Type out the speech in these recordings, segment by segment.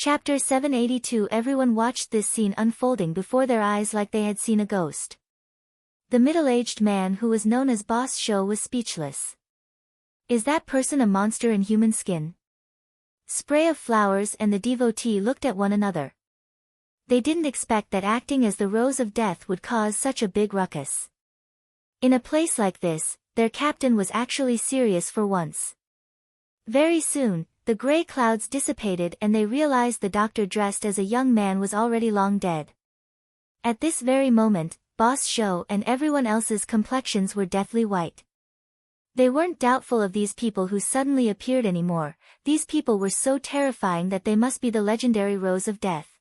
Chapter 782. Everyone watched this scene unfolding before their eyes like they had seen a ghost. The middle-aged man who was known as Boss Show was speechless. Is that person a monster in human skin? Spray of Flowers and the devotee looked at one another. They didn't expect that acting as the Rose of Death would cause such a big ruckus. In a place like this, their captain was actually serious for once. Very soon, the gray clouds dissipated and they realized the doctor dressed as a young man was already long dead. At this very moment, Boss Show and everyone else's complexions were deathly white. They weren't doubtful of these people who suddenly appeared anymore. These people were so terrifying that they must be the legendary Rose of Death.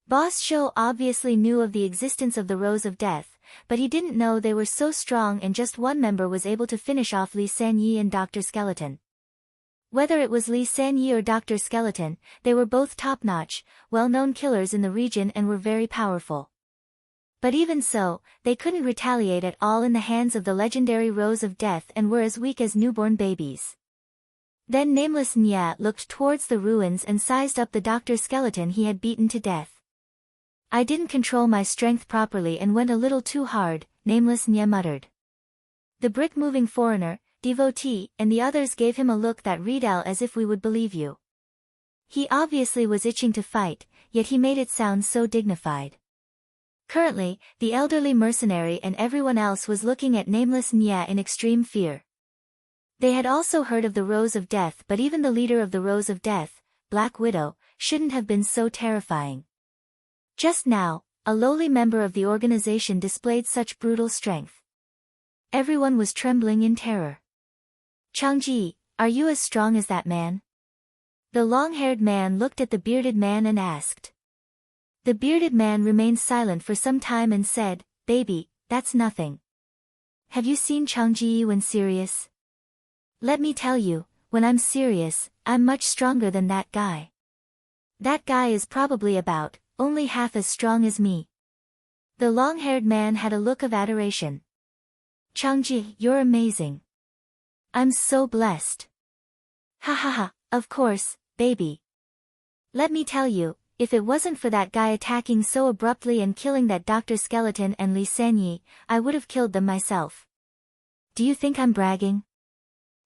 Boss Show obviously knew of the existence of the Rose of Death, but he didn't know they were so strong and just one member was able to finish off Lee San-yi and Dr. Skeleton. Whether it was Lee San-yi or Dr. Skeleton, they were both top-notch, well-known killers in the region and were very powerful. But even so, they couldn't retaliate at all in the hands of the legendary Rose of Death and were as weak as newborn babies. Then Nameless Nya looked towards the ruins and sized up the Dr. Skeleton he had beaten to death. I didn't control my strength properly and went a little too hard, Nameless Nya muttered. The brick-moving foreigner, devotee, and the others gave him a look that read out as if we would believe you. He obviously was itching to fight, yet he made it sound so dignified. Currently, the elderly mercenary and everyone else was looking at Nameless Nya in extreme fear. They had also heard of the Rose of Death, but even the leader of the Rose of Death, Black Widow, shouldn't have been so terrifying. Just now, a lowly member of the organization displayed such brutal strength. Everyone was trembling in terror. Changji, are you as strong as that man? The long-haired man looked at the bearded man and asked. The bearded man remained silent for some time and said, Baby, that's nothing. Have you seen Changji when serious? Let me tell you, when I'm serious, I'm much stronger than that guy. That guy is probably about, only half as strong as me. The long-haired man had a look of adoration. Changji, you're amazing. I'm so blessed. Ha ha ha, of course, baby. Let me tell you, if it wasn't for that guy attacking so abruptly and killing that Dr. Skeleton and Lee San-yi, I would have killed them myself. Do you think I'm bragging?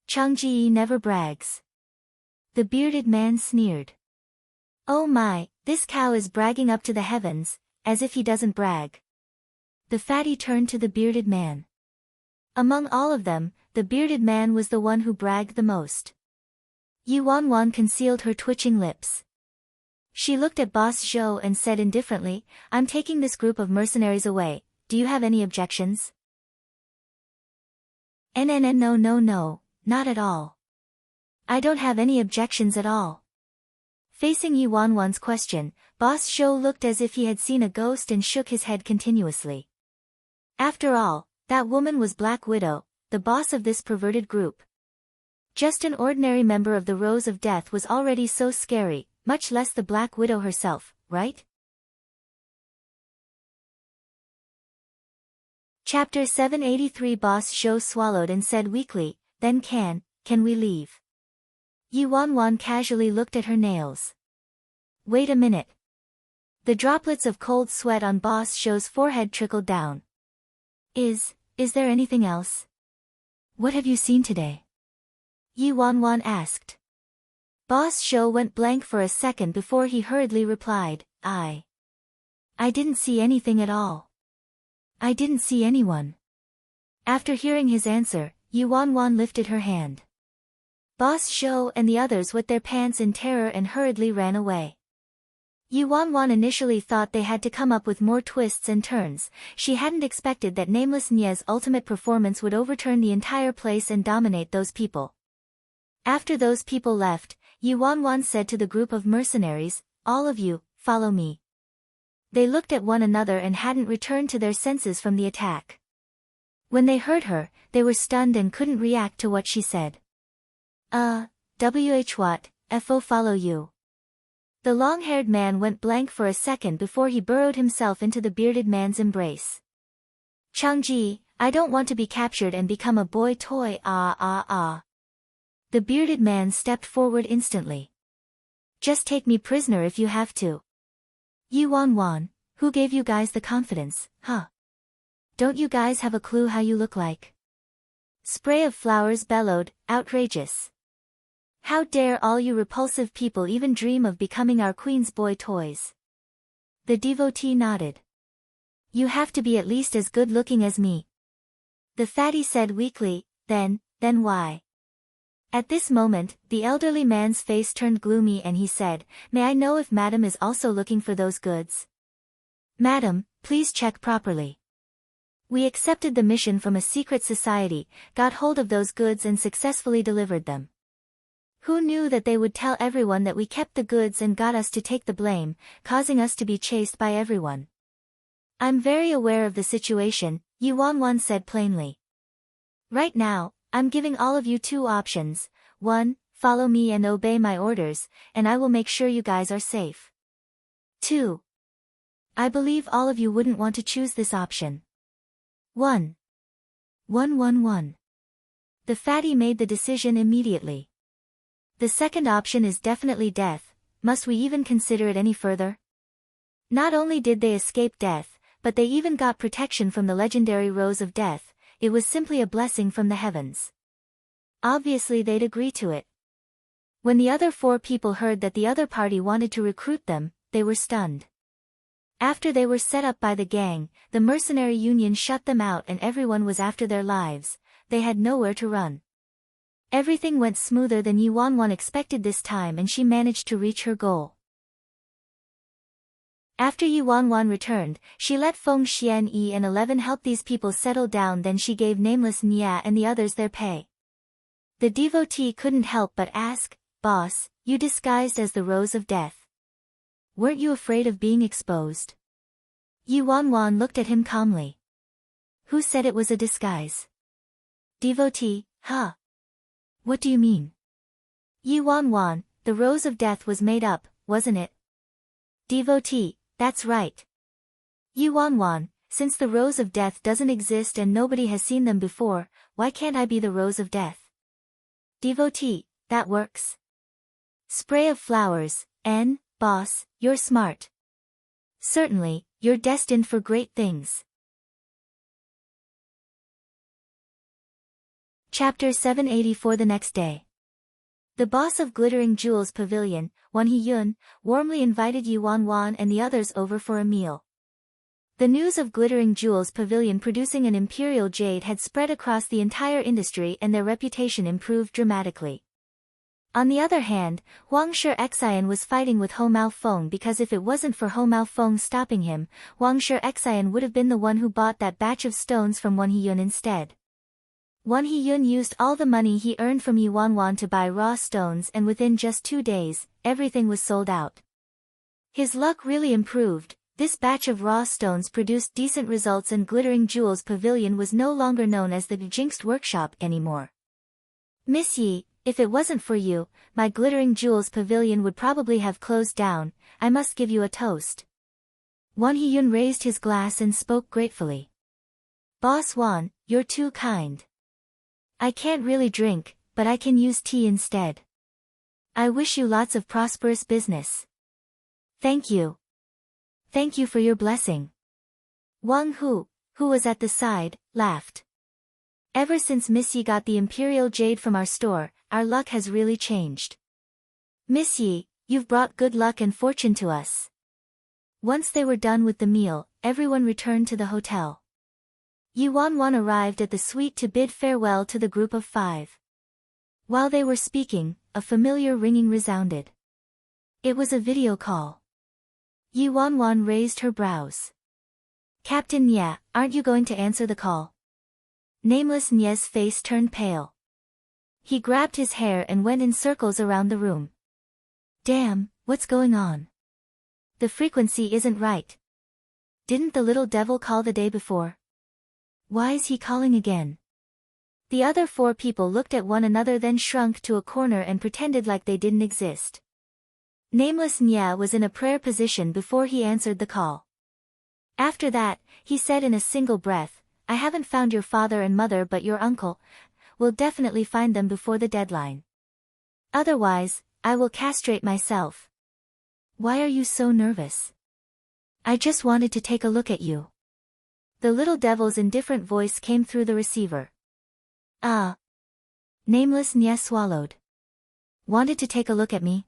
Changji never brags. The bearded man sneered. Oh my, this cow is bragging up to the heavens, as if he doesn't brag. The fatty turned to the bearded man. Among all of them, the bearded man was the one who bragged the most. Yi Wanwan concealed her twitching lips. She looked at Boss Zhou and said indifferently, I'm taking this group of mercenaries away, do you have any objections? No, not at all. I don't have any objections at all. Facing Yi Wanwan's question, Boss Zhou looked as if he had seen a ghost and shook his head continuously. After all, that woman was Black Widow, the boss of this perverted group. Just an ordinary member of the Rose of Death was already so scary, much less the Black Widow herself, right? Chapter 783. Boss Zhou swallowed and said weakly, then can we leave? Yi Wanwan casually looked at her nails. Wait a minute. The droplets of cold sweat on Boss Zhou's forehead trickled down. Is there anything else? What have you seen today? Yi Wanwan asked. Boss Zhou went blank for a second before he hurriedly replied, I didn't see anything at all. I didn't see anyone. After hearing his answer, Yi Wanwan lifted her hand. Boss Zhou and the others wet their pants in terror and hurriedly ran away. Yi Wanwan initially thought they had to come up with more twists and turns. She hadn't expected that Nameless Nya's ultimate performance would overturn the entire place and dominate those people. After those people left, Yi Wanwan said to the group of mercenaries, all of you, follow me. They looked at one another and hadn't returned to their senses from the attack. When they heard her, they were stunned and couldn't react to what she said. What, FO follow you. The long-haired man went blank for a second before he burrowed himself into the bearded man's embrace. Changji, I don't want to be captured and become a boy toy. The bearded man stepped forward instantly. Just take me prisoner if you have to. Yi Wan, who gave you guys the confidence, huh? Don't you guys have a clue how you look like? Spray of Flowers bellowed, outrageous. How dare all you repulsive people even dream of becoming our queen's boy toys? The devotee nodded. You have to be at least as good looking as me. The fatty said weakly, then why? At this moment, the elderly man's face turned gloomy and he said, May I know if madam is also looking for those goods? Madam, please check properly. We accepted the mission from a secret society, got hold of those goods and successfully delivered them. Who knew that they would tell everyone that we kept the goods and got us to take the blame, causing us to be chased by everyone? I'm very aware of the situation, Yi Wan said plainly. Right now, I'm giving all of you two options. 1, follow me and obey my orders, and I will make sure you guys are safe. 2. I believe all of you wouldn't want to choose this option. 1. The fatty made the decision immediately. The second option is definitely death. Must we even consider it any further? Not only did they escape death, but they even got protection from the legendary Rose of Death. It was simply a blessing from the heavens. Obviously they'd agree to it. When the other 4 people heard that the other party wanted to recruit them, they were stunned. After they were set up by the gang, the mercenary union shut them out and everyone was after their lives. They had nowhere to run. Everything went smoother than Yi Wan expected this time and she managed to reach her goal. After Yi Wan returned, she let Feng Xian Yi and 11 help these people settle down, then she gave Nameless Nya and the others their pay. The devotee couldn't help but ask, Boss, you disguised as the Rose of Death. Weren't you afraid of being exposed? Yi Wan looked at him calmly. Who said it was a disguise? Devotee, huh? What do you mean? Yi Wan, the Rose of Death was made up, wasn't it? Devotee, that's right. Yi Wan, since the Rose of Death doesn't exist and nobody has seen them before, why can't I be the Rose of Death? Devotee, that works. Spray of Flowers, Boss, you're smart. Certainly, you're destined for great things. Chapter 784. The next day. The boss of Glittering Jewels Pavilion, Wan Hiyun, warmly invited Yi Wan and the others over for a meal. The news of Glittering Jewels Pavilion producing an imperial jade had spread across the entire industry and their reputation improved dramatically. On the other hand, Wang Shi Xian was fighting with Hou Maofeng because if it wasn't for Hou Maofeng stopping him, Wang Shi Xian would have been the one who bought that batch of stones from Wan Hiyun instead. Wan Hiyun used all the money he earned from Yi Wan to buy raw stones and within just 2 days, everything was sold out. His luck really improved. This batch of raw stones produced decent results and Glittering Jewels Pavilion was no longer known as the Jinxed Workshop anymore. Miss Yi, if it wasn't for you, my Glittering Jewels Pavilion would probably have closed down. I must give you a toast. Wan Hiyun raised his glass and spoke gratefully. Boss Wan, you're too kind. I can't really drink, but I can use tea instead. I wish you lots of prosperous business. Thank you. Thank you for your blessing. Wang Hu, who was at the side, laughed. Ever since Miss Yi got the Imperial Jade from our store, our luck has really changed. Miss Yi, you've brought good luck and fortune to us. Once they were done with the meal, everyone returned to the hotel. Yi Wan arrived at the suite to bid farewell to the group of 5. While they were speaking, a familiar ringing resounded. It was a video call. Yi Wan raised her brows. Captain Nya, aren't you going to answer the call? Nameless Nya's face turned pale. He grabbed his hair and went in circles around the room. Damn, what's going on? The frequency isn't right. Didn't the little devil call the day before? Why is he calling again? The other 4 people looked at one another then shrunk to a corner and pretended like they didn't exist. Nameless Nya was in a prayer position before he answered the call. After that, he said in a single breath, I haven't found your father and mother but your uncle. We'll definitely find them before the deadline. Otherwise, I will castrate myself. Why are you so nervous? I just wanted to take a look at you. The little devil's indifferent voice came through the receiver. Ah. Nameless Nya swallowed. Wanted to take a look at me?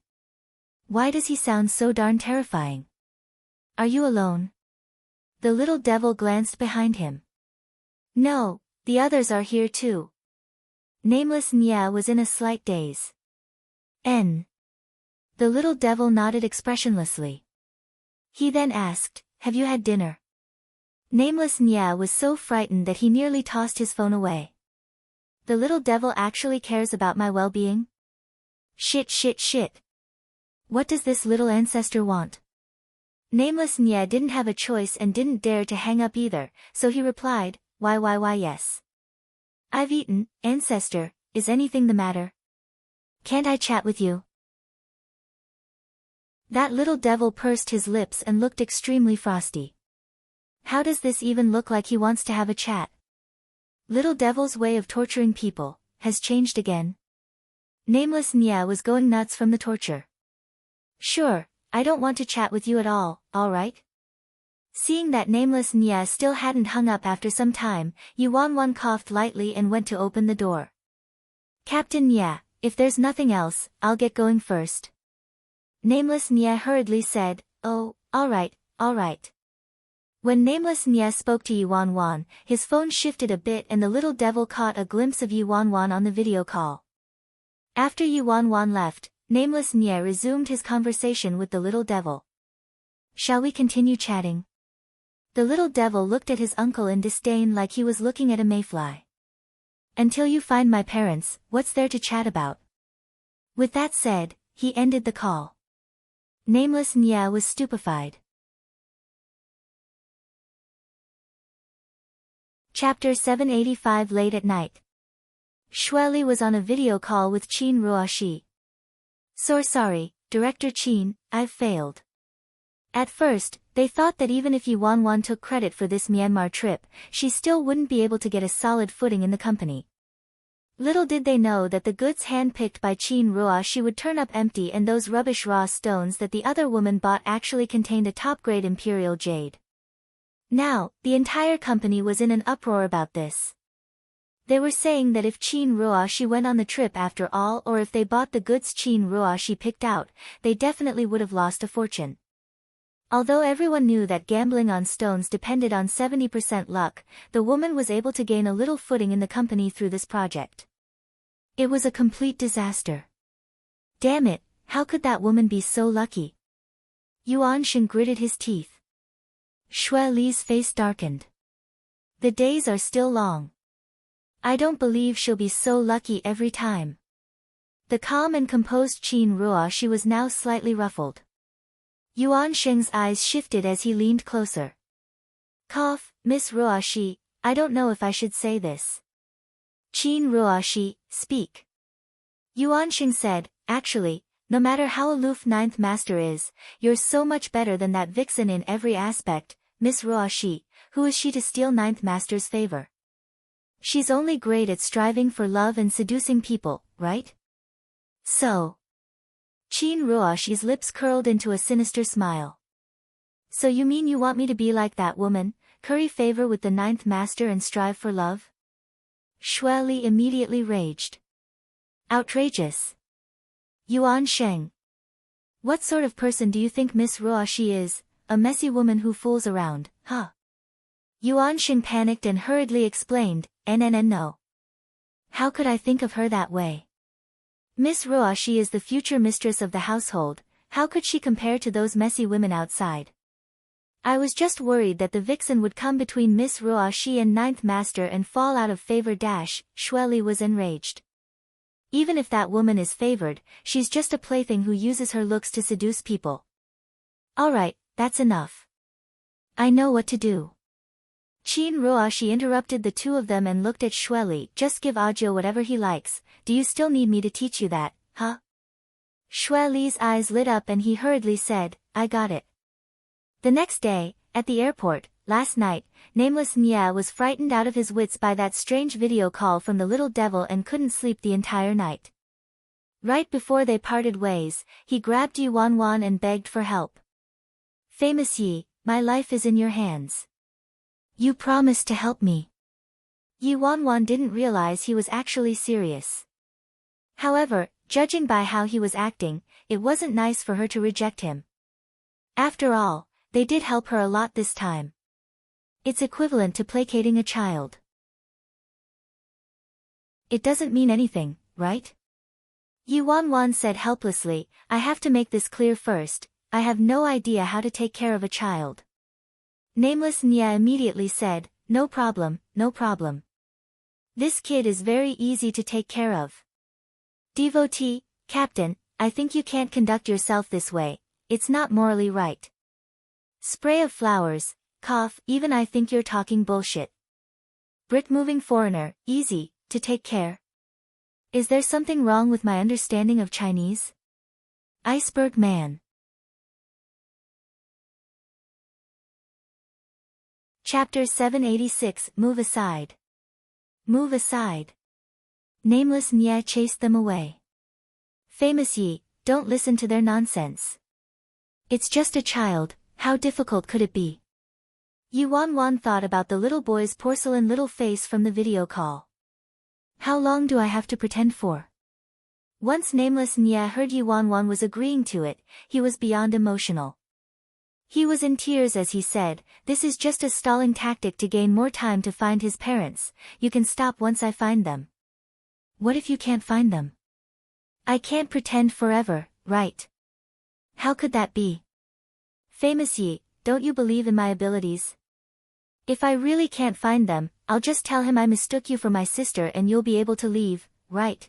Why does he sound so darn terrifying? Are you alone? The little devil glanced behind him. No, the others are here too. Nameless Nya was in a slight daze. N. The little devil nodded expressionlessly. He then asked, have you had dinner? Nameless Nya was so frightened that he nearly tossed his phone away. The little devil actually cares about my well-being? Shit. What does this little ancestor want? Nameless Nya didn't have a choice and didn't dare to hang up either, so he replied, why yes. I've eaten, ancestor, is anything the matter? Can't I chat with you? That little devil pursed his lips and looked extremely frosty. How does this even look like he wants to have a chat? Little devil's way of torturing people has changed again. Nameless Nya was going nuts from the torture. Sure, I don't want to chat with you at all right? Seeing that Nameless Nya still hadn't hung up after some time, Yuan coughed lightly and went to open the door. Captain Nya, if there's nothing else, I'll get going first. Nameless Nya hurriedly said, oh, all right. When Nameless Nya spoke to Yuan, his phone shifted a bit and the little devil caught a glimpse of Yuan on the video call. After Yuan left, Nameless Nya resumed his conversation with the little devil. Shall we continue chatting? The little devil looked at his uncle in disdain like he was looking at a mayfly. Until you find my parents, what's there to chat about? With that said, he ended the call. Nameless Nya was stupefied. Chapter 785 Late at night. Xueli was on a video call with Qin Ruoxi. So sorry, Director Qin, I've failed. At first, they thought that even if Yuan took credit for this Myanmar trip, she still wouldn't be able to get a solid footing in the company. Little did they know that the goods hand-picked by Qin Ruoxi would turn up empty and those rubbish raw stones that the other woman bought actually contained a top-grade imperial jade. Now, the entire company was in an uproar about this. They were saying that if Qin Ruoxi went on the trip after all or if they bought the goods Qin Ruoxi picked out, they definitely would have lost a fortune. Although everyone knew that gambling on stones depended on 70% luck, the woman was able to gain a little footing in the company through this project. It was a complete disaster. Damn it, how could that woman be so lucky? Yuan Shen gritted his teeth. Xue Li's face darkened. The days are still long. I don't believe she'll be so lucky every time. The calm and composed Qin Ruoxi was now slightly ruffled. Yuan Sheng's eyes shifted as he leaned closer. Cough, Miss Ruoxi, I don't know if I should say this. Qin Ruoxi, speak. Yuan Sheng said, actually, no matter how aloof Ninth Master is, you're so much better than that vixen in every aspect, Miss Ruoxi. Who is she to steal Ninth Master's favor? She's only great at striving for love and seducing people, right? So. Qin Ruoxi's lips curled into a sinister smile. So you mean you want me to be like that woman, curry favor with the Ninth Master and strive for love? Xue Li immediately raged. Outrageous. Yuan Sheng. What sort of person do you think Miss Ruoxi is, a messy woman who fools around, huh? Yuan Sheng panicked and hurriedly explained, no. How could I think of her that way? Miss Ruoxi is the future mistress of the household, how could she compare to those messy women outside? I was just worried that the vixen would come between Miss Ruoxi and Ninth Master and fall out of favor. Xue Li was enraged. Even if that woman is favored, she's just a plaything who uses her looks to seduce people. Alright, that's enough. I know what to do. Qin Ruoxi interrupted the two of them and looked at Xue Li. Just give Ajio whatever he likes, do you still need me to teach you that, huh? Xue Li's eyes lit up and he hurriedly said, I got it. The next day, at the airport, last night, Nameless Nya was frightened out of his wits by that strange video call from the little devil and couldn't sleep the entire night. Right before they parted ways, he grabbed Yu Wanwan and begged for help. Famous Yi, my life is in your hands. You promised to help me. Yu Wanwan didn't realize he was actually serious. However, judging by how he was acting, it wasn't nice for her to reject him. After all, they did help her a lot this time. It's equivalent to placating a child. It doesn't mean anything, right? Yu Wanwan said helplessly, I have to make this clear first, I have no idea how to take care of a child. Nameless Nya immediately said, no problem, no problem. This kid is very easy to take care of. Devotee, Captain, I think you can't conduct yourself this way, it's not morally right. Spray of flowers, cough, even I think you're talking bullshit. Brick-moving foreigner, easy, to take care. Is there something wrong with my understanding of Chinese? Iceberg Man. Chapter 786, Move Aside. Move aside. Nameless Nya chased them away. Famous Yi, don't listen to their nonsense. It's just a child, how difficult could it be? Yu Wanwan thought about the little boy's porcelain little face from the video call. How long do I have to pretend for? Once Nameless Nya heard Yu Wanwan was agreeing to it, he was beyond emotional. He was in tears as he said, this is just a stalling tactic to gain more time to find his parents, you can stop once I find them. What if you can't find them? I can't pretend forever, right? How could that be? Famous Yi, don't you believe in my abilities? If I really can't find them, I'll just tell him I mistook you for my sister and you'll be able to leave, right?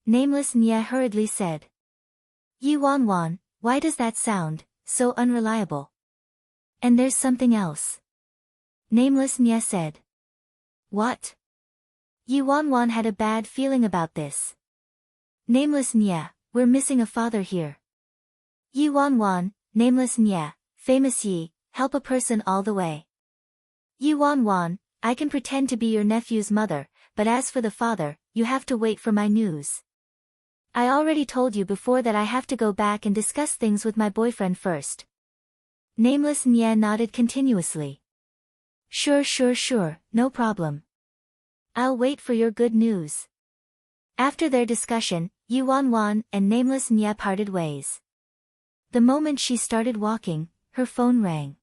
Nameless Nya hurriedly said. Yu Wanwan, why does that sound so unreliable? And there's something else. Nameless Nya said. What? Yu Wanwan had a bad feeling about this. Nameless Nya, we're missing a father here. Yu Wanwan, Nameless Nya, Famous Yi, help a person all the way. Yu Wanwan, I can pretend to be your nephew's mother, but as for the father, you have to wait for my news. I already told you before that I have to go back and discuss things with my boyfriend first. Nameless Nya nodded continuously. Sure, no problem. I'll wait for your good news. After their discussion, Yu Wanwan and Nameless Nya parted ways. The moment she started walking, her phone rang.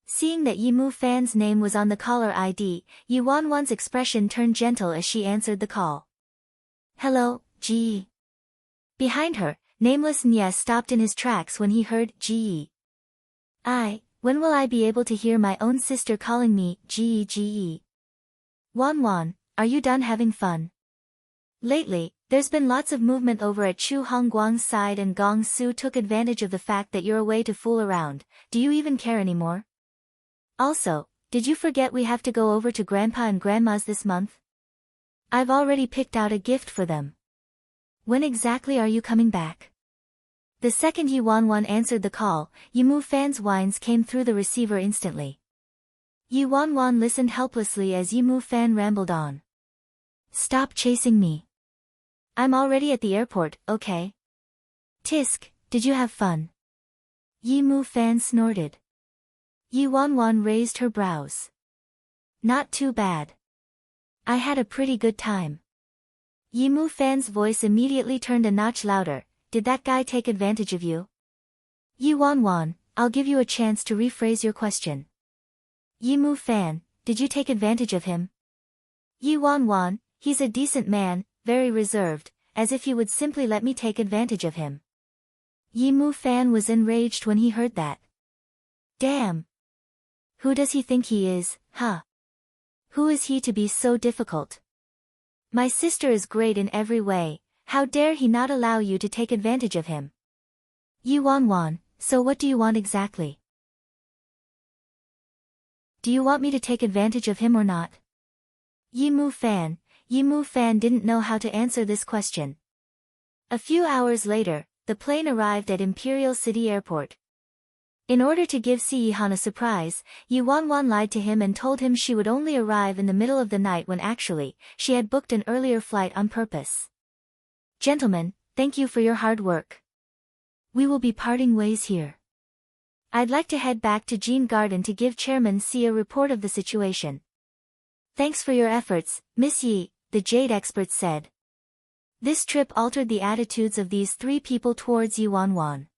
Seeing that Yimu Fan's name was on the caller ID, Yu Wanwan's expression turned gentle as she answered the call. Hello, Ji. Behind her, Nameless Nya stopped in his tracks when he heard Ji. When will I be able to hear my own sister calling me Ji? Wanwan, are you done having fun? Lately, there's been lots of movement over at Chu Hongguang's side and Gong Su took advantage of the fact that you're away to fool around. Do you even care anymore? Also, did you forget we have to go over to Grandpa and Grandma's this month? I've already picked out a gift for them. When exactly are you coming back? The second Yu Wanwan answered the call, Yimu Fan's whines came through the receiver instantly. Yu Wanwan listened helplessly as Yimu Fan rambled on. Stop chasing me. I'm already at the airport, okay? Tisk, did you have fun? Yimu Fan snorted. Yu Wanwan raised her brows. Not too bad. I had a pretty good time. Yimu Fan's voice immediately turned a notch louder. Did that guy take advantage of you? Yu Wanwan, I'll give you a chance to rephrase your question. Yimu Fan, did you take advantage of him? Yu Wanwan, he's a decent man, very reserved, as if you would simply let me take advantage of him. Yimu Fan was enraged when he heard that. Damn. Who does he think he is, huh? Who is he to be so difficult? My sister is great in every way, how dare he not allow you to take advantage of him? Yu Wanwan, so what do you want exactly? Do you want me to take advantage of him or not? Yimu Fan didn't know how to answer this question. A few hours later, the plane arrived at Imperial City Airport. In order to give Si Yihan a surprise, Yu Wanwan lied to him and told him she would only arrive in the middle of the night when actually, she had booked an earlier flight on purpose. Gentlemen, thank you for your hard work. We will be parting ways here. I'd like to head back to Jean Garden to give Chairman C a report of the situation. Thanks for your efforts, Miss Yi, the jade expert said. This trip altered the attitudes of these three people towards Yi Wanwan.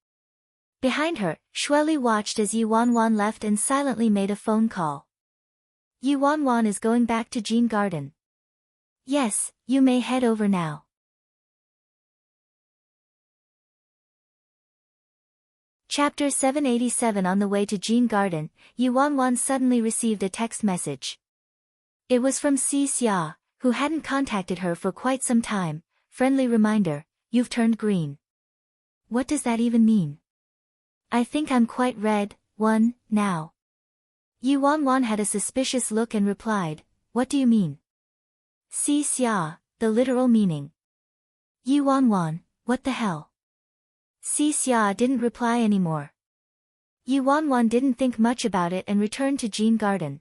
Behind her, Shueli watched as Yi Wanwan left and silently made a phone call. Yi Wanwan is going back to Jean Garden. Yes, you may head over now. Chapter 787. On the way to Jean Garden, Yi Wanwan suddenly received a text message. It was from Si Xia, who hadn't contacted her for quite some time. Friendly reminder, you've turned green. What does that even mean? I think I'm quite red, now. Yi Wanwan had a suspicious look and replied, what do you mean? Si Xia, the literal meaning. Yi Wanwan, what the hell? Si Xia didn't reply anymore. Yi Wanwan didn't think much about it and returned to Jean Garden.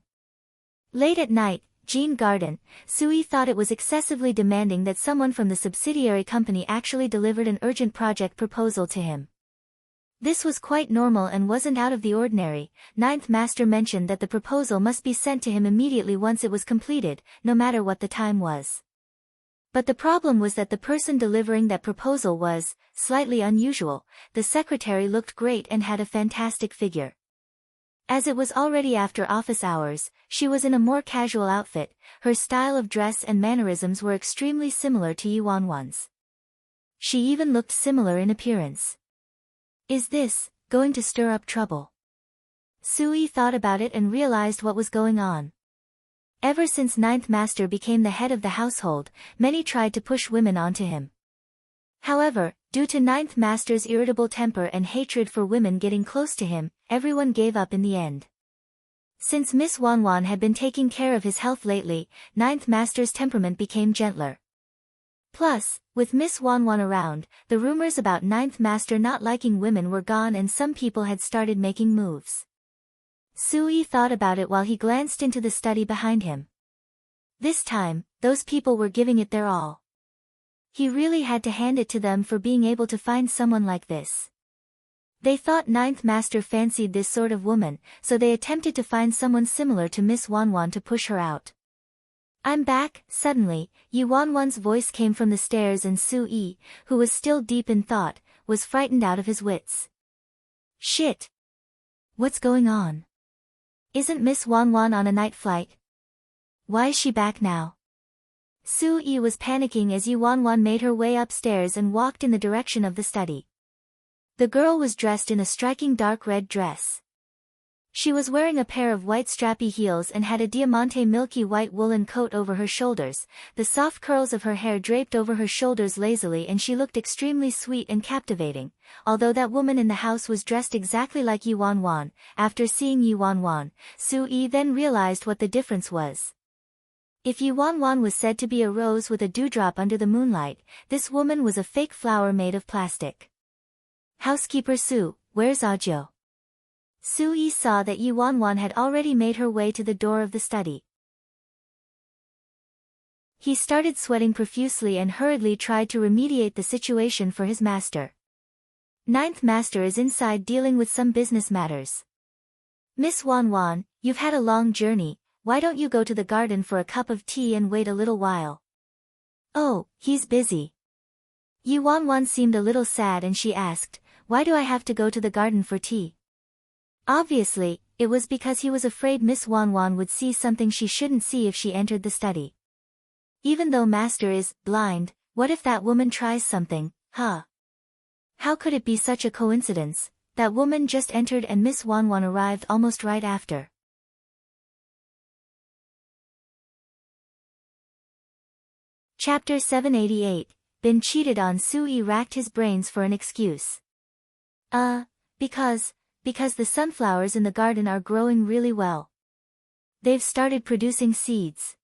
Late at night, Jean Garden, Sui thought it was excessively demanding that someone from the subsidiary company actually delivered an urgent project proposal to him. This was quite normal and wasn't out of the ordinary. Ninth Master mentioned that the proposal must be sent to him immediately once it was completed, no matter what the time was. But the problem was that the person delivering that proposal was slightly unusual. The secretary looked great and had a fantastic figure. As it was already after office hours, she was in a more casual outfit. Her style of dress and mannerisms were extremely similar to Yi Wanwan's. She even looked similar in appearance. Is this going to stir up trouble? Sui thought about it and realized what was going on. Ever since Ninth Master became the head of the household, many tried to push women onto him. However, due to Ninth Master's irritable temper and hatred for women getting close to him, everyone gave up in the end. Since Miss Wanwan had been taking care of his health lately, Ninth Master's temperament became gentler. Plus, with Miss Wanwan around, the rumors about Ninth Master not liking women were gone and some people had started making moves. Sui thought about it while he glanced into the study behind him. This time, those people were giving it their all. He really had to hand it to them for being able to find someone like this. They thought Ninth Master fancied this sort of woman, so they attempted to find someone similar to Miss Wanwan to push her out. I'm back. Suddenly, Yi Wanwan's voice came from the stairs and Sui, who was still deep in thought, was frightened out of his wits. Shit! What's going on? Isn't Miss Wanwan on a night flight? Why is she back now? Sui was panicking as Yi Wanwan made her way upstairs and walked in the direction of the study. The girl was dressed in a striking dark red dress. She was wearing a pair of white strappy heels and had a diamante milky white woolen coat over her shoulders. The soft curls of her hair draped over her shoulders lazily and she looked extremely sweet and captivating. Although that woman in the house was dressed exactly like Yi Wanwan, after seeing Yi Wanwan, Sui then realized what the difference was. If Yi Wanwan was said to be a rose with a dewdrop under the moonlight, this woman was a fake flower made of plastic. Housekeeper Su, where's Ajio? Sui saw that Yi Wanwan had already made her way to the door of the study. He started sweating profusely and hurriedly tried to remediate the situation for his master. Ninth Master is inside dealing with some business matters. Miss Wanwan, you've had a long journey, why don't you go to the garden for a cup of tea and wait a little while? Oh, he's busy. Yi Wanwan seemed a little sad and she asked, why do I have to go to the garden for tea? Obviously, it was because he was afraid Miss Wanwan would see something she shouldn't see if she entered the study. Even though Master is blind, what if that woman tries something, huh? How could it be such a coincidence? That woman just entered and Miss Wanwan arrived almost right after. Chapter 788. Been cheated on. Sui racked his brains for an excuse. Because the sunflowers in the garden are growing really well. They've started producing seeds.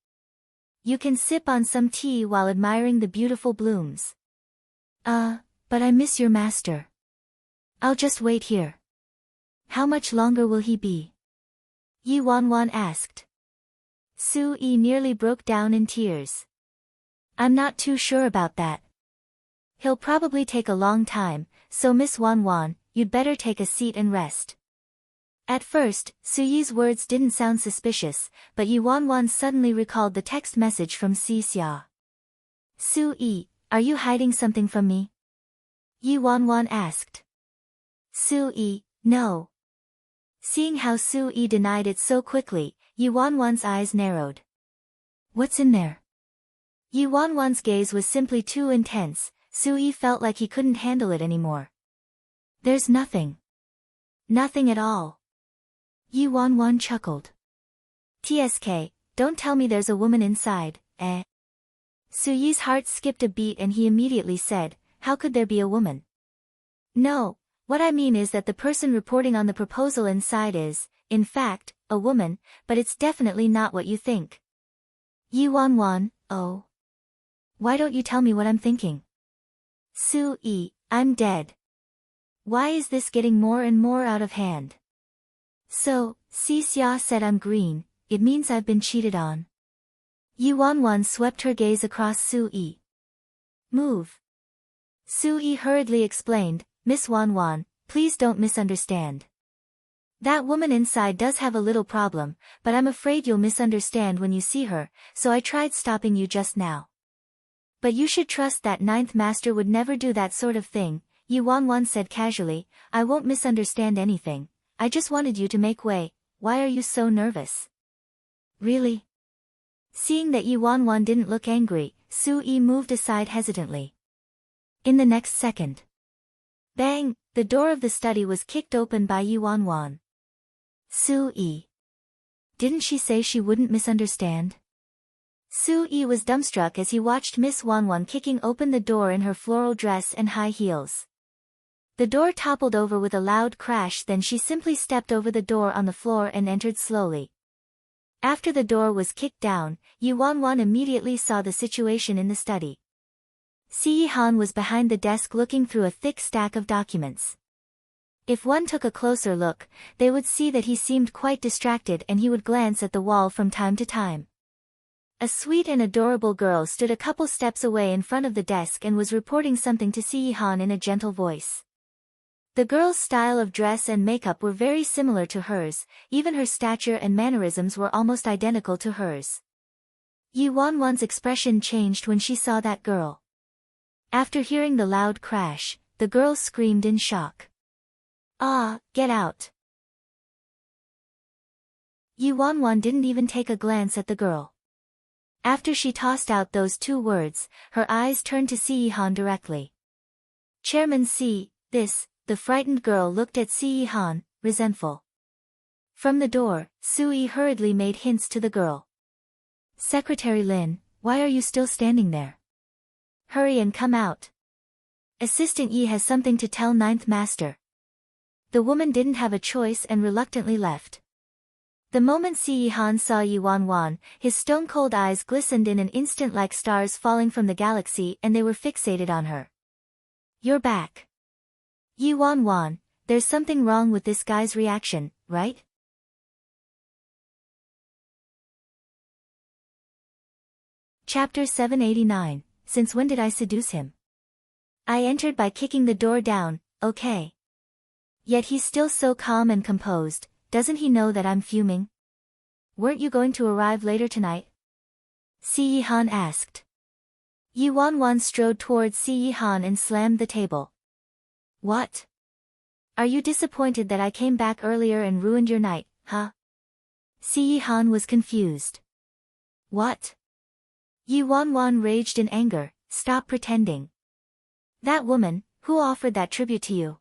You can sip on some tea while admiring the beautiful blooms. But I miss your master. I'll just wait here. How much longer will he be? Yi Wanwan asked. Sui nearly broke down in tears. I'm not too sure about that. He'll probably take a long time, so Miss Wan Wan, you'd better take a seat and rest. At first, Suyi's words didn't sound suspicious, but Yi Wan Wan suddenly recalled the text message from Si Xia. Su-yi, are you hiding something from me? Yi Wan Wan asked. Su-yi, no. Seeing how Su-yi denied it so quickly, Yi Wan Wan's eyes narrowed. What's in there? Yi Wan Wan's gaze was simply too intense. Su-yi felt like he couldn't handle it anymore. There's nothing. Nothing at all. Yi Wan Wan chuckled. TSK, don't tell me there's a woman inside, eh? Su-yi's heart skipped a beat and he immediately said, how could there be a woman? No, what I mean is that the person reporting on the proposal inside is, in fact, a woman, but it's definitely not what you think. Yi Wan Wan, oh. Why don't you tell me what I'm thinking? Su-yi, I'm dead. Why is this getting more and more out of hand? So, Si Xia said I'm green, it means I've been cheated on. Yi Wan Wan swept her gaze across Su-yi. Move. Su-yi hurriedly explained, Miss Wan Wan, please don't misunderstand. That woman inside does have a little problem, but I'm afraid you'll misunderstand when you see her, so I tried stopping you just now. But you should trust that ninth master would never do that sort of thing, Yi Wan Wan said casually, I won't misunderstand anything, I just wanted you to make way, why are you so nervous? Really? Seeing that Yi Wan Wan didn't look angry, Su-yi moved aside hesitantly. In the next second. Bang, the door of the study was kicked open by Yi Wan Wan. Su-yi. Didn't she say she wouldn't misunderstand? Su-yi was dumbstruck as he watched Miss Wan Wan kicking open the door in her floral dress and high heels. The door toppled over with a loud crash, then she simply stepped over the door on the floor and entered slowly. After the door was kicked down, Yi Wan Wan immediately saw the situation in the study. Si Han was behind the desk looking through a thick stack of documents. If one took a closer look, they would see that he seemed quite distracted and he would glance at the wall from time to time. A sweet and adorable girl stood a couple steps away in front of the desk and was reporting something to Si Han in a gentle voice. The girl's style of dress and makeup were very similar to hers, even her stature and mannerisms were almost identical to hers. Yi Wan Wan's expression changed when she saw that girl. After hearing the loud crash, the girl screamed in shock. Ah, get out! Yi Wan Wan didn't even take a glance at the girl. After she tossed out those two words, her eyes turned to Si Han directly. Chairman Si, the frightened girl looked at Si Han, resentful. From the door, Sui hurriedly made hints to the girl. Secretary Lin, why are you still standing there? Hurry and come out. Assistant Yi has something to tell ninth master. The woman didn't have a choice and reluctantly left. The moment Si Han saw Yi Wan Wan, his stone-cold eyes glistened in an instant like stars falling from the galaxy and they were fixated on her. You're back. Yi Wan Wan, there's something wrong with this guy's reaction, right? Chapter 789, Since when did I seduce him? I entered by kicking the door down, okay. Yet he's still so calm and composed. Doesn't he know that I'm fuming? Weren't you going to arrive later tonight? Si Han asked. Yi Wan Wan strode towards Si Han and slammed the table. What? Are you disappointed that I came back earlier and ruined your night, huh? Si Han was confused. What? Yi Wan Wan raged in anger, stop pretending. That woman, who offered that tribute to you?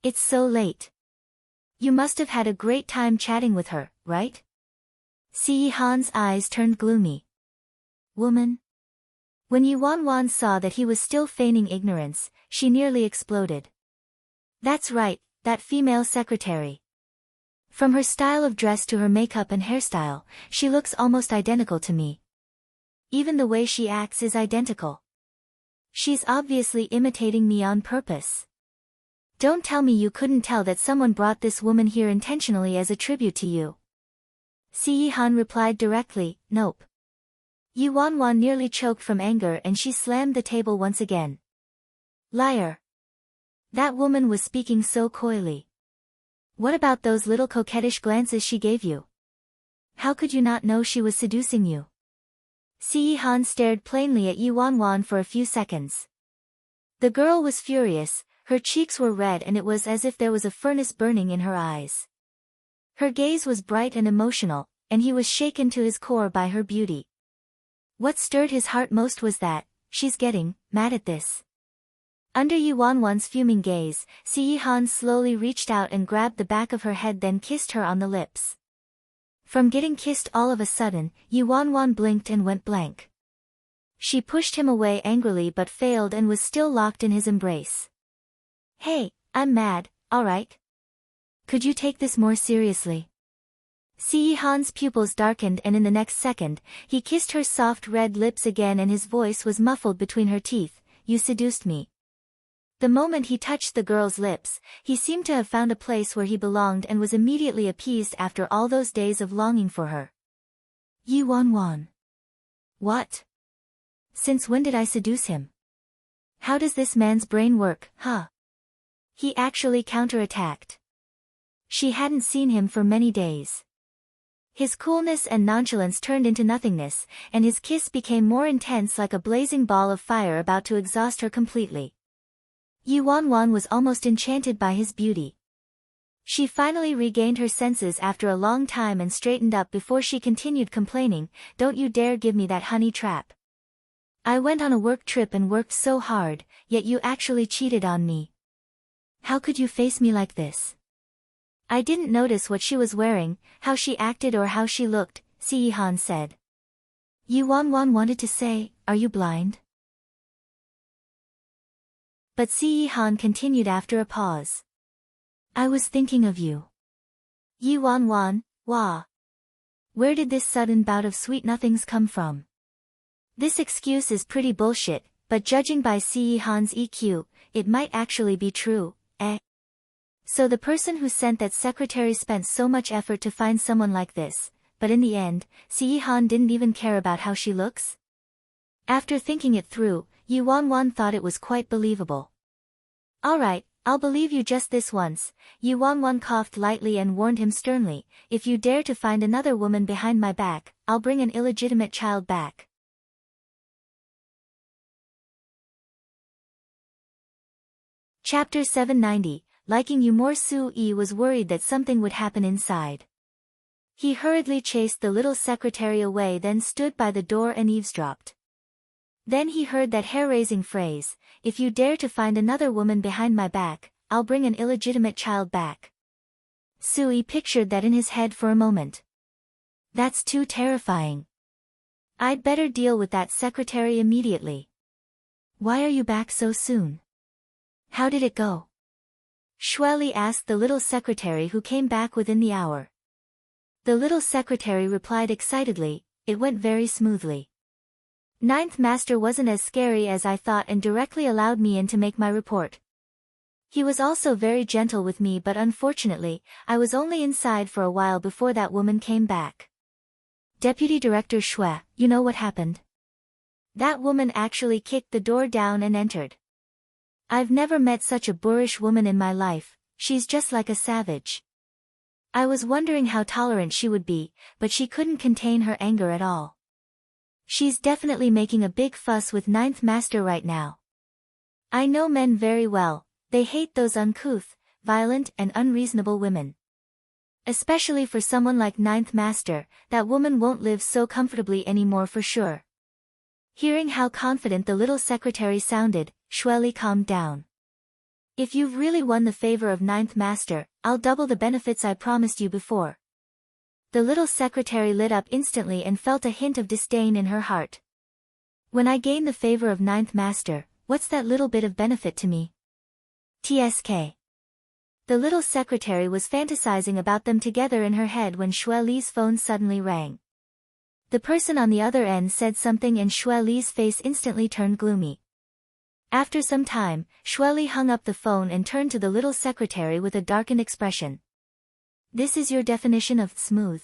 It's so late. You must have had a great time chatting with her, right? Si Han's eyes turned gloomy. Woman? When Yi Wan Wan saw that he was still feigning ignorance, she nearly exploded. That's right, that female secretary. From her style of dress to her makeup and hairstyle, she looks almost identical to me. Even the way she acts is identical. She's obviously imitating me on purpose. Don't tell me you couldn't tell that someone brought this woman here intentionally as a tribute to you. Si Han replied directly, nope. Yi Wan Wan nearly choked from anger and she slammed the table once again. Liar. That woman was speaking so coyly. What about those little coquettish glances she gave you? How could you not know she was seducing you? Si Han stared plainly at Yi Wanwan for a few seconds. The girl was furious, her cheeks were red and it was as if there was a furnace burning in her eyes. Her gaze was bright and emotional, and he was shaken to his core by her beauty. What stirred his heart most was that, she's getting mad at this. Under Yi Wanwan's fuming gaze, Si Han slowly reached out and grabbed the back of her head, then kissed her on the lips. From getting kissed all of a sudden, Yi Wanwan blinked and went blank. She pushed him away angrily but failed and was still locked in his embrace. Hey, I'm mad, alright? Could you take this more seriously? Si Han's pupils darkened and in the next second, he kissed her soft red lips again and his voice was muffled between her teeth. You seduced me. The moment he touched the girl's lips, he seemed to have found a place where he belonged and was immediately appeased after all those days of longing for her. Yi Wanwan. What? Since when did I seduce him? How does this man's brain work, huh? He actually counterattacked. She hadn't seen him for many days. His coolness and nonchalance turned into nothingness, and his kiss became more intense like a blazing ball of fire about to exhaust her completely. Yi Wanwan was almost enchanted by his beauty. She finally regained her senses after a long time and straightened up before she continued complaining, "Don't you dare give me that honey trap. I went on a work trip and worked so hard, yet you actually cheated on me. How could you face me like this?" I didn't notice what she was wearing, how she acted or how she looked, Si Han said. Yi Wanwan wanted to say, "Are you blind?" But Si Han continued after a pause. "I was thinking of you." Yi Wanwan, wah. Where did this sudden bout of sweet nothings come from? This excuse is pretty bullshit, but judging by Si Han's EQ, it might actually be true, eh? So the person who sent that secretary spent so much effort to find someone like this, but in the end, Si Han didn't even care about how she looks? After thinking it through, Yi Wanwan thought it was quite believable. "Alright, I'll believe you just this once." Yi Wanwan coughed lightly and warned him sternly, "If you dare to find another woman behind my back, I'll bring an illegitimate child back." Chapter 790, Liking You More. Su-yi was worried that something would happen inside. He hurriedly chased the little secretary away, then stood by the door and eavesdropped. Then he heard that hair-raising phrase, "If you dare to find another woman behind my back, I'll bring an illegitimate child back." Su-yi pictured that in his head for a moment. That's too terrifying. I'd better deal with that secretary immediately. "Why are you back so soon? How did it go?" Shueli asked the little secretary who came back within the hour. The little secretary replied excitedly, "It went very smoothly. Ninth Master wasn't as scary as I thought and directly allowed me in to make my report. He was also very gentle with me, but unfortunately, I was only inside for a while before that woman came back." Deputy Director Shui, you know what happened? That woman actually kicked the door down and entered. I've never met such a boorish woman in my life, she's just like a savage. I was wondering how tolerant she would be, but she couldn't contain her anger at all. She's definitely making a big fuss with Ninth Master right now. I know men very well, they hate those uncouth, violent and unreasonable women. Especially for someone like Ninth Master, that woman won't live so comfortably anymore for sure. Hearing how confident the little secretary sounded, Shueli calmed down. "If you've really won the favor of Ninth Master, I'll double the benefits I promised you before." The little secretary lit up instantly and felt a hint of disdain in her heart. "When I gain the favor of Ninth Master, what's that little bit of benefit to me?" TSK. The little secretary was fantasizing about them together in her head when Shueli's phone suddenly rang. The person on the other end said something and Shueli's face instantly turned gloomy. After some time, Shueli hung up the phone and turned to the little secretary with a darkened expression. "This is your definition of smooth?"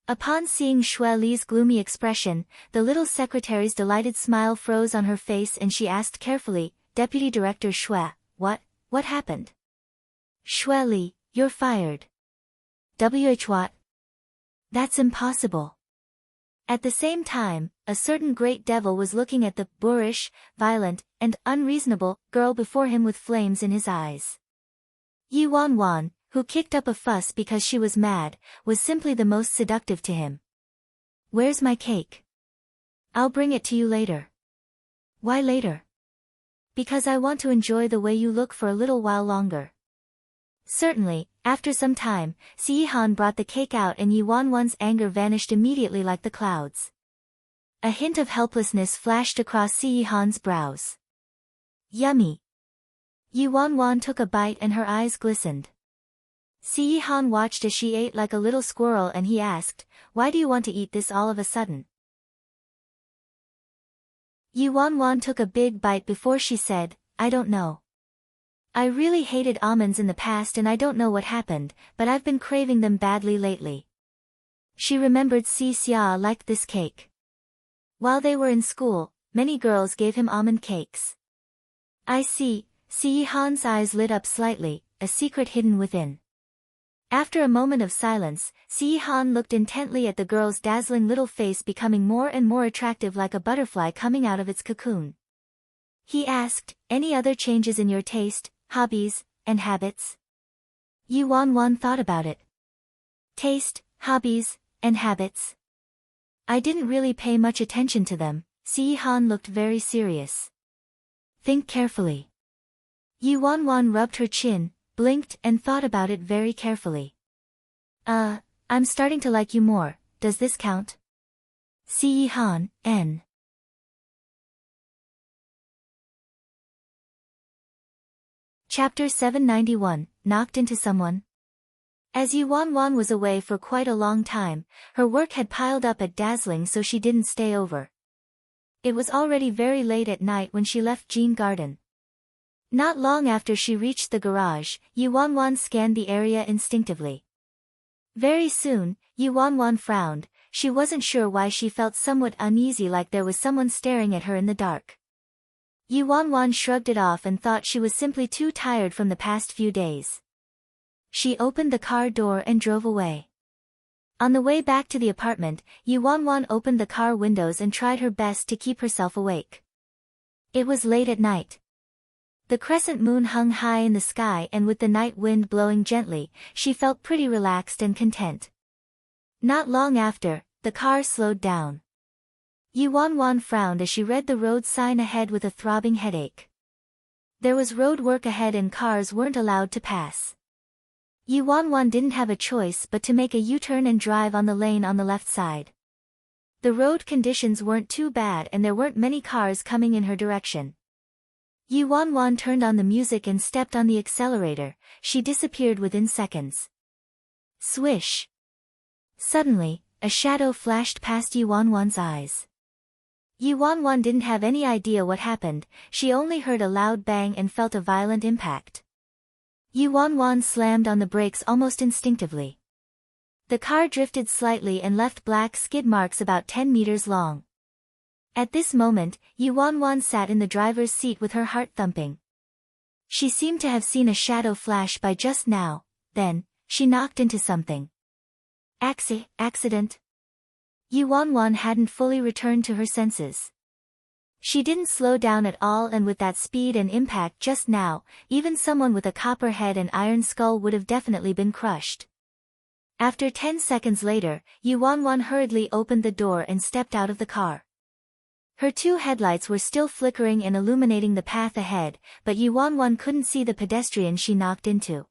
Upon seeing Shueli's gloomy expression, the little secretary's delighted smile froze on her face and she asked carefully, Deputy Director Shui, what happened? Shui Li, you're fired. What? That's impossible. At the same time, a certain great devil was looking at the boorish, violent, and unreasonable girl before him with flames in his eyes. Yi Wanwan, who kicked up a fuss because she was mad, was simply the most seductive to him. Where's my cake? I'll bring it to you later. Why later? Because I want to enjoy the way you look for a little while longer. Certainly, after some time, Sihan brought the cake out and Yi Wanwan's anger vanished immediately like the clouds. A hint of helplessness flashed across Sihan's brows. Yummy. Yi Wanwan took a bite and her eyes glistened. Sihan watched as she ate like a little squirrel and he asked, why do you want to eat this all of a sudden? Yi Wanwan took a big bite before she said, I don't know. I really hated almonds in the past and I don't know what happened, but I've been craving them badly lately. She remembered Si Xia liked this cake. While they were in school, many girls gave him almond cakes. I see, Si Han's eyes lit up slightly, a secret hidden within. After a moment of silence, Si Han looked intently at the girl's dazzling little face becoming more and more attractive like a butterfly coming out of its cocoon. He asked, any other changes in your taste, hobbies, and habits? Yi Wanwan thought about it. Taste, hobbies, and habits. I didn't really pay much attention to them. Si Han looked very serious. Think carefully. Yi Wanwan rubbed her chin, blinked and thought about it very carefully. I'm starting to like you more, does this count? Si Han, N. Chapter 791, Knocked into Someone. As Yi Wanwan was away for quite a long time, her work had piled up at Dazzling so she didn't stay over. It was already very late at night when she left Jean Garden. Not long after she reached the garage, Yi Wanwan scanned the area instinctively. Very soon, Yi Wanwan frowned. She wasn't sure why she felt somewhat uneasy, like there was someone staring at her in the dark. Yi Wanwan shrugged it off and thought she was simply too tired from the past few days. She opened the car door and drove away. On the way back to the apartment, Yi Wanwan opened the car windows and tried her best to keep herself awake. It was late at night. The crescent moon hung high in the sky and with the night wind blowing gently, she felt pretty relaxed and content. Not long after, the car slowed down. Yi Wanwan frowned as she read the road sign ahead with a throbbing headache. There was road work ahead and cars weren't allowed to pass. Yi Wanwan didn't have a choice but to make a U-turn and drive on the lane on the left side. The road conditions weren't too bad and there weren't many cars coming in her direction. Yi Wanwan turned on the music and stepped on the accelerator. She disappeared within seconds. Swish! Suddenly, a shadow flashed past Yi Wanwan's eyes. Yi Wanwan didn't have any idea what happened, she only heard a loud bang and felt a violent impact. Yi Wanwan slammed on the brakes almost instinctively. The car drifted slightly and left black skid marks about 10 meters long. At this moment, Yi Wanwan sat in the driver's seat with her heart thumping. She seemed to have seen a shadow flash by just now, then, she knocked into something. Accident? Yi Wanwan hadn't fully returned to her senses. She didn't slow down at all, and with that speed and impact just now, even someone with a copper head and iron skull would have definitely been crushed. After 10 seconds later, Yi Wanwan hurriedly opened the door and stepped out of the car. Her two headlights were still flickering and illuminating the path ahead, but Yi Wanwan couldn't see the pedestrian she knocked into.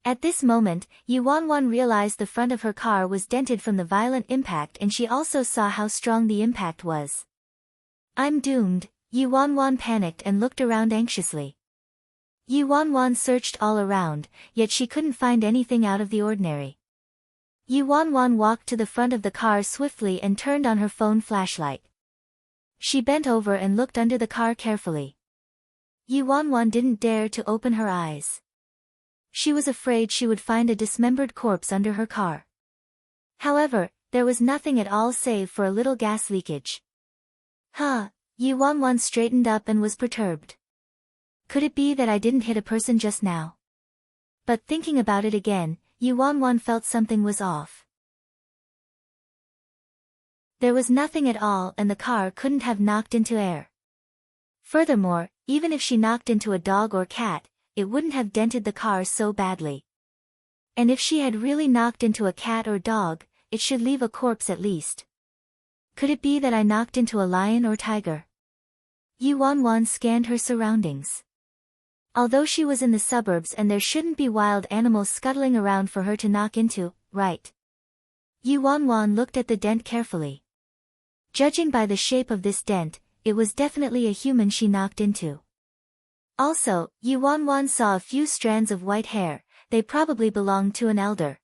At this moment, Yi Wanwan realized the front of her car was dented from the violent impact and she also saw how strong the impact was. I'm doomed, Yi Wanwan panicked and looked around anxiously. Yi Wanwan searched all around, yet she couldn't find anything out of the ordinary. Yi Wanwan walked to the front of the car swiftly and turned on her phone flashlight. She bent over and looked under the car carefully. Yi Wanwan didn't dare to open her eyes. She was afraid she would find a dismembered corpse under her car. However, there was nothing at all save for a little gas leakage. Yi Wanwan straightened up and was perturbed. Could it be that I didn't hit a person just now? But thinking about it again, Yu Wanwan felt something was off. There was nothing at all and the car couldn't have knocked into air. Furthermore, even if she knocked into a dog or cat, it wouldn't have dented the car so badly. And if she had really knocked into a cat or dog, it should leave a corpse at least. Could it be that I knocked into a lion or tiger? Yu Wanwan scanned her surroundings. Although she was in the suburbs and there shouldn't be wild animals scuttling around for her to knock into, right? Yu Wanwan looked at the dent carefully. Judging by the shape of this dent, it was definitely a human she knocked into. Also, Yu Wanwan saw a few strands of white hair, they probably belonged to an elder.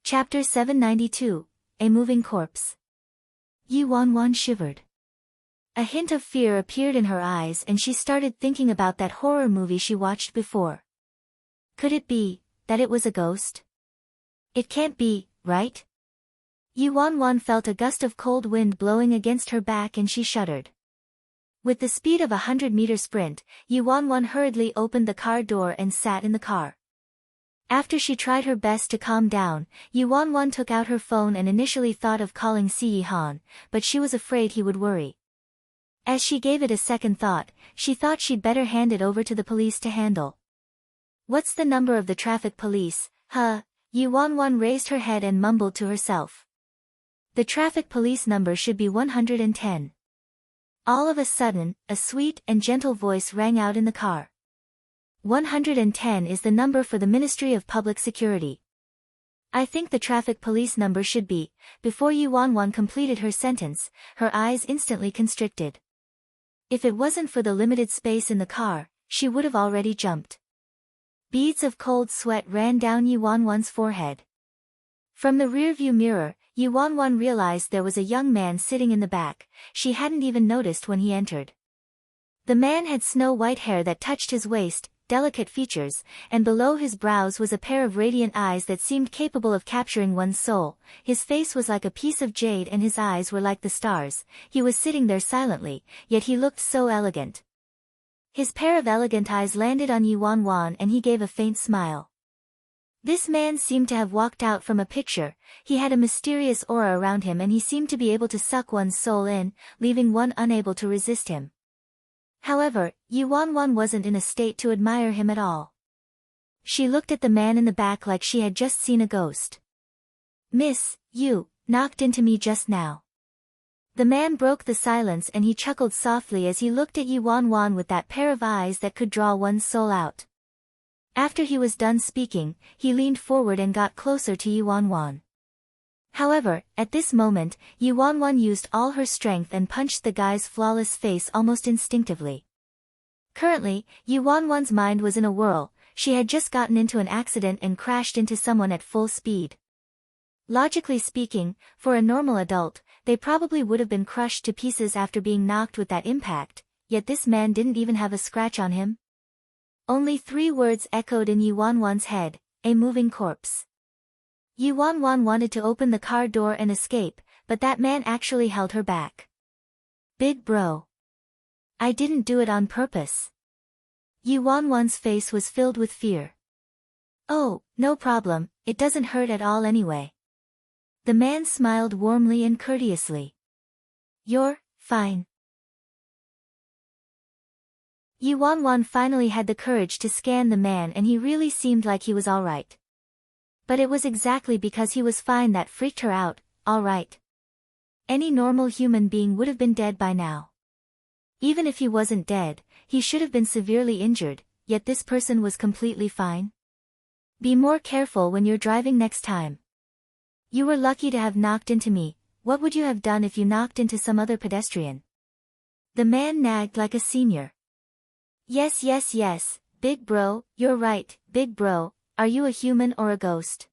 Chapter 792, A Moving Corpse. Yu Wanwan shivered. A hint of fear appeared in her eyes and she started thinking about that horror movie she watched before. Could it be that it was a ghost? It can't be, right? Yu Wanwan felt a gust of cold wind blowing against her back and she shuddered. With the speed of a 100-meter sprint, Yu Wanwan hurriedly opened the car door and sat in the car. After she tried her best to calm down, Yu Wanwan took out her phone and initially thought of calling Si Han, but she was afraid he would worry. As she gave it a second thought, she thought she'd better hand it over to the police to handle. What's the number of the traffic police, huh? Yu Wanwan raised her head and mumbled to herself. The traffic police number should be 110. All of a sudden, a sweet and gentle voice rang out in the car. 110 is the number for the Ministry of Public Security. I think the traffic police number should be. Before Yu Wanwan completed her sentence, her eyes instantly constricted. If it wasn't for the limited space in the car, she would have already jumped. Beads of cold sweat ran down Yu Wanwan's forehead. From the rearview mirror, Yu Wanwan realized there was a young man sitting in the back. She hadn't even noticed when he entered. The man had snow-white hair that touched his waist, delicate features, and below his brows was a pair of radiant eyes that seemed capable of capturing one's soul. His face was like a piece of jade and his eyes were like the stars. He was sitting there silently, yet he looked so elegant. His pair of elegant eyes landed on Yu Wanwan and he gave a faint smile. This man seemed to have walked out from a picture. He had a mysterious aura around him and he seemed to be able to suck one's soul in, leaving one unable to resist him. However, Yu Wanwan wasn't in a state to admire him at all. She looked at the man in the back like she had just seen a ghost. Miss, you knocked into me just now. The man broke the silence and he chuckled softly as he looked at Yu Wanwan with that pair of eyes that could draw one's soul out. After he was done speaking, he leaned forward and got closer to Yu Wanwan. However, at this moment, Yu Wanwan used all her strength and punched the guy's flawless face almost instinctively. Currently, Yu Wanwan's mind was in a whirl. She had just gotten into an accident and crashed into someone at full speed. Logically speaking, for a normal adult, they probably would have been crushed to pieces after being knocked with that impact, yet this man didn't even have a scratch on him. Only 3 words echoed in Yu Wanwan's head: a moving corpse. Yu Wanwan wanted to open the car door and escape, but that man actually held her back. Big bro. I didn't do it on purpose. Yu Wanwan's face was filled with fear. Oh, no problem, it doesn't hurt at all anyway. The man smiled warmly and courteously. You're fine. Yu Wanwan finally had the courage to scan the man and he really seemed like he was alright. But it was exactly because he was fine that freaked her out. Alright. Any normal human being would have been dead by now. Even if he wasn't dead, he should have been severely injured, yet this person was completely fine. Be more careful when you're driving next time. You were lucky to have knocked into me. What would you have done if you knocked into some other pedestrian? The man nagged like a senior. Yes, big bro, you're right, big bro. Are you a human or a ghost?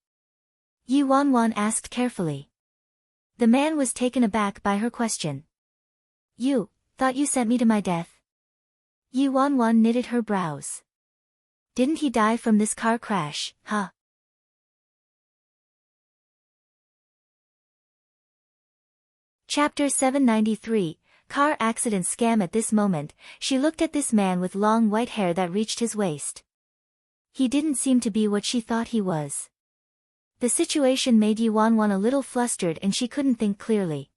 Yu Wanwan asked carefully. The man was taken aback by her question. You thought you sent me to my death? Yu Wanwan knitted her brows. Didn't he die from this car crash, huh? Chapter 793, Car Accident Scam. At this moment, she looked at this man with long white hair that reached his waist. He didn't seem to be what she thought he was. The situation made Yuanwan a little flustered and she couldn't think clearly.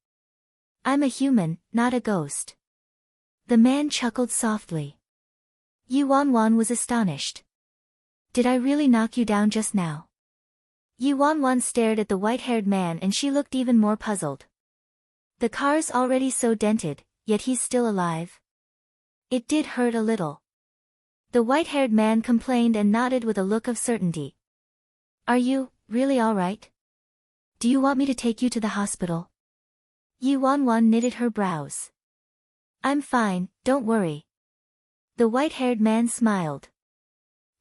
I'm a human, not a ghost. The man chuckled softly. Yuanwan was astonished. Did I really knock you down just now? Yuanwan stared at the white-haired man and she looked even more puzzled. The car's already so dented, yet he's still alive. It did hurt a little. The white-haired man complained and nodded with a look of certainty. Are you really all right? Do you want me to take you to the hospital? Yuanwan knitted her brows. I'm fine, don't worry. The white-haired man smiled.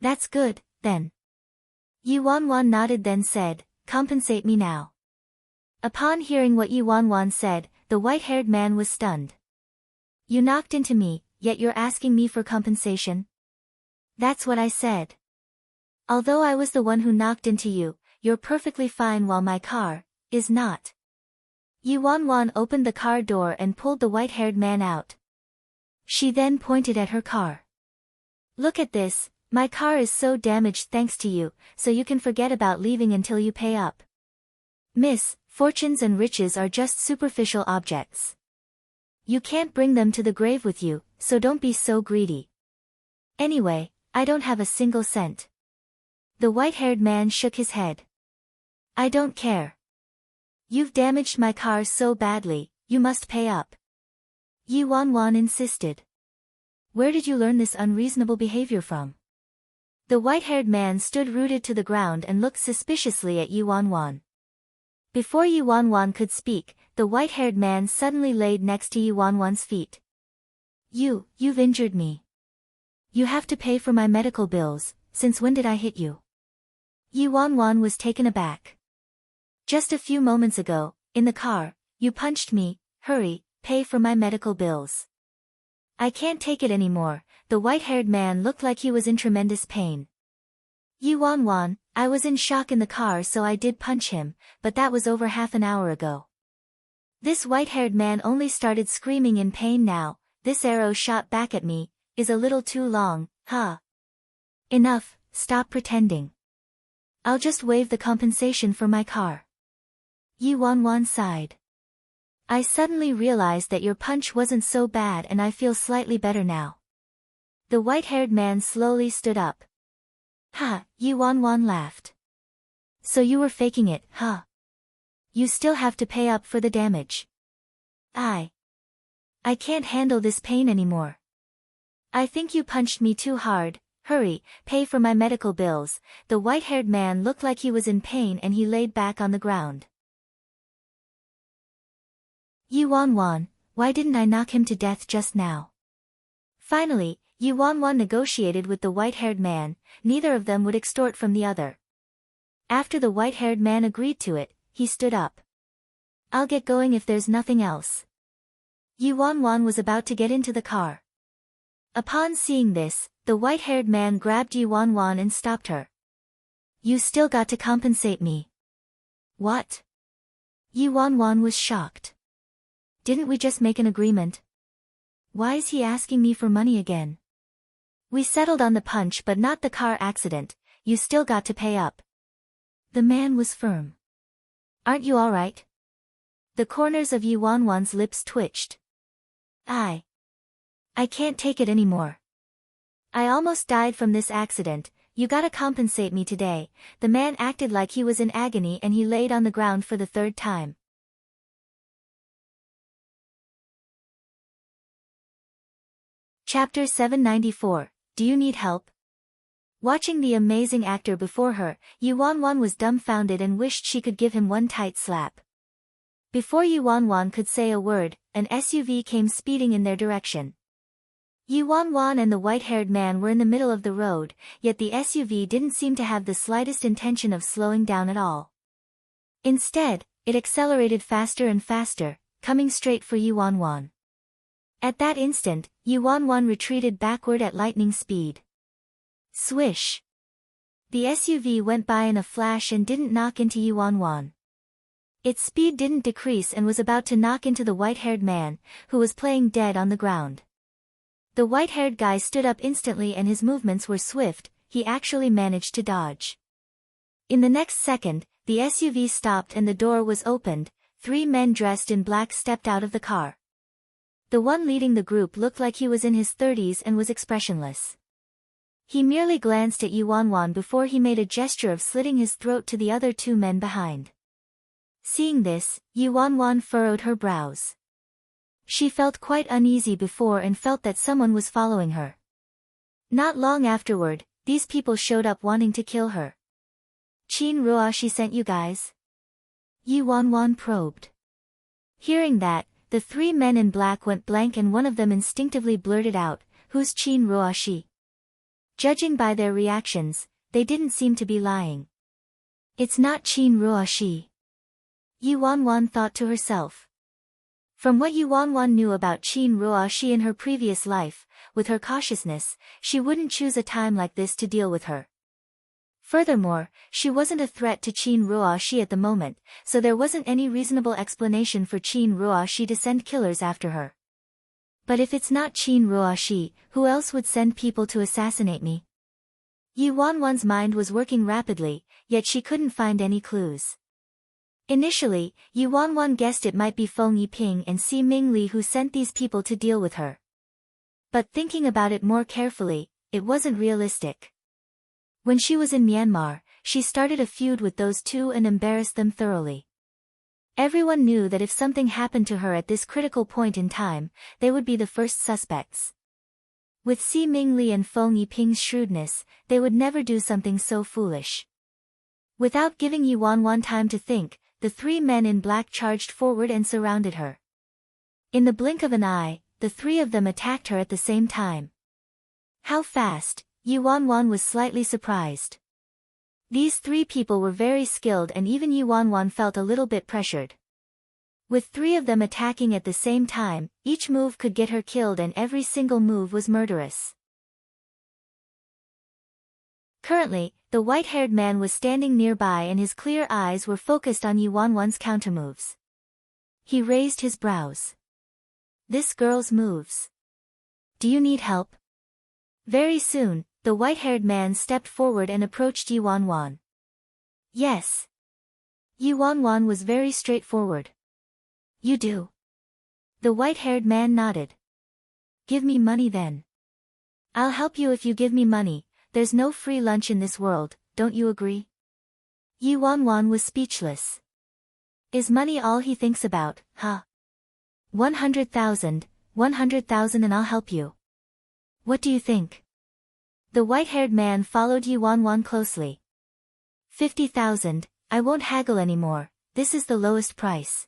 That's good, then. Yuanwan nodded then said, compensate me now. Upon hearing what Yuanwan said, the white-haired man was stunned. You knocked into me, yet you're asking me for compensation? That's what I said. Although I was the one who knocked into you, you're perfectly fine while my car is not. Yuanwan opened the car door and pulled the white-haired man out. She then pointed at her car. Look at this, my car is so damaged thanks to you, so you can forget about leaving until you pay up. Miss, fortunes and riches are just superficial objects. You can't bring them to the grave with you, so don't be so greedy. Anyway, I don't have a single cent. The white-haired man shook his head. I don't care. You've damaged my car so badly, you must pay up. Yuanwan insisted. Where did you learn this unreasonable behavior from? The white-haired man stood rooted to the ground and looked suspiciously at Yuanwan. Before Yuanwan could speak, the white-haired man suddenly laid next to Yuanwan's feet. You've injured me. You have to pay for my medical bills. Since when did I hit you? Yuanwan was taken aback. Just a few moments ago, in the car, you punched me. Hurry, pay for my medical bills. I can't take it anymore. The white-haired man looked like he was in tremendous pain. Yuanwan, I was in shock in the car so I did punch him, but that was over half an hour ago. This white-haired man only started screaming in pain now. This arrow shot back at me is a little too long, huh? Enough, stop pretending. I'll just waive the compensation for my car. Yuanwan sighed. I suddenly realized that your punch wasn't so bad and I feel slightly better now. The white-haired man slowly stood up. Ha, Yuanwan laughed. So you were faking it, huh? You still have to pay up for the damage. I can't handle this pain anymore. I think you punched me too hard. Hurry, pay for my medical bills. The white-haired man looked like he was in pain and he laid back on the ground. Yuanwan, why didn't I knock him to death just now? Finally, Yuanwan negotiated with the white-haired man. Neither of them would extort from the other. After the white-haired man agreed to it, he stood up. I'll get going if there's nothing else. Yuanwan was about to get into the car. Upon seeing this, the white-haired man grabbed Yuanwan and stopped her. You still got to compensate me. What? Yuanwan was shocked. Didn't we just make an agreement? Why is he asking me for money again? We settled on the punch but not the car accident. You still got to pay up. The man was firm. Aren't you all right? The corners of Yuanwan's lips twitched. I can't take it anymore. I almost died from this accident. You gotta compensate me today. The man acted like he was in agony and he laid on the ground for the third time. Chapter 794, Do You Need Help? Watching the amazing actor before her, Yuanwan was dumbfounded and wished she could give him one tight slap. Before Yuanwan could say a word, an SUV came speeding in their direction. Yuanwan and the white-haired man were in the middle of the road, yet the SUV didn't seem to have the slightest intention of slowing down at all. Instead, it accelerated faster and faster, coming straight for Yuanwan. At that instant, Yuanwan retreated backward at lightning speed. Swish! The SUV went by in a flash and didn't knock into Yuanwan. Its speed didn't decrease and was about to knock into the white-haired man, who was playing dead on the ground. The white-haired guy stood up instantly and his movements were swift, he actually managed to dodge. In the next second, the SUV stopped and the door was opened. 3 men dressed in black stepped out of the car. The one leading the group looked like he was in his 30s and was expressionless. He merely glanced at Yuanwan before he made a gesture of slitting his throat to the other 2 men behind. Seeing this, Yuanwan furrowed her brows. She felt quite uneasy before and felt that someone was following her. Not long afterward, these people showed up wanting to kill her. Qin Ruoshi sent you guys? Yuanwan probed. Hearing that, the 3 men in black went blank and one of them instinctively blurted out, "Who's Qin Ruoshi?" Judging by their reactions, they didn't seem to be lying. It's not Qin Ruoshi. Yuanwan thought to herself. From what Yuanwan knew about Qin Ruoshi in her previous life, with her cautiousness, she wouldn't choose a time like this to deal with her. Furthermore, she wasn't a threat to Qin Ruoshi at the moment, so there wasn't any reasonable explanation for Qin Ruoshi to send killers after her. But if it's not Qin Ruoshi, who else would send people to assassinate me? Yuanwan's mind was working rapidly, yet she couldn't find any clues. Initially, Yuanwan guessed it might be Feng Yiping and Si Mingli who sent these people to deal with her. But thinking about it more carefully, it wasn't realistic. When she was in Myanmar, she started a feud with those 2 and embarrassed them thoroughly. Everyone knew that if something happened to her at this critical point in time, they would be the first suspects. With Si Mingli and Feng Yiping's shrewdness, they would never do something so foolish. Without giving Yuanwan time to think, the 3 men in black charged forward and surrounded her. In the blink of an eye, the 3 of them attacked her at the same time. How fast? Yuanwan was slightly surprised. These 3 people were very skilled and even Yuanwan felt a little bit pressured. With 3 of them attacking at the same time, each move could get her killed and every single move was murderous. Currently, the white-haired man was standing nearby and his clear eyes were focused on Yuanwan's countermoves. He raised his brows. This girl's moves. Do you need help? Very soon, the white-haired man stepped forward and approached Yuanwan. Yes. Yuanwan was very straightforward. You do. The white-haired man nodded. Give me money then. I'll help you if you give me money. There's no free lunch in this world, don't you agree? Yuanwan was speechless. Is money all he thinks about, huh? 100,000 and I'll help you. What do you think? The white-haired man followed Yuanwan closely. 50,000, I won't haggle anymore, this is the lowest price.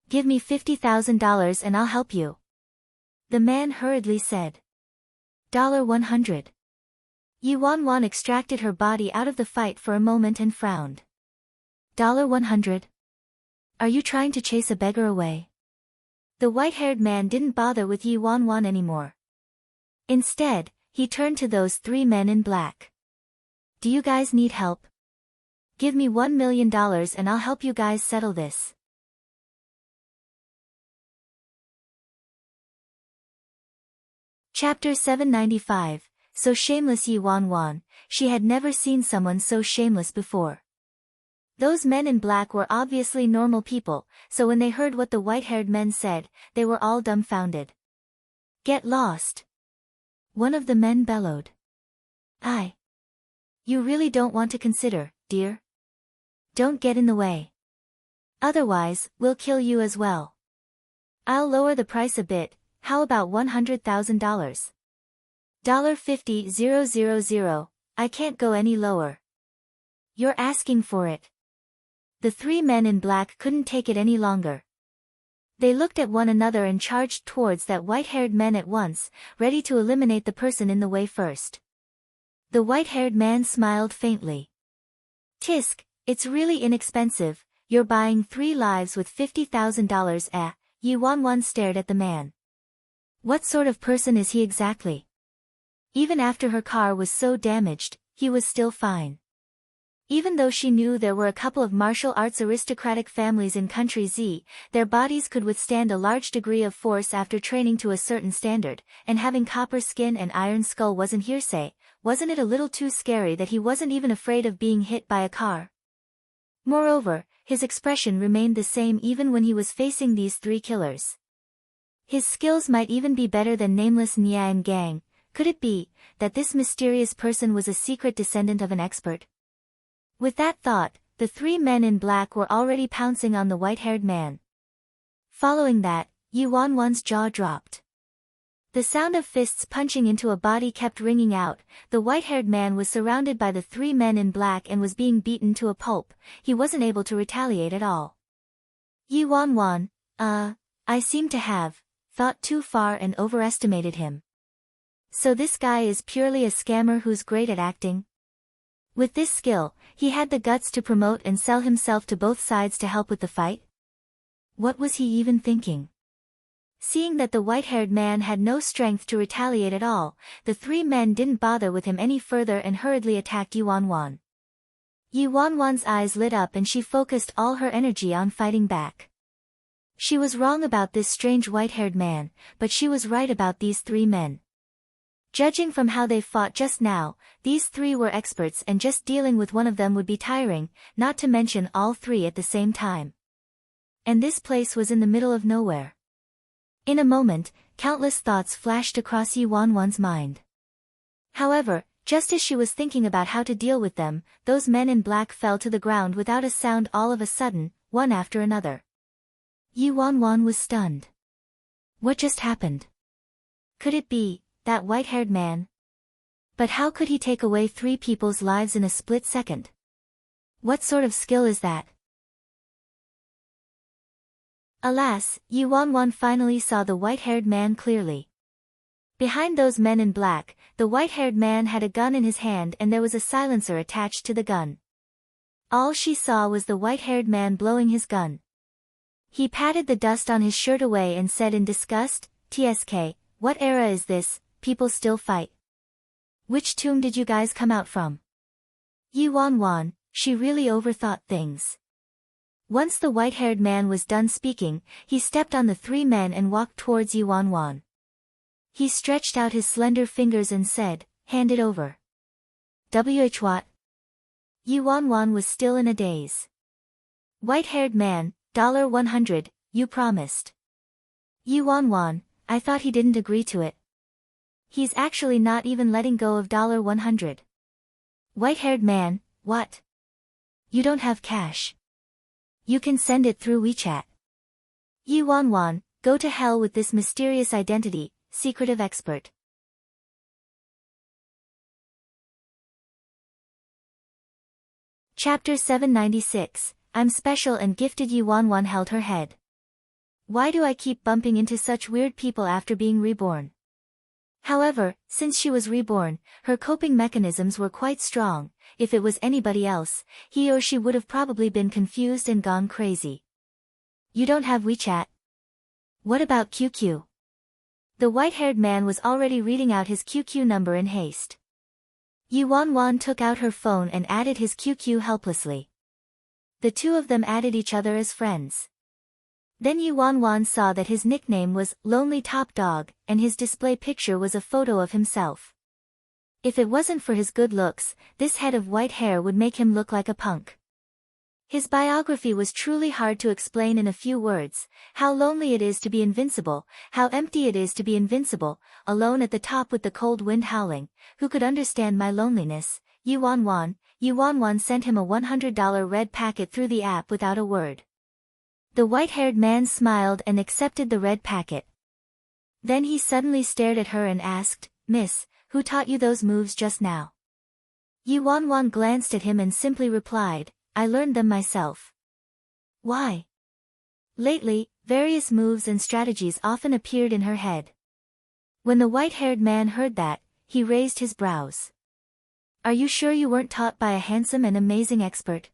Give me $50,000 and I'll help you. The man hurriedly said. $100. Yuanwan extracted her body out of the fight for a moment and frowned. $100? Are you trying to chase a beggar away? The white-haired man didn't bother with Yuanwan anymore. Instead, he turned to those 3 men in black. Do you guys need help? Give me $1 million and I'll help you guys settle this. Chapter 795. So shameless Yuanwan, she had never seen someone so shameless before. Those men in black were obviously normal people, so when they heard what the white-haired men said, they were all dumbfounded. Get lost. One of the men bellowed. You really don't want to consider, dear? Don't get in the way. Otherwise, we'll kill you as well. I'll lower the price a bit, how about $100,000? $50,000, I can't go any lower. You're asking for it. The 3 men in black couldn't take it any longer. They looked at one another and charged towards that white-haired man at once, ready to eliminate the person in the way first. The white-haired man smiled faintly. Tisk, it's really inexpensive, you're buying 3 lives with $50,000 Yuanwan stared at the man. What sort of person is he exactly? Even after her car was so damaged, he was still fine. Even though she knew there were a couple of martial arts aristocratic families in Country Z, their bodies could withstand a large degree of force after training to a certain standard, and having copper skin and iron skull wasn't hearsay. Wasn't it a little too scary that he wasn't even afraid of being hit by a car? Moreover, his expression remained the same even when he was facing these three killers. His skills might even be better than nameless Nian Gang. Could it be that this mysterious person was a secret descendant of an expert? With that thought, the three men in black were already pouncing on the white-haired man. Following that, Yi Wanwan's jaw dropped. The sound of fists punching into a body kept ringing out. The white-haired man was surrounded by the three men in black and was being beaten to a pulp. He wasn't able to retaliate at all. Yi Wanwan, I seem to have thought too far and overestimated him. So this guy is purely a scammer who's great at acting? With this skill, he had the guts to promote and sell himself to both sides to help with the fight? What was he even thinking? Seeing that the white-haired man had no strength to retaliate at all, the three men didn't bother with him any further and hurriedly attacked Yi Wanwan. Yi Wanwan's eyes lit up and she focused all her energy on fighting back. She was wrong about this strange white-haired man, but she was right about these three men. Judging from how they fought just now, these three were experts and just dealing with one of them would be tiring, not to mention all three at the same time. And this place was in the middle of nowhere. In a moment, countless thoughts flashed across Yi Wanwan's mind. However, just as she was thinking about how to deal with them, those men in black fell to the ground without a sound all of a sudden, one after another. Yi Wanwan was stunned. What just happened? Could it be that white-haired man? But how could he take away three people's lives in a split second? What sort of skill is that? Alas, Yi Wanwan finally saw the white-haired man clearly. Behind those men in black, the white-haired man had a gun in his hand and there was a silencer attached to the gun. All she saw was the white-haired man blowing his gun. He patted the dust on his shirt away and said in disgust, "TSK, what era is this? People still fight. Which tomb did you guys come out from?" Yi Wanwan, she really overthought things. Once the white-haired man was done speaking, he stepped on the three men and walked towards Yi Wanwan. He stretched out his slender fingers and said, "Hand it over." What? Yi Wanwan was still in a daze. White-haired man, $100, you promised. Yi Wanwan, I thought he didn't agree to it. He's actually not even letting go of $100. White-haired man, what? You don't have cash. You can send it through WeChat. Yi Wanwan, go to hell with this mysterious identity, secretive expert. Chapter 796, I'm special and gifted. Yi Wanwan held her head. Why do I keep bumping into such weird people after being reborn? However, since she was reborn, her coping mechanisms were quite strong. If it was anybody else, he or she would have probably been confused and gone crazy. You don't have WeChat? What about QQ? The white-haired man was already reading out his QQ number in haste. Yi Wanwan took out her phone and added his QQ helplessly. The two of them added each other as friends. Then Yi Wanwan saw that his nickname was Lonely Top Dog, and his display picture was a photo of himself. If it wasn't for his good looks, this head of white hair would make him look like a punk. His biography was truly hard to explain in a few words: how lonely it is to be invincible, how empty it is to be invincible, alone at the top with the cold wind howling. Who could understand my loneliness? Yi Wanwan. Yi Wanwan sent him a $100 red packet through the app without a word. The white-haired man smiled and accepted the red packet. Then he suddenly stared at her and asked, "Miss, who taught you those moves just now?" Yi Wanwan glanced at him and simply replied, "I learned them myself." Why? Lately, various moves and strategies often appeared in her head. When the white-haired man heard that, he raised his brows. "Are you sure you weren't taught by a handsome and amazing expert?"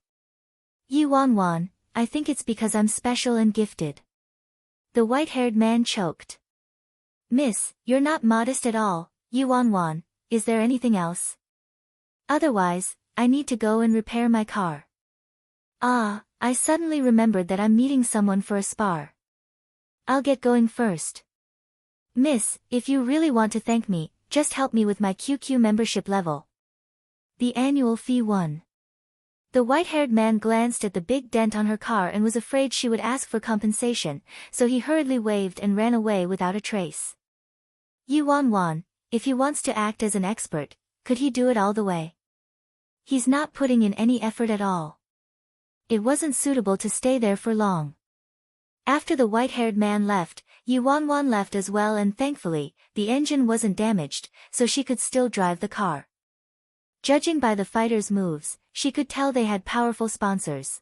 Yi Wanwan, I think it's because I'm special and gifted. The white-haired man choked. "Miss, you're not modest at all, Yi Wanwan, is there anything else? Otherwise, I need to go and repair my car. Ah, I suddenly remembered that I'm meeting someone for a spar. I'll get going first. Miss, if you really want to thank me, just help me with my QQ membership level. The annual fee 1. The white-haired man glanced at the big dent on her car and was afraid she would ask for compensation, so he hurriedly waved and ran away without a trace. Yuan, if he wants to act as an expert, could he do it all the way? He's not putting in any effort at all. It wasn't suitable to stay there for long. After the white-haired man left, Yuan left as well, and thankfully, the engine wasn't damaged, so she could still drive the car. Judging by the fighters' moves, she could tell they had powerful sponsors.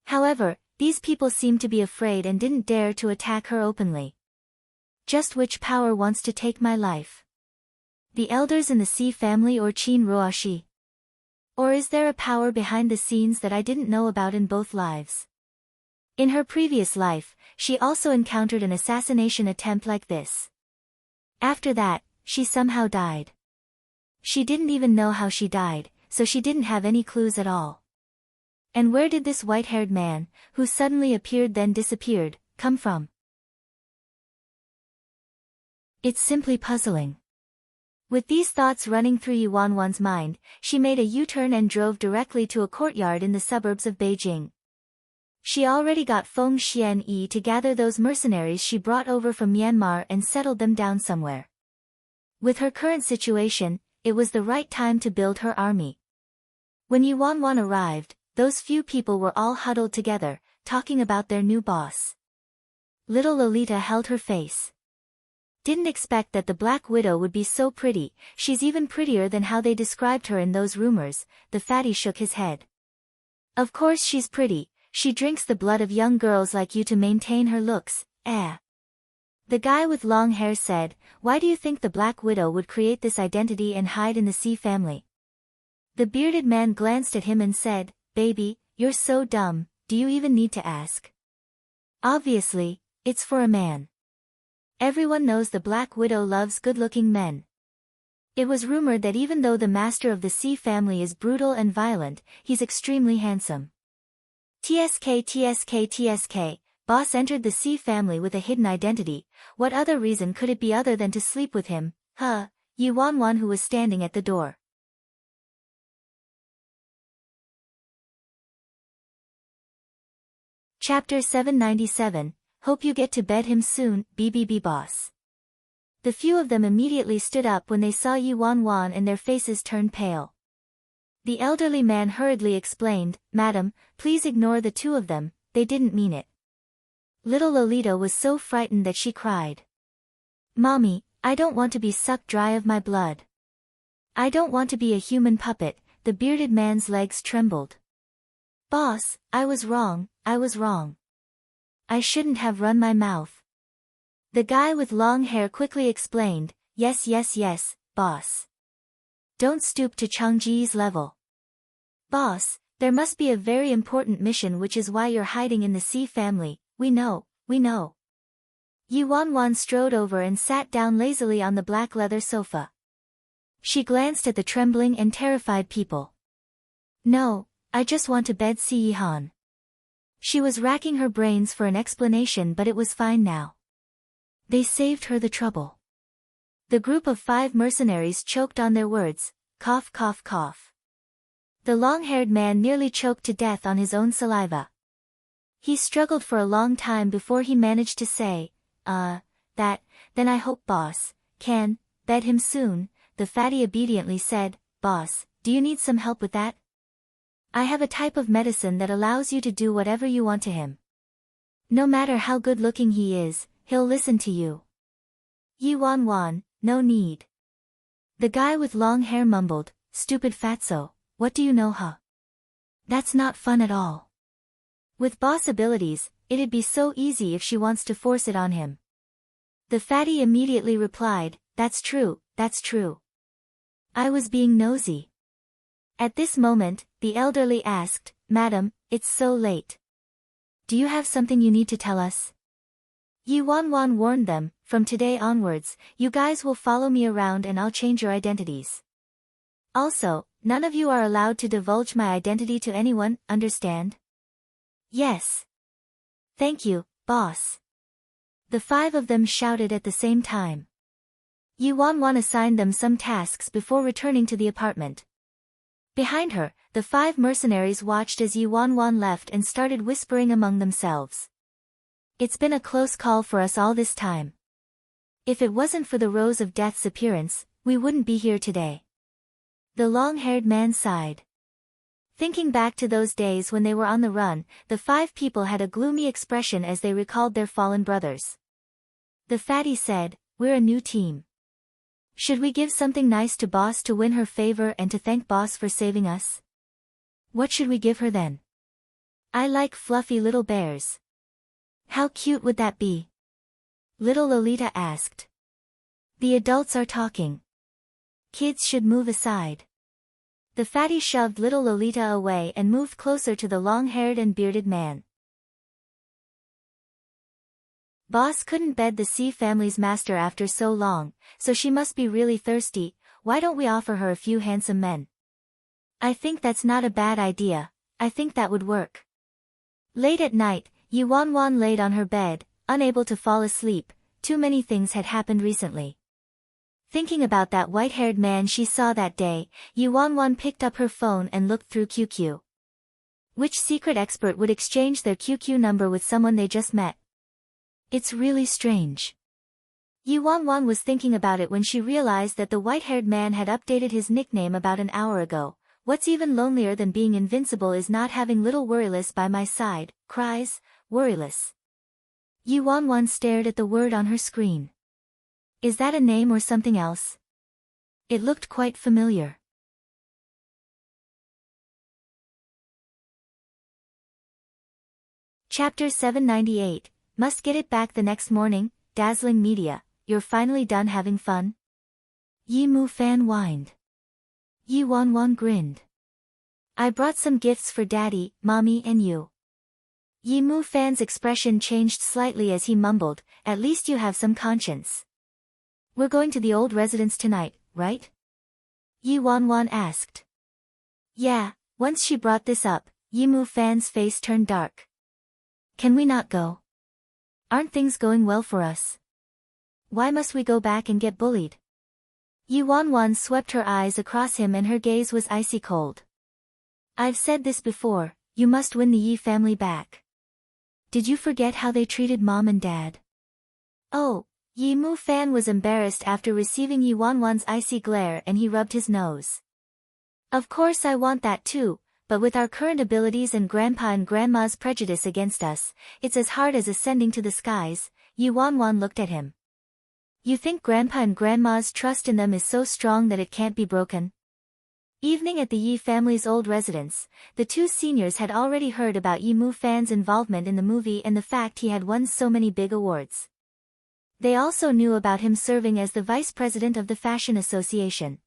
However, these people seemed to be afraid and didn't dare to attack her openly. Just which power wants to take my life? The elders in the C family or Qin Ruoshi? Or is there a power behind the scenes that I didn't know about in both lives? In her previous life, she also encountered an assassination attempt like this. After that, she somehow died. She didn't even know how she died, so she didn't have any clues at all. And where did this white-haired man, who suddenly appeared then disappeared, come from? It's simply puzzling. With these thoughts running through Yuan's mind, she made a U-turn and drove directly to a courtyard in the suburbs of Beijing. She already got Feng Xianyi to gather those mercenaries she brought over from Myanmar and settled them down somewhere. With her current situation, it was the right time to build her army. When Yuan arrived, those few people were all huddled together, talking about their new boss. Little Lolita held her face. Didn't expect that the Black Widow would be so pretty, she's even prettier than how they described her in those rumors. The fatty shook his head. Of course she's pretty, she drinks the blood of young girls like you to maintain her looks, eh? The guy with long hair said, why do you think the Black Widow would create this identity and hide in the C family? The bearded man glanced at him and said, baby, you're so dumb, do you even need to ask? Obviously, it's for a man. Everyone knows the Black Widow loves good-looking men. It was rumored that even though the master of the C family is brutal and violent, he's extremely handsome. TSK, boss entered the C family with a hidden identity. What other reason could it be other than to sleep with him? Yuan who was standing at the door. Chapter 797, Hope you get to bed him soon, BBB boss. The few of them immediately stood up when they saw Yuan and their faces turned pale. The elderly man hurriedly explained, Madam, please ignore the two of them, they didn't mean it. Little Lolita was so frightened that she cried. Mommy, I don't want to be sucked dry of my blood. I don't want to be a human puppet. The bearded man's legs trembled. Boss, I was wrong. I shouldn't have run my mouth. The guy with long hair quickly explained, yes, boss. Don't stoop to Changji's level. Boss, there must be a very important mission, which is why you're hiding in the C family. We know. Yuan strode over and sat down lazily on the black leather sofa. She glanced at the trembling and terrified people. No, I just want to bed Si Yihan. She was racking her brains for an explanation, but it was fine now. They saved her the trouble. The group of 5 mercenaries choked on their words, cough. The long-haired man nearly choked to death on his own saliva. He struggled for a long time before he managed to say, then I hope boss can bed him soon. The fatty obediently said, Boss, do you need some help with that? I have a type of medicine that allows you to do whatever you want to him. No matter how good-looking he is, he'll listen to you. Yuan, no need. The guy with long hair mumbled, Stupid fatso, what do you know, That's not fun at all. With boss abilities, it'd be so easy if she wants to force it on him. The fatty immediately replied, That's true. I was being nosy. At this moment, the elderly asked, Madam, it's so late. Do you have something you need to tell us? Yuan warned them, from today onwards, you guys will follow me around and I'll change your identities. Also, None of you are allowed to divulge my identity to anyone, understand? Yes. Thank you, boss. The 5 of them shouted at the same time. Yi Wanwan assigned them some tasks before returning to the apartment. Behind her, the 5 mercenaries watched as Yi Wanwan left and started whispering among themselves. It's been a close call for us all this time. If it wasn't for the Rose of Death's appearance, we wouldn't be here today. The long-haired man sighed. Thinking back to those days when they were on the run, the 5 people had a gloomy expression as they recalled their fallen brothers. The fatty said, "We're a new team. Should we give something nice to boss to win her favor and to thank boss for saving us? What should we give her then?" "I like fluffy little bears." "How cute would that be?" Little Lolita asked. "The adults are talking. Kids should move aside." The fatty shoved little Lolita away and moved closer to the long-haired and bearded man. Boss couldn't bed the C family's master after so long, so she must be really thirsty. Why don't we offer her a few handsome men? I think that's not a bad idea. I think that would work. Late at night, Yi Wanwan laid on her bed, unable to fall asleep. Too many things had happened recently. Thinking about that white-haired man she saw that day, Yi Wanwan picked up her phone and looked through QQ. Which secret expert would exchange their QQ number with someone they just met? It's really strange. Yi Wanwan was thinking about it when she realized that the white-haired man had updated his nickname about an hour ago. What's even lonelier than being invincible is not having little Worryless by my side, cries, Worryless. Yi Wanwan stared at the word on her screen. Is that a name or something else? It looked quite familiar. Chapter 798, Must get it back the next morning. Dazzling media, you're finally done having fun? Yi Mu Fan whined. Yi Wanwan grinned. I brought some gifts for Daddy, Mommy and you. Yi Mu Fan's expression changed slightly as he mumbled, at least you have some conscience. We're going to the old residence tonight, right? Yi Wanwan asked. Yeah, once she brought this up, Yi Mu Fan's face turned dark. Can we not go? Aren't things going well for us? Why must we go back and get bullied? Yi Wanwan swept her eyes across him and her gaze was icy cold. I've said this before, you must win the Yi family back. Did you forget how they treated Mom and Dad? Oh. Yi Mu Fan was embarrassed after receiving Yi Wanwan's icy glare and he rubbed his nose. Of course I want that too, but with our current abilities and Grandpa and Grandma's prejudice against us, it's as hard as ascending to the skies. Yi Wanwan looked at him. You think Grandpa and Grandma's trust in them is so strong that it can't be broken? Evening at the Yi family's old residence, the 2 seniors had already heard about Yi Mu Fan's involvement in the movie and the fact he had won so many big awards. They also knew about him serving as the vice president of the Fashion Association.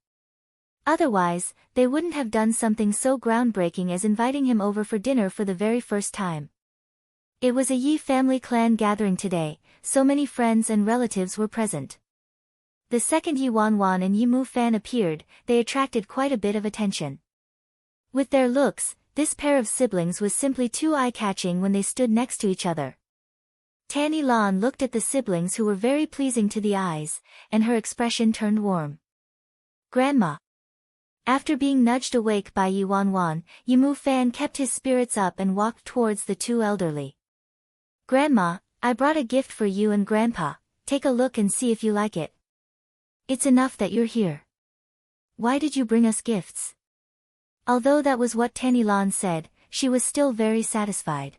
Otherwise, they wouldn't have done something so groundbreaking as inviting him over for dinner for the very first time. It was a Yi family clan gathering today, so many friends and relatives were present. The second Yi Wanwan and Yi Mu Fan appeared, they attracted quite a bit of attention. With their looks, this pair of siblings was simply too eye-catching when they stood next to each other. Tanny Lan looked at the siblings who were very pleasing to the eyes, and her expression turned warm. Grandma. After being nudged awake by Yi Wanwan, Yi Mu Fan kept his spirits up and walked towards the 2 elderly. Grandma, I brought a gift for you and Grandpa, take a look and see if you like it. It's enough that you're here. Why did you bring us gifts? Although that was what Tanny Lan said, she was still very satisfied.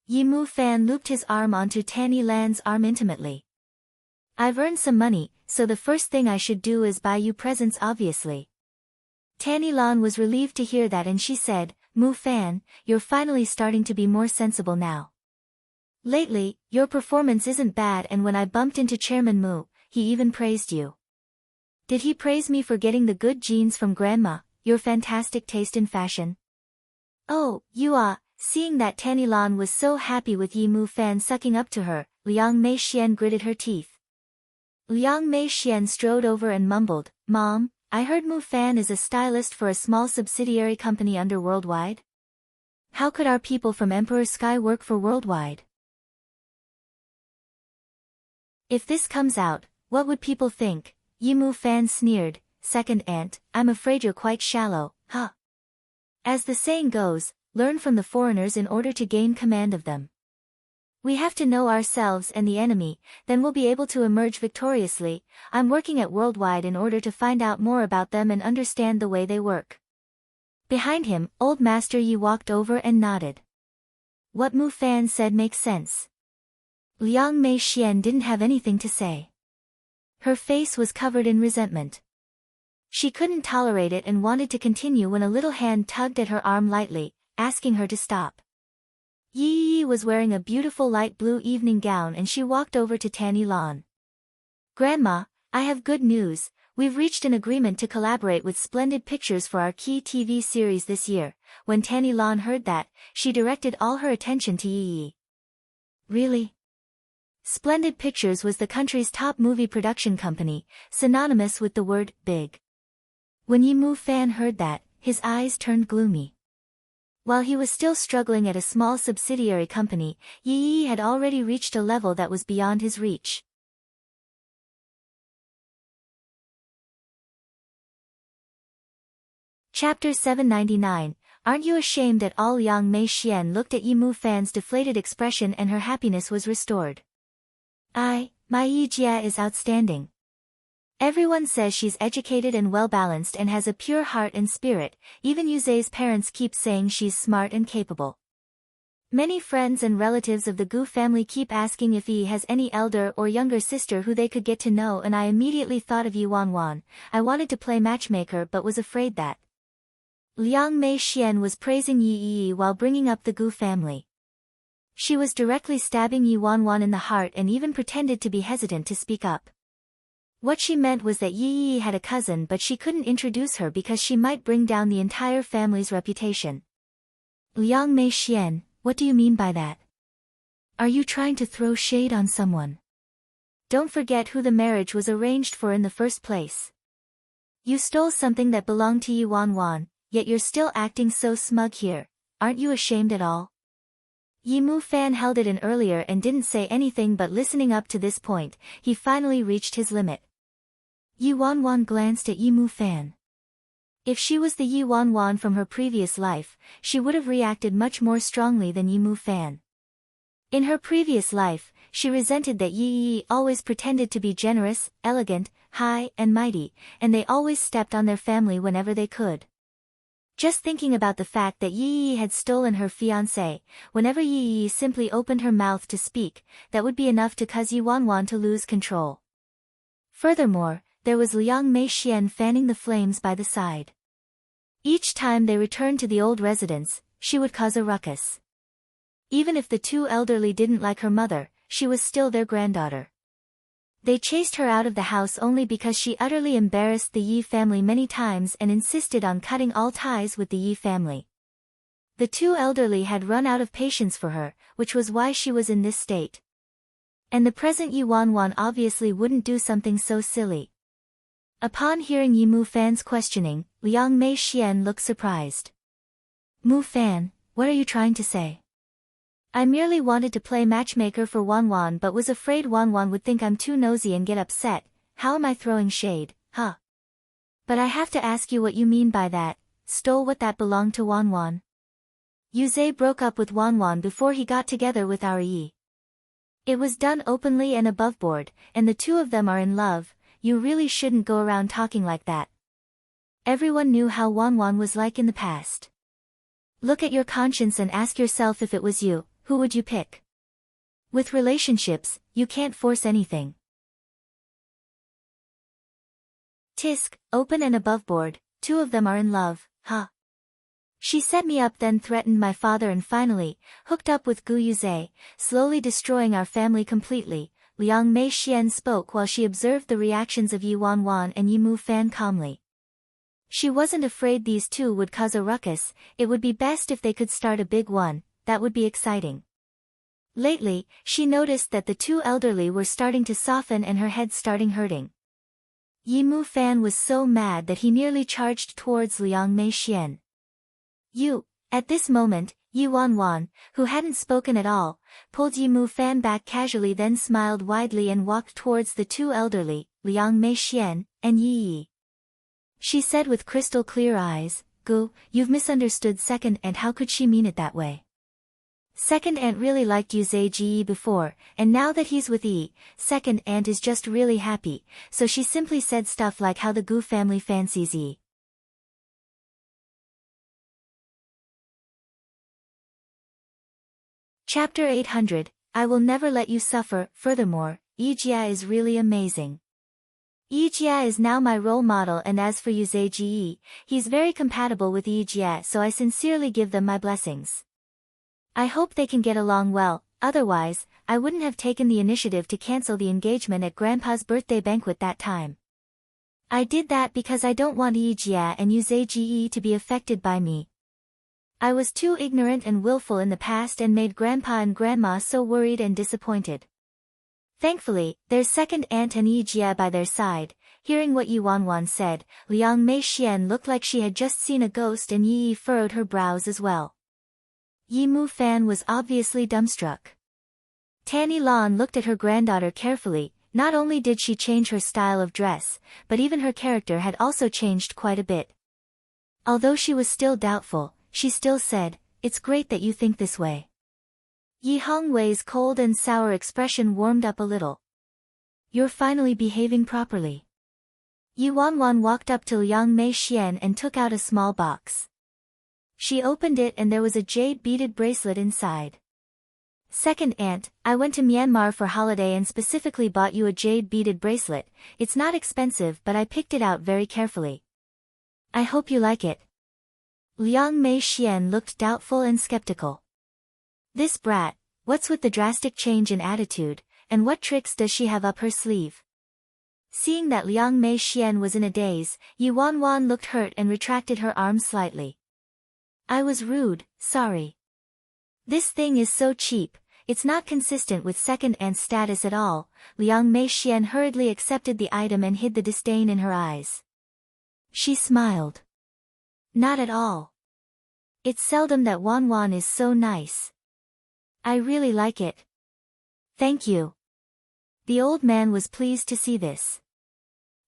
Yi Mu Fan looped his arm onto Tanny Lan's arm intimately. I've earned some money, so the first thing I should do is buy you presents obviously. Tanny Lan was relieved to hear that and she said, Mu Fan, you're finally starting to be more sensible now. Lately, your performance isn't bad and when I bumped into Chairman Mu, he even praised you. Did he praise me for getting the good genes from Grandma, your fantastic taste in fashion? Oh, you are. Seeing that Tanny Lan was so happy with Yi Mu Fan sucking up to her, Liang Mei Xian gritted her teeth. Liang Mei Xian strode over and mumbled, Mom, I heard Mu Fan is a stylist for a small subsidiary company under Worldwide. How could our people from Emperor Sky work for Worldwide? If this comes out, what would people think? Yi Mu Fan sneered. Second aunt, I'm afraid you're quite shallow, huh? As the saying goes, learn from the foreigners in order to gain command of them. We have to know ourselves and the enemy, then we'll be able to emerge victoriously. I'm working at Worldwide in order to find out more about them and understand the way they work. Behind him, Old Master Yi walked over and nodded. What Mu Fan said makes sense. Liang Mei Xian didn't have anything to say. Her face was covered in resentment. She couldn't tolerate it and wanted to continue when a little hand tugged at her arm lightly, asking her to stop. Yi was wearing a beautiful light blue evening gown and she walked over to Tanny Lan. Grandma, I have good news. We've reached an agreement to collaborate with Splendid Pictures for our key TV series this year. When Tanny Lan heard that, she directed all her attention to Yi. Really? Splendid Pictures was the country's top movie production company, synonymous with the word big. When Yi Mu Fan heard that, his eyes turned gloomy. While he was still struggling at a small subsidiary company, Yi had already reached a level that was beyond his reach. Chapter 799, Aren't you ashamed at all? Yang Mei Xian looked at Yi Mu Fan's deflated expression and her happiness was restored. My Yi Jia is outstanding. Everyone says she's educated and well-balanced and has a pure heart and spirit, even Yuze's parents keep saying she's smart and capable. Many friends and relatives of the Gu family keep asking if Yi has any elder or younger sister who they could get to know, and I immediately thought of Yi Wanwan. I wanted to play matchmaker but was afraid that. Liang Mei Xian was praising Yi while bringing up the Gu family. She was directly stabbing Yi Wanwan in the heart and even pretended to be hesitant to speak up. What she meant was that Yi had a cousin but she couldn't introduce her because she might bring down the entire family's reputation. Liang Mei Xian, what do you mean by that? Are you trying to throw shade on someone? Don't forget who the marriage was arranged for in the first place. You stole something that belonged to Yi Wanwan, yet you're still acting so smug here. Aren't you ashamed at all? Yi Mu Fan held it in earlier and didn't say anything, but listening up to this point, he finally reached his limit. Yi Wanwan glanced at Yi Mu Fan. If she was the Yi Wanwan from her previous life, she would have reacted much more strongly than Yi Mu Fan. In her previous life, she resented that Yi always pretended to be generous, elegant, high and mighty, and they always stepped on their family whenever they could. Just thinking about the fact that Yi had stolen her fiancé, whenever Yi simply opened her mouth to speak, that would be enough to cause Yi Wanwan to lose control. Furthermore, there was Liang Mei Xian fanning the flames by the side. Each time they returned to the old residence, she would cause a ruckus. Even if the two elderly didn't like her mother, she was still their granddaughter. They chased her out of the house only because she utterly embarrassed the Yi family many times and insisted on cutting all ties with the Yi family. The two elderly had run out of patience for her, which was why she was in this state. And the present Yi Wanwan obviously wouldn't do something so silly. Upon hearing Yi Mu Fan's questioning, Liang Mei Xian looked surprised. Mu Fan, what are you trying to say? I merely wanted to play matchmaker for Wanwan but was afraid Wanwan would think I'm too nosy and get upset. How am I throwing shade, huh? But I have to ask you what you mean by that. Stole what that belonged to Wanwan? Yuze broke up with Wanwan before he got together with our Yi. It was done openly and above board, and the two of them are in love. You really shouldn't go around talking like that. Everyone knew how Wanwan was like in the past. Look at your conscience and ask yourself, if it was you, who would you pick? With relationships, you can't force anything. Tisk, open and above board, two of them are in love, huh? She set me up, then threatened my father, and finally, hooked up with Gu Yuze, slowly destroying our family completely. Liang Mei Xian spoke while she observed the reactions of Yi Wanwan and Yi Mu Fan calmly. She wasn't afraid these two would cause a ruckus. It would be best if they could start a big one, that would be exciting. Lately, she noticed that the two elderly were starting to soften and her head starting hurting. Yi Mu Fan was so mad that he nearly charged towards Liang Mei Xian. You, at this moment, Yi Wanwan, who hadn't spoken at all, pulled Yi Mu Fan back casually, then smiled widely and walked towards the two elderly, Liang Mei Xian, and Yi Yi. She said with crystal clear eyes, "Gu, you've misunderstood Second Aunt. How could she mean it that way? Second Aunt really liked Yu Ji before, and now that he's with Yi, Second Aunt is just really happy, so she simply said stuff like how the Gu family fancies Yi." Chapter 800, I Will Never Let You Suffer. Furthermore, Yi Jia is really amazing. Yi Jia is now my role model, and as for Yu Ji, he's very compatible with Yi Jia, so I sincerely give them my blessings. I hope they can get along well, otherwise, I wouldn't have taken the initiative to cancel the engagement at Grandpa's birthday banquet that time. I did that because I don't want Yi Jia and Yu Ji to be affected by me. I was too ignorant and willful in the past and made Grandpa and Grandma so worried and disappointed. Thankfully, there's Second Aunt and Yi Jia by their side. Hearing what Yi Wanwan said, Liang Mei Xian looked like she had just seen a ghost, and Yi Yi furrowed her brows as well. Yi Mu Fan was obviously dumbstruck. Tanny Lan looked at her granddaughter carefully. Not only did she change her style of dress, but even her character had also changed quite a bit. Although she was still doubtful, she still said, "It's great that you think this way." Yi Hongwei's cold and sour expression warmed up a little. "You're finally behaving properly." Yi Wanwan walked up to Liang Mei Xian and took out a small box. She opened it and there was a jade beaded bracelet inside. "Second Aunt, I went to Myanmar for holiday and specifically bought you a jade beaded bracelet. It's not expensive, but I picked it out very carefully. I hope you like it." Liang Mei Xian looked doubtful and skeptical. This brat, what's with the drastic change in attitude, and what tricks does she have up her sleeve? Seeing that Liang Mei Xian was in a daze, Yi Wanwan looked hurt and retracted her arms slightly. "I was rude, sorry. This thing is so cheap, it's not consistent with Second Aunt's status at all." Liang Mei Xian hurriedly accepted the item and hid the disdain in her eyes. She smiled. "Not at all. It's seldom that Wanwan is so nice. I really like it. Thank you." The old man was pleased to see this.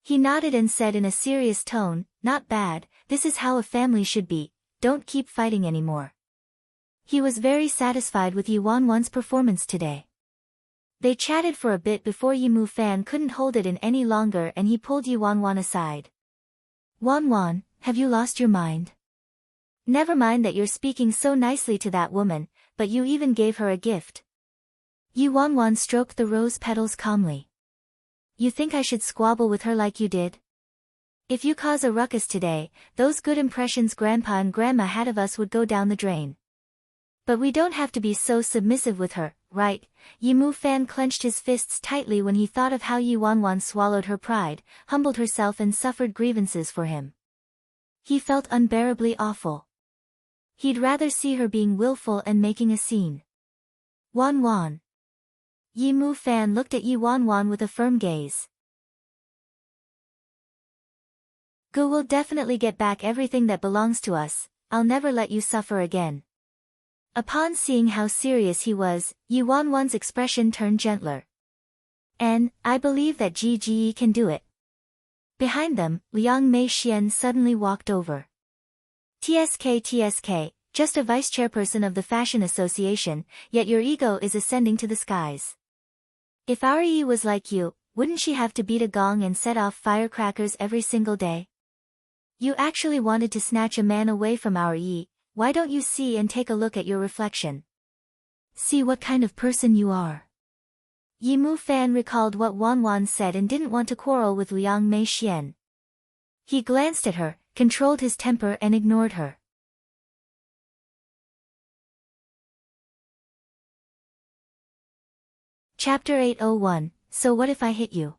He nodded and said in a serious tone, "Not bad, this is how a family should be, don't keep fighting anymore." He was very satisfied with Yi Wanwan's performance today. They chatted for a bit before Yi Mu Fan couldn't hold it in any longer and he pulled Yi Wanwan aside. "Wanwan, have you lost your mind? Never mind that you're speaking so nicely to that woman, but you even gave her a gift." Yi Wanwan stroked the rose petals calmly. "You think I should squabble with her like you did? If you cause a ruckus today, those good impressions Grandpa and Grandma had of us would go down the drain. But we don't have to be so submissive with her, right?" Yi Mu Fan clenched his fists tightly when he thought of how Yi Wanwan swallowed her pride, humbled herself and suffered grievances for him. He felt unbearably awful. He'd rather see her being willful and making a scene. "Wanwan." Yi Mu Fan looked at Yi Wanwan with a firm gaze. "Gu will definitely get back everything that belongs to us. I'll never let you suffer again." Upon seeing how serious he was, Yi Wanwan's expression turned gentler. "And, I believe that Ji can do it." Behind them, Liang Mei Xian suddenly walked over. TSK, just a vice chairperson of the Fashion Association, yet your ego is ascending to the skies. If our Yi was like you, wouldn't she have to beat a gong and set off firecrackers every single day? You actually wanted to snatch a man away from our Yi. Why don't you see and take a look at your reflection? See what kind of person you are." Yi Mu Fan recalled what Wanwan said and didn't want to quarrel with Liang Mei Xian. He glanced at her, controlled his temper and ignored her. Chapter 801, So What If I Hit You?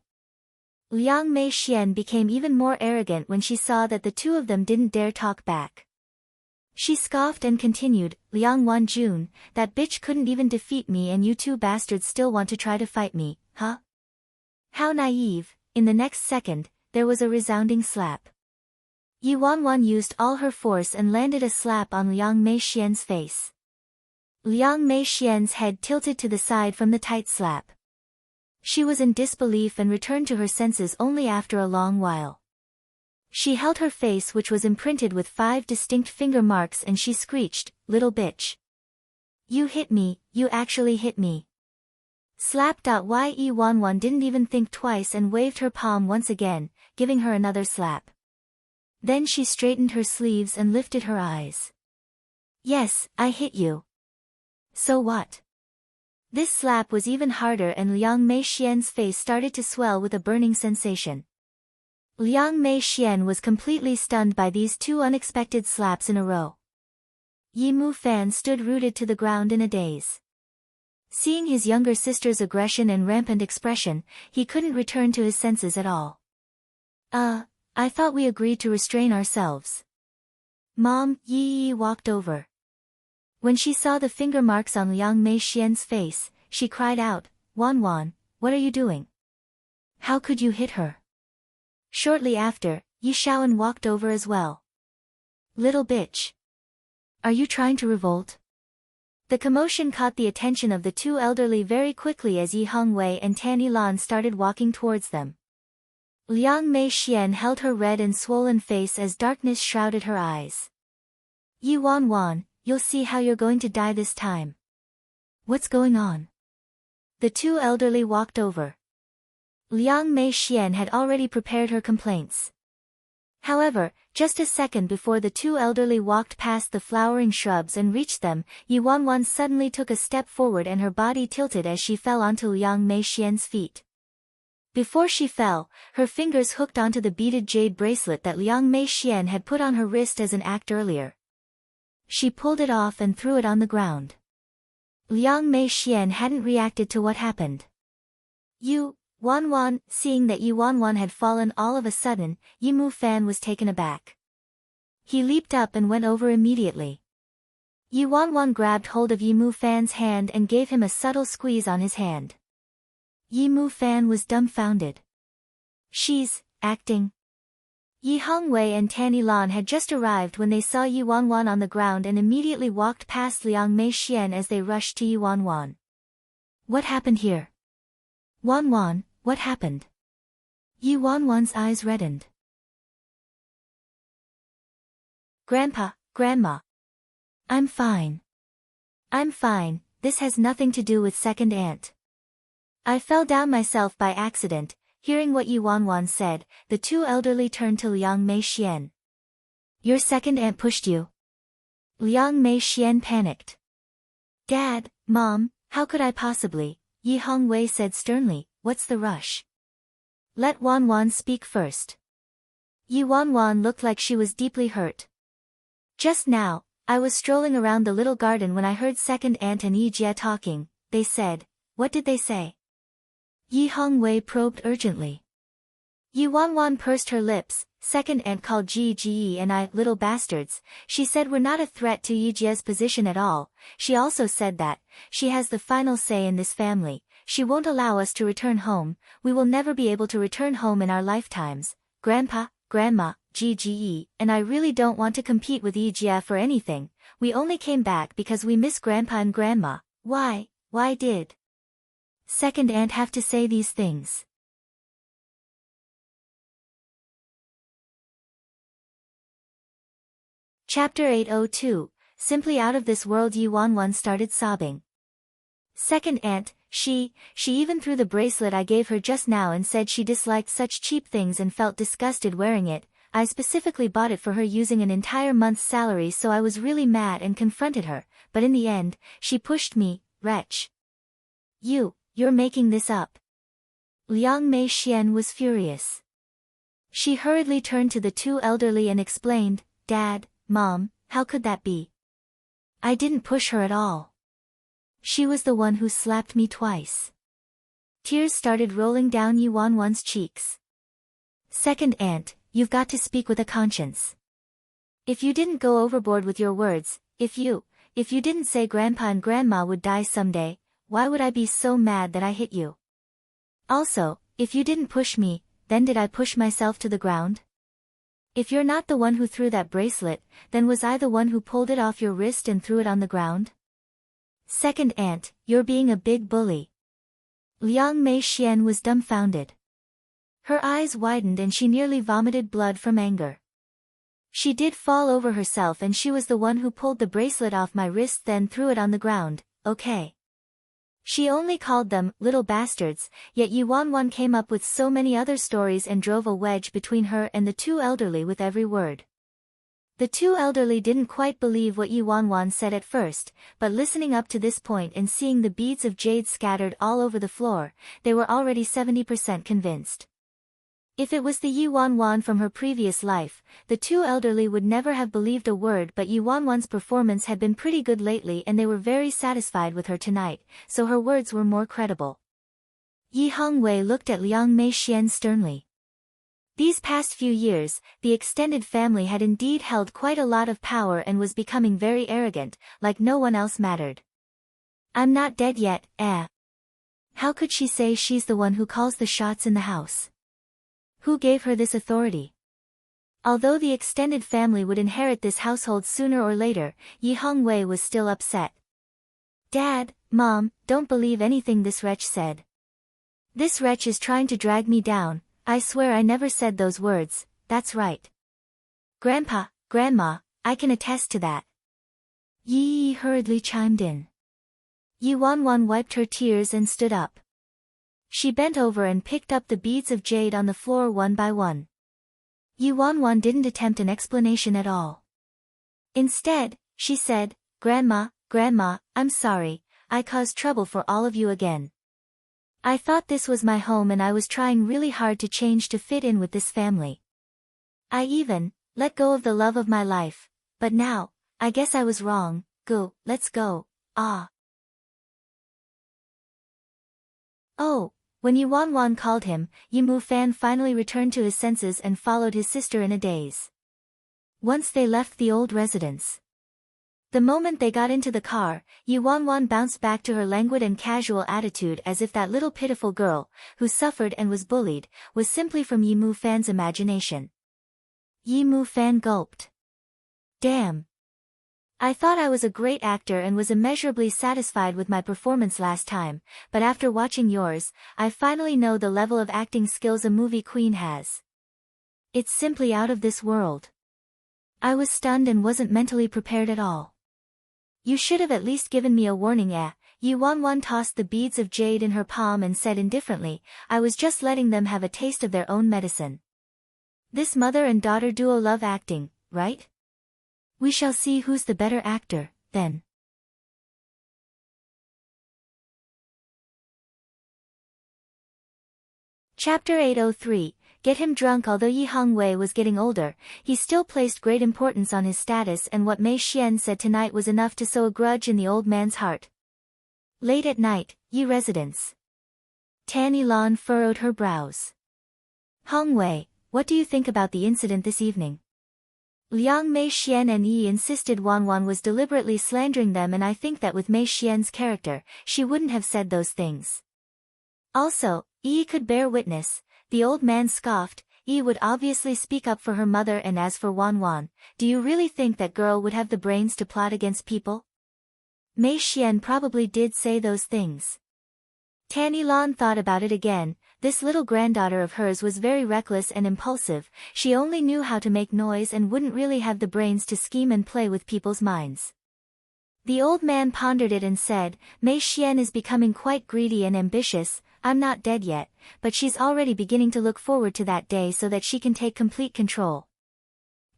Liang Mei Xian became even more arrogant when she saw that the two of them didn't dare talk back. She scoffed and continued, "Liang Wanjun, that bitch couldn't even defeat me and you two bastards still want to try to fight me, huh? How naive." In the next second, there was a resounding slap. Yi Wanwan used all her force and landed a slap on Liang Meixian's face. Liang Meixian's head tilted to the side from the tight slap. She was in disbelief and returned to her senses only after a long while. She held her face, which was imprinted with 5 distinct finger marks, and she screeched, "Little bitch. You hit me, you actually hit me." Slap. Yi Wanwan didn't even think twice and waved her palm once again, giving her another slap. Then she straightened her sleeves and lifted her eyes. "Yes, I hit you. So what?" This slap was even harder, and Liang Meixian's face started to swell with a burning sensation. Liang Meixian was completely stunned by these 2 unexpected slaps in a row. Yi Mufan stood rooted to the ground in a daze. Seeing his younger sister's aggression and rampant expression, he couldn't return to his senses at all. I thought we agreed to restrain ourselves." "Mom," Yi walked over. When she saw the finger marks on Liang Meixian's face, she cried out, "Wanwan, what are you doing? How could you hit her?" Shortly after, Yi Shaoan walked over as well. "Little bitch. Are you trying to revolt?" The commotion caught the attention of the 2 elderly very quickly as Yi Hongwei and Tan Yilan started walking towards them. Liang Meixian held her red and swollen face as darkness shrouded her eyes. "Yi Wanwan, you'll see how you're going to die this time." "What's going on?" The 2 elderly walked over. Liang Meixian had already prepared her complaints. However, just a second before the 2 elderly walked past the flowering shrubs and reached them, Yi Wanwan suddenly took a step forward and her body tilted as she fell onto Liang Meixian's feet. Before she fell, her fingers hooked onto the beaded jade bracelet that Liang Meixian had put on her wrist as an act earlier. She pulled it off and threw it on the ground. Liang Meixian hadn't reacted to what happened. Yi Wanwan, seeing that Yi Wanwan had fallen all of a sudden, Yi Mufan was taken aback. He leaped up and went over immediately. Yi Wanwan grabbed hold of Yi Mufan's hand and gave him a subtle squeeze on his hand. Yi Mufan was dumbfounded. "She's acting." Yi Hongwei and Tan Yilan had just arrived when they saw Yi Wanwan on the ground and immediately walked past Liang Meixian as they rushed to Yi Wanwan. "What happened here? Wanwan, what happened?" Yi Wanwan's eyes reddened. "Grandpa, Grandma. I'm fine. I'm fine, this has nothing to do with second aunt. I fell down myself by accident." Hearing what Yi Wanwan said, the 2 elderly turned to Liang Meixian. "Your second aunt pushed you?" Liang Meixian panicked. "Dad, Mom, how could I possibly?" Yi Hongwei said sternly, "What's the rush? Let Wanwan speak first." Yi Wanwan looked like she was deeply hurt. "Just now, I was strolling around the little garden when I heard second aunt and Yi Jie talking. They said." "What did they say?" Yi Hongwei probed urgently. Yi Wanwan pursed her lips. "Second aunt called Ji and I little bastards. She said we're not a threat to Yi Jie's position at all. She also said that she has the final say in this family. She won't allow us to return home. We will never be able to return home in our lifetimes. Grandpa, Grandma, Ji and I really don't want to compete with Yi Jie for anything. We only came back because we miss Grandpa and Grandma." Why did second aunt have to say these things? Chapter 802, Simply Out of This World. Yi Wanwan started sobbing. "Second aunt, she even threw the bracelet I gave her just now and said she disliked such cheap things and felt disgusted wearing it. I specifically bought it for her using an entire month's salary, so I was really mad and confronted her, but in the end, she pushed me, wretch." You're making this up." Liang Meixian was furious. She hurriedly turned to the 2 elderly and explained, "Dad, Mom, how could that be? I didn't push her at all. She was the one who slapped me twice." Tears started rolling down Yi Wanwan's cheeks. "Second aunt, you've got to speak with a conscience. If you didn't go overboard with your words, if you didn't say Grandpa and Grandma would die someday, why would I be so mad that I hit you? Also, if you didn't push me, then did I push myself to the ground? If you're not the one who threw that bracelet, then was I the one who pulled it off your wrist and threw it on the ground? Second aunt, you're being a big bully. Liang Mei Xian was dumbfounded. Her eyes widened and she nearly vomited blood from anger. She did fall over herself and she was the one who pulled the bracelet off my wrist then threw it on the ground, okay. She only called them little bastards, yet Yi Wanwan came up with so many other stories and drove a wedge between her and the two elderly with every word. The two elderly didn't quite believe what Yi Wanwan said at first, but listening up to this point and seeing the beads of jade scattered all over the floor, they were already 70% convinced. If it was the Yi Wanwan from her previous life, the two elderly would never have believed a word, but Yi Wanwan's performance had been pretty good lately and they were very satisfied with her tonight, so her words were more credible. Yi Hongwei looked at Liang Mei Xian sternly. These past few years, the extended family had indeed held quite a lot of power and was becoming very arrogant, like no one else mattered. I'm not dead yet, eh? How could she say she's the one who calls the shots in the house? Who gave her this authority? Although the extended family would inherit this household sooner or later, Yi Hongwei was still upset. Dad, Mom, don't believe anything this wretch said. This wretch is trying to drag me down. I swear I never said those words, that's right. Grandpa, Grandma, I can attest to that. Yi hurriedly chimed in. Yi Wanwan wiped her tears and stood up. She bent over and picked up the beads of jade on the floor one by one. Yi Wanwan didn't attempt an explanation at all. Instead, she said, Grandma, I'm sorry, I caused trouble for all of you again. I thought this was my home and I was trying really hard to change to fit in with this family. I even let go of the love of my life, but now, I guess I was wrong. Go, let's go, ah. Oh, when Yi Wanwan called him, Yi Mufan finally returned to his senses and followed his sister in a daze. Once they left the old residence. The moment they got into the car, Yi Wanwan bounced back to her languid and casual attitude as if that little pitiful girl, who suffered and was bullied, was simply from Yi Mufan's imagination. Yi Mufan gulped. Damn. I thought I was a great actor and was immeasurably satisfied with my performance last time, but after watching yours, I finally know the level of acting skills a movie queen has. It's simply out of this world. I was stunned and wasn't mentally prepared at all. You should have at least given me a warning, eh? Yi Wanwan tossed the beads of jade in her palm and said indifferently, I was just letting them have a taste of their own medicine. This mother and daughter duo love acting, right? We shall see who's the better actor, then. Chapter 803, Get him drunk. Although Yi Hongwei was getting older, he still placed great importance on his status, and what Mei Xian said tonight was enough to sow a grudge in the old man's heart. Late at night, Yi residence. Tan Yilan furrowed her brows. Hongwei, what do you think about the incident this evening? Liang Mei Xian and Yi insisted Wanwan was deliberately slandering them, and I think that with Mei Xian's character, she wouldn't have said those things. Also, Yi could bear witness. The old man scoffed. Yi would obviously speak up for her mother, and as for Wanwan, do you really think that girl would have the brains to plot against people? Mei Xian probably did say those things. Tan Yilan thought about it again. This little granddaughter of hers was very reckless and impulsive. She only knew how to make noise and wouldn't really have the brains to scheme and play with people's minds. The old man pondered it and said, Mei Xian is becoming quite greedy and ambitious. I'm not dead yet, but she's already beginning to look forward to that day so that she can take complete control.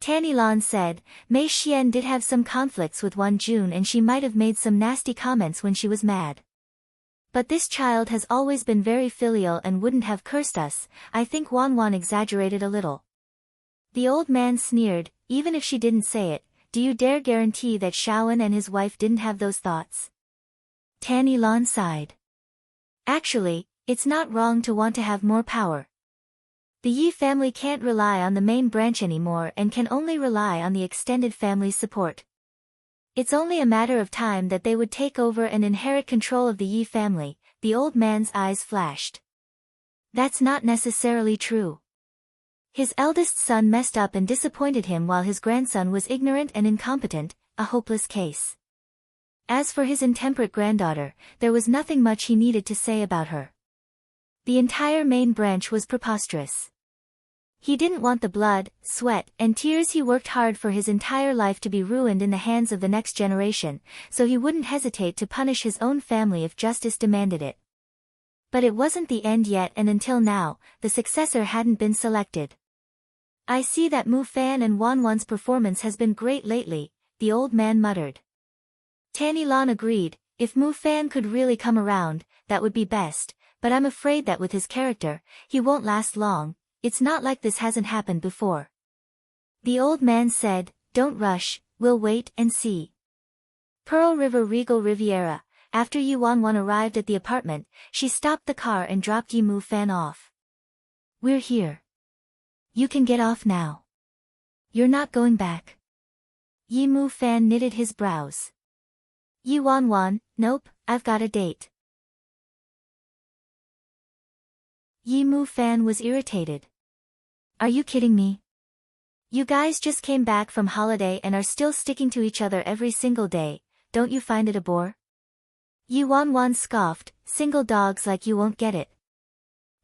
Tan Yilan said, Mei Xian did have some conflicts with Wan Jun and she might have made some nasty comments when she was mad. But this child has always been very filial and wouldn't have cursed us. I think Wanwan exaggerated a little. The old man sneered, even if she didn't say it, do you dare guarantee that Shaoan and his wife didn't have those thoughts? Tan Yilan sighed. Actually, it's not wrong to want to have more power. The Yi family can't rely on the main branch anymore and can only rely on the extended family's support. It's only a matter of time that they would take over and inherit control of the Yi family. The old man's eyes flashed. That's not necessarily true. His eldest son messed up and disappointed him while his grandson was ignorant and incompetent, a hopeless case. As for his intemperate granddaughter, there was nothing much he needed to say about her. The entire main branch was preposterous. He didn't want the blood, sweat, and tears he worked hard for his entire life to be ruined in the hands of the next generation, so he wouldn't hesitate to punish his own family if justice demanded it. But it wasn't the end yet, and until now, the successor hadn't been selected. I see that Mu Fan and Wanwan's performance has been great lately, the old man muttered. Tanny Lan agreed, if Mu Fan could really come around, that would be best, but I'm afraid that with his character, he won't last long. It's not like this hasn't happened before. The old man said, don't rush, we'll wait and see. Pearl River Regal Riviera. After Yi Wanwan arrived at the apartment, she stopped the car and dropped Yi Mu Fan off. We're here. You can get off now. You're not going back. Yi Mu Fan knitted his brows. Yi Wanwan, nope, I've got a date. Yi Mu Fan was irritated. Are you kidding me? You guys just came back from holiday and are still sticking to each other every single day, don't you find it a bore? Yi Wanwan scoffed, single dogs like you won't get it.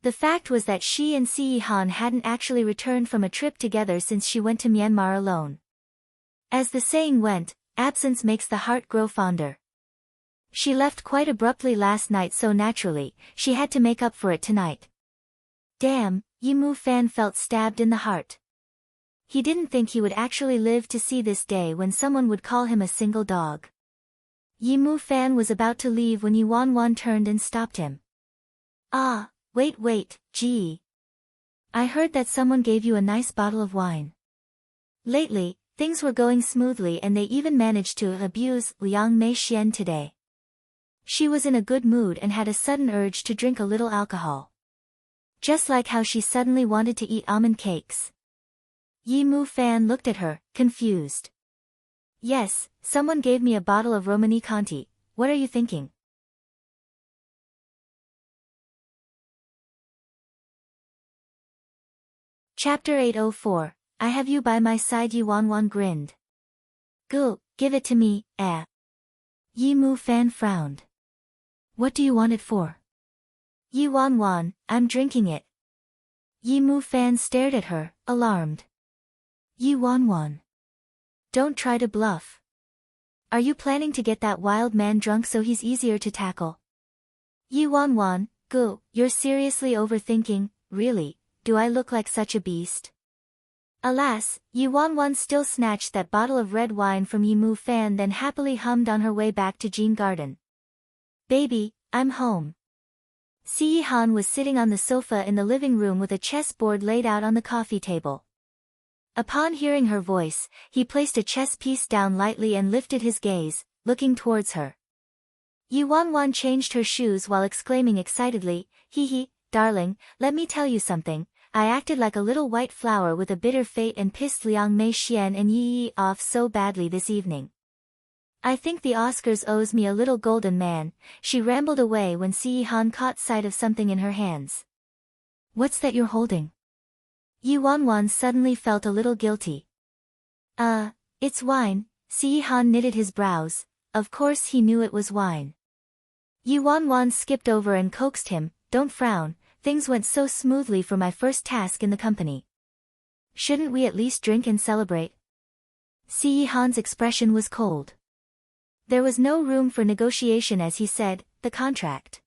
The fact was that she and Si Han hadn't actually returned from a trip together since she went to Myanmar alone. As the saying went, absence makes the heart grow fonder. She left quite abruptly last night, so naturally, she had to make up for it tonight. Damn, Yi Mu Fan felt stabbed in the heart. He didn't think he would actually live to see this day when someone would call him a single dog. Yi Mu Fan was about to leave when Yi Wanwan turned and stopped him. Ah, wait, gee. I heard that someone gave you a nice bottle of wine. Lately, things were going smoothly and they even managed to abuse Liang Mei Xian today. She was in a good mood and had a sudden urge to drink a little alcohol. Just like how she suddenly wanted to eat almond cakes. Yi Mu Fan looked at her, confused. Yes, someone gave me a bottle of Romani Conti, what are you thinking? Chapter 804, I have you by my side. Yi Wanwan grinned. Go, give it to me, eh? Yi Mu Fan frowned. What do you want it for? Yi Wanwan, I'm drinking it. Yi Mu Fan stared at her, alarmed. Yi Wanwan. Don't try to bluff. Are you planning to get that wild man drunk so he's easier to tackle? Yi Wanwan, go, you're seriously overthinking, really, do I look like such a beast? Alas, Yi Wanwan still snatched that bottle of red wine from Yi Mu Fan, then happily hummed on her way back to Jean Garden. Baby, I'm home. Si Han was sitting on the sofa in the living room with a chessboard laid out on the coffee table. Upon hearing her voice, he placed a chess piece down lightly and lifted his gaze, looking towards her. Yi Wanwan changed her shoes while exclaiming excitedly, hee, darling, let me tell you something, I acted like a little white flower with a bitter fate and pissed Liang Mei Xian and Yi off so badly this evening. I think the Oscars owes me a little golden man. She rambled away when Si Han caught sight of something in her hands. What's that you're holding? Yi Wanwan suddenly felt a little guilty. It's wine. Si Han knitted his brows. Of course he knew it was wine. Yi Wanwan skipped over and coaxed him, don't frown, things went so smoothly for my first task in the company. Shouldn't we at least drink and celebrate? Si Han's expression was cold. There was no room for negotiation as he said, the contract.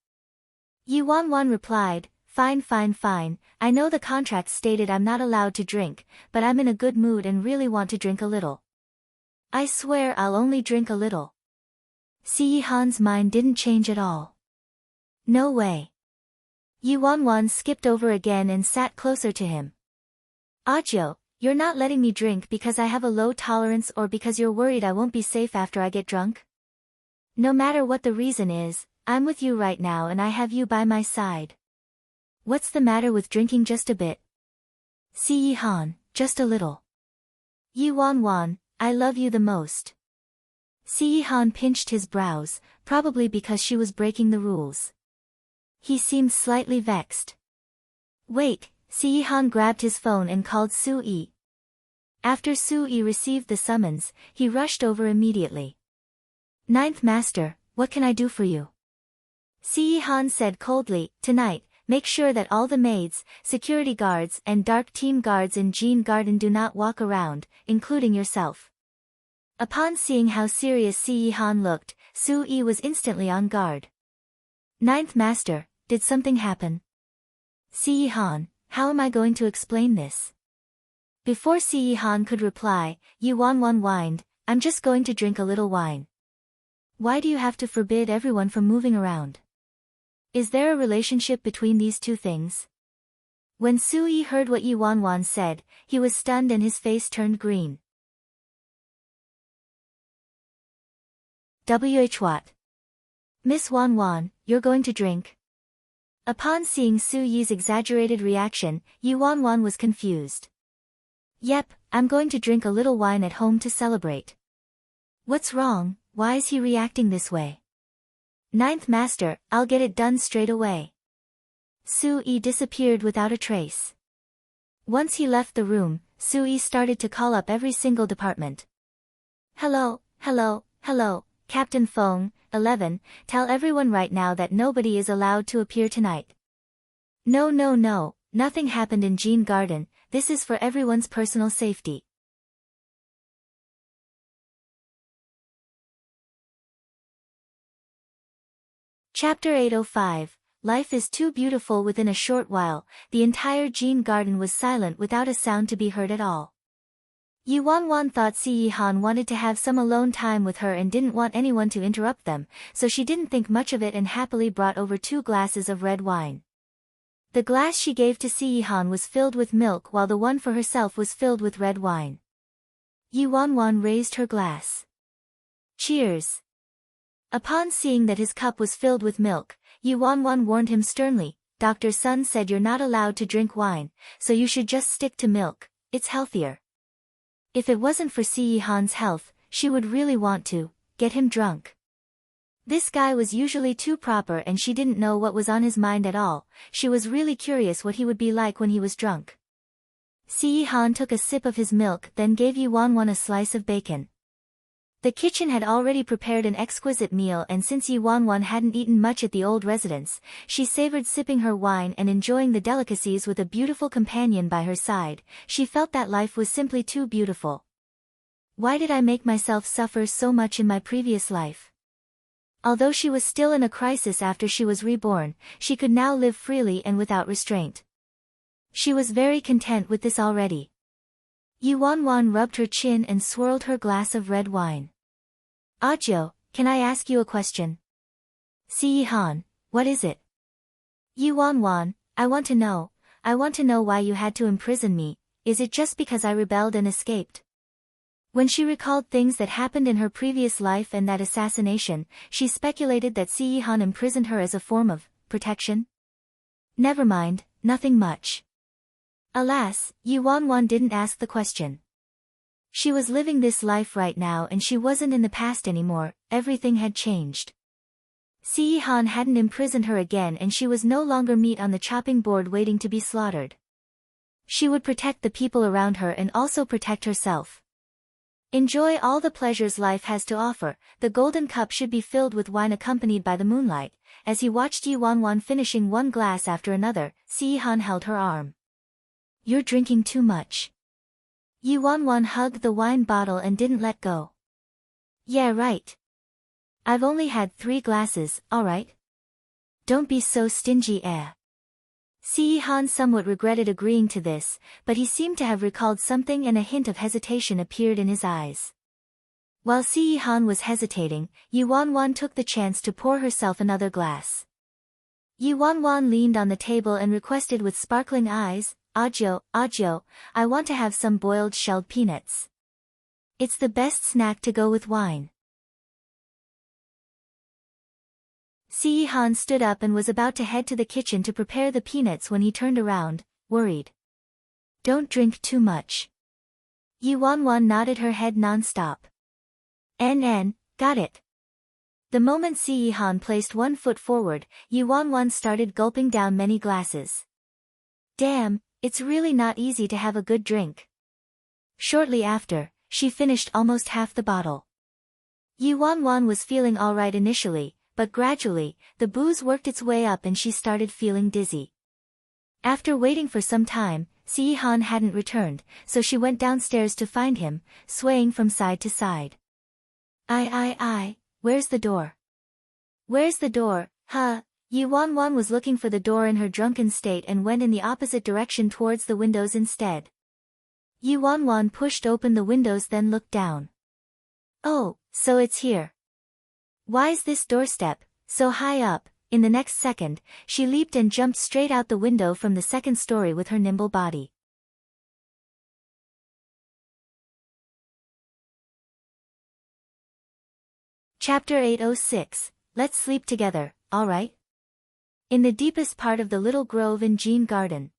Yi Wanwan replied, fine, I know the contract stated I'm not allowed to drink, but I'm in a good mood and really want to drink a little. I swear I'll only drink a little. Si Han's mind didn't change at all. No way. Yi Wanwan skipped over again and sat closer to him. Ajio, you're not letting me drink because I have a low tolerance or because you're worried I won't be safe after I get drunk? No matter what the reason is, I'm with you right now and I have you by my side. What's the matter with drinking just a bit? Si Han, just a little. Yi Wanwan, I love you the most. Si Han pinched his brows, probably because she was breaking the rules. He seemed slightly vexed. Wait, Han grabbed his phone and called Su-yi. After Su-yi received the summons, he rushed over immediately. Ninth Master, what can I do for you? Han said coldly, tonight, make sure that all the maids, security guards and dark team guards in Jean Garden do not walk around, including yourself. Upon seeing how serious Han looked, Su-yi was instantly on guard. Ninth Master, did something happen? Han, how am I going to explain this? Before Han could reply, Yu Wanwan whined, I'm just going to drink a little wine. Why do you have to forbid everyone from moving around? Is there a relationship between these two things? When Su-yi heard what Yu Wanwan said, he was stunned and his face turned green. What? Miss Wanwan, you're going to drink? Upon seeing Su-yi's exaggerated reaction, Yu Wanwan was confused. Yep, I'm going to drink a little wine at home to celebrate. What's wrong? Why is he reacting this way? Ninth Master, I'll get it done straight away. Su-yi disappeared without a trace. Once he left the room, Su-yi started to call up every single department. Hello, Captain Feng, 11, tell everyone right now that nobody is allowed to appear tonight. No, nothing happened in Jean Garden, this is for everyone's personal safety. Chapter 805, Life is too beautiful. Within a short while, the entire Jean Garden was silent without a sound to be heard at all. Yu Wanwan thought Han wanted to have some alone time with her and didn't want anyone to interrupt them, so she didn't think much of it and happily brought over 2 glasses of red wine. The glass she gave to Han was filled with milk while the one for herself was filled with red wine. Yu Wanwan raised her glass. Cheers! Upon seeing that his cup was filled with milk, Yu Wanwan warned him sternly, Dr. Sun said you're not allowed to drink wine, so you should just stick to milk, it's healthier. If it wasn't for Han's health, she would really want to get him drunk. This guy was usually too proper and she didn't know what was on his mind at all. She was really curious what he would be like when he was drunk. Han took a sip of his milk, then gave Yu Wanwan a slice of bacon. The kitchen had already prepared an exquisite meal, and since Yu Wanwan hadn't eaten much at the old residence, she savored sipping her wine and enjoying the delicacies with a beautiful companion by her side. She felt that life was simply too beautiful. Why did I make myself suffer so much in my previous life? Although she was still in a crisis after she was reborn, she could now live freely and without restraint. She was very content with this already. Yu Wanwan rubbed her chin and swirled her glass of red wine. Ajo, can I ask you a question? Han, what is it? Yu Wanwan, I want to know why you had to imprison me. Is it just because I rebelled and escaped? When she recalled things that happened in her previous life and that assassination, she speculated that Han imprisoned her as a form of protection. Never mind, nothing much. Alas, Yu Wanwan didn't ask the question. She was living this life right now and she wasn't in the past anymore, everything had changed. Han hadn't imprisoned her again and she was no longer meat on the chopping board waiting to be slaughtered. She would protect the people around her and also protect herself. Enjoy all the pleasures life has to offer. The golden cup should be filled with wine accompanied by the moonlight. As he watched Yu Wanwan finishing one glass after another, Han held her arm. You're drinking too much. Yu Wanwan hugged the wine bottle and didn't let go. Yeah, right. I've only had 3 glasses, alright? Don't be so stingy, Han somewhat regretted agreeing to this, but he seemed to have recalled something and a hint of hesitation appeared in his eyes. While Han was hesitating, Yu Wanwan took the chance to pour herself another glass. Yu Wanwan leaned on the table and requested with sparkling eyes, Ajo, I want to have some boiled shelled peanuts. It's the best snack to go with wine. Han stood up and was about to head to the kitchen to prepare the peanuts when he turned around, worried. Don't drink too much. Yu Wanwan nodded her head non-stop. Got it. The moment Han placed one foot forward, Yu Wanwan started gulping down many glasses. Damn, it's really not easy to have a good drink. Shortly after, she finished almost half the bottle. Yi Wanwan was feeling alright initially, but gradually, the booze worked its way up and she started feeling dizzy. After waiting for some time, Si-han hadn't returned, so she went downstairs to find him, swaying from side to side. Where's the door? Where's the door, huh? Yi Wanwan was looking for the door in her drunken state and went in the opposite direction towards the windows instead. Yi Wanwan pushed open the windows then looked down. Oh, so it's here. Why's this doorstep so high up? In the next second, she leaped and jumped straight out the window from the second story with her nimble body. Chapter 806, Let's Sleep Together, alright? In the deepest part of the little grove in Jean Garden.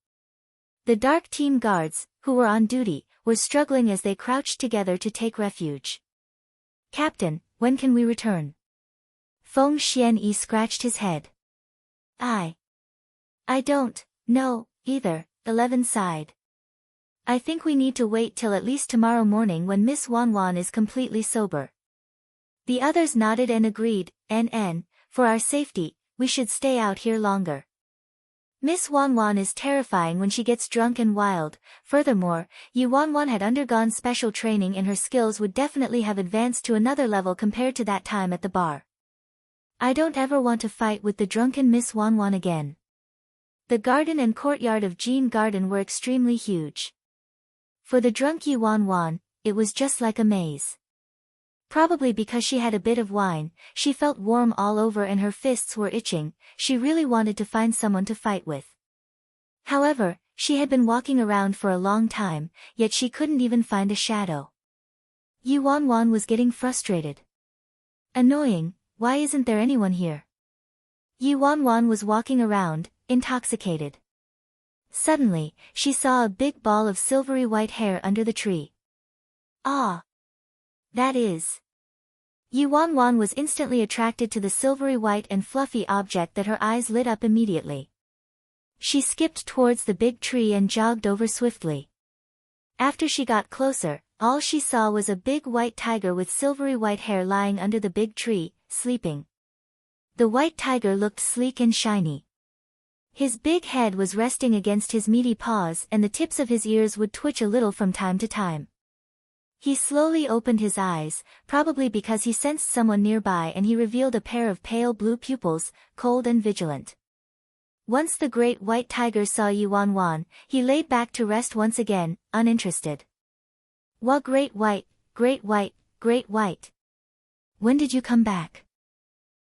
The dark team guards, who were on duty, were struggling as they crouched together to take refuge. Captain, when can we return? Feng Xianyi scratched his head. I don't know, either, 11 sighed. I think we need to wait till at least tomorrow morning when Miss Wanwan is completely sober. The others nodded and agreed, for our safety, we should stay out here longer. Miss Wanwan is terrifying when she gets drunk and wild. Furthermore, Yi Wanwan had undergone special training and her skills would definitely have advanced to another level compared to that time at the bar. I don't ever want to fight with the drunken Miss Wanwan again. The garden and courtyard of Jean Garden were extremely huge. For the drunk Yi Wanwan, it was just like a maze. Probably because she had a bit of wine, she felt warm all over and her fists were itching. She really wanted to find someone to fight with. However, she had been walking around for a long time, yet she couldn't even find a shadow. Yi Wanwan was getting frustrated. Annoying, why isn't there anyone here? Yi Wanwan was walking around, intoxicated. Suddenly, she saw a big ball of silvery white hair under the tree. Ah! That is. Yi Wanwan was instantly attracted to the silvery white and fluffy object that her eyes lit up immediately. She skipped towards the big tree and jogged over swiftly. After she got closer, all she saw was a big white tiger with silvery white hair lying under the big tree, sleeping. The white tiger looked sleek and shiny. His big head was resting against his meaty paws and the tips of his ears would twitch a little from time to time. He slowly opened his eyes, probably because he sensed someone nearby, and he revealed a pair of pale blue pupils, cold and vigilant. Once the great white tiger saw Yi Wanwan, he laid back to rest once again, uninterested. Wah, great white, great white, great white. When did you come back?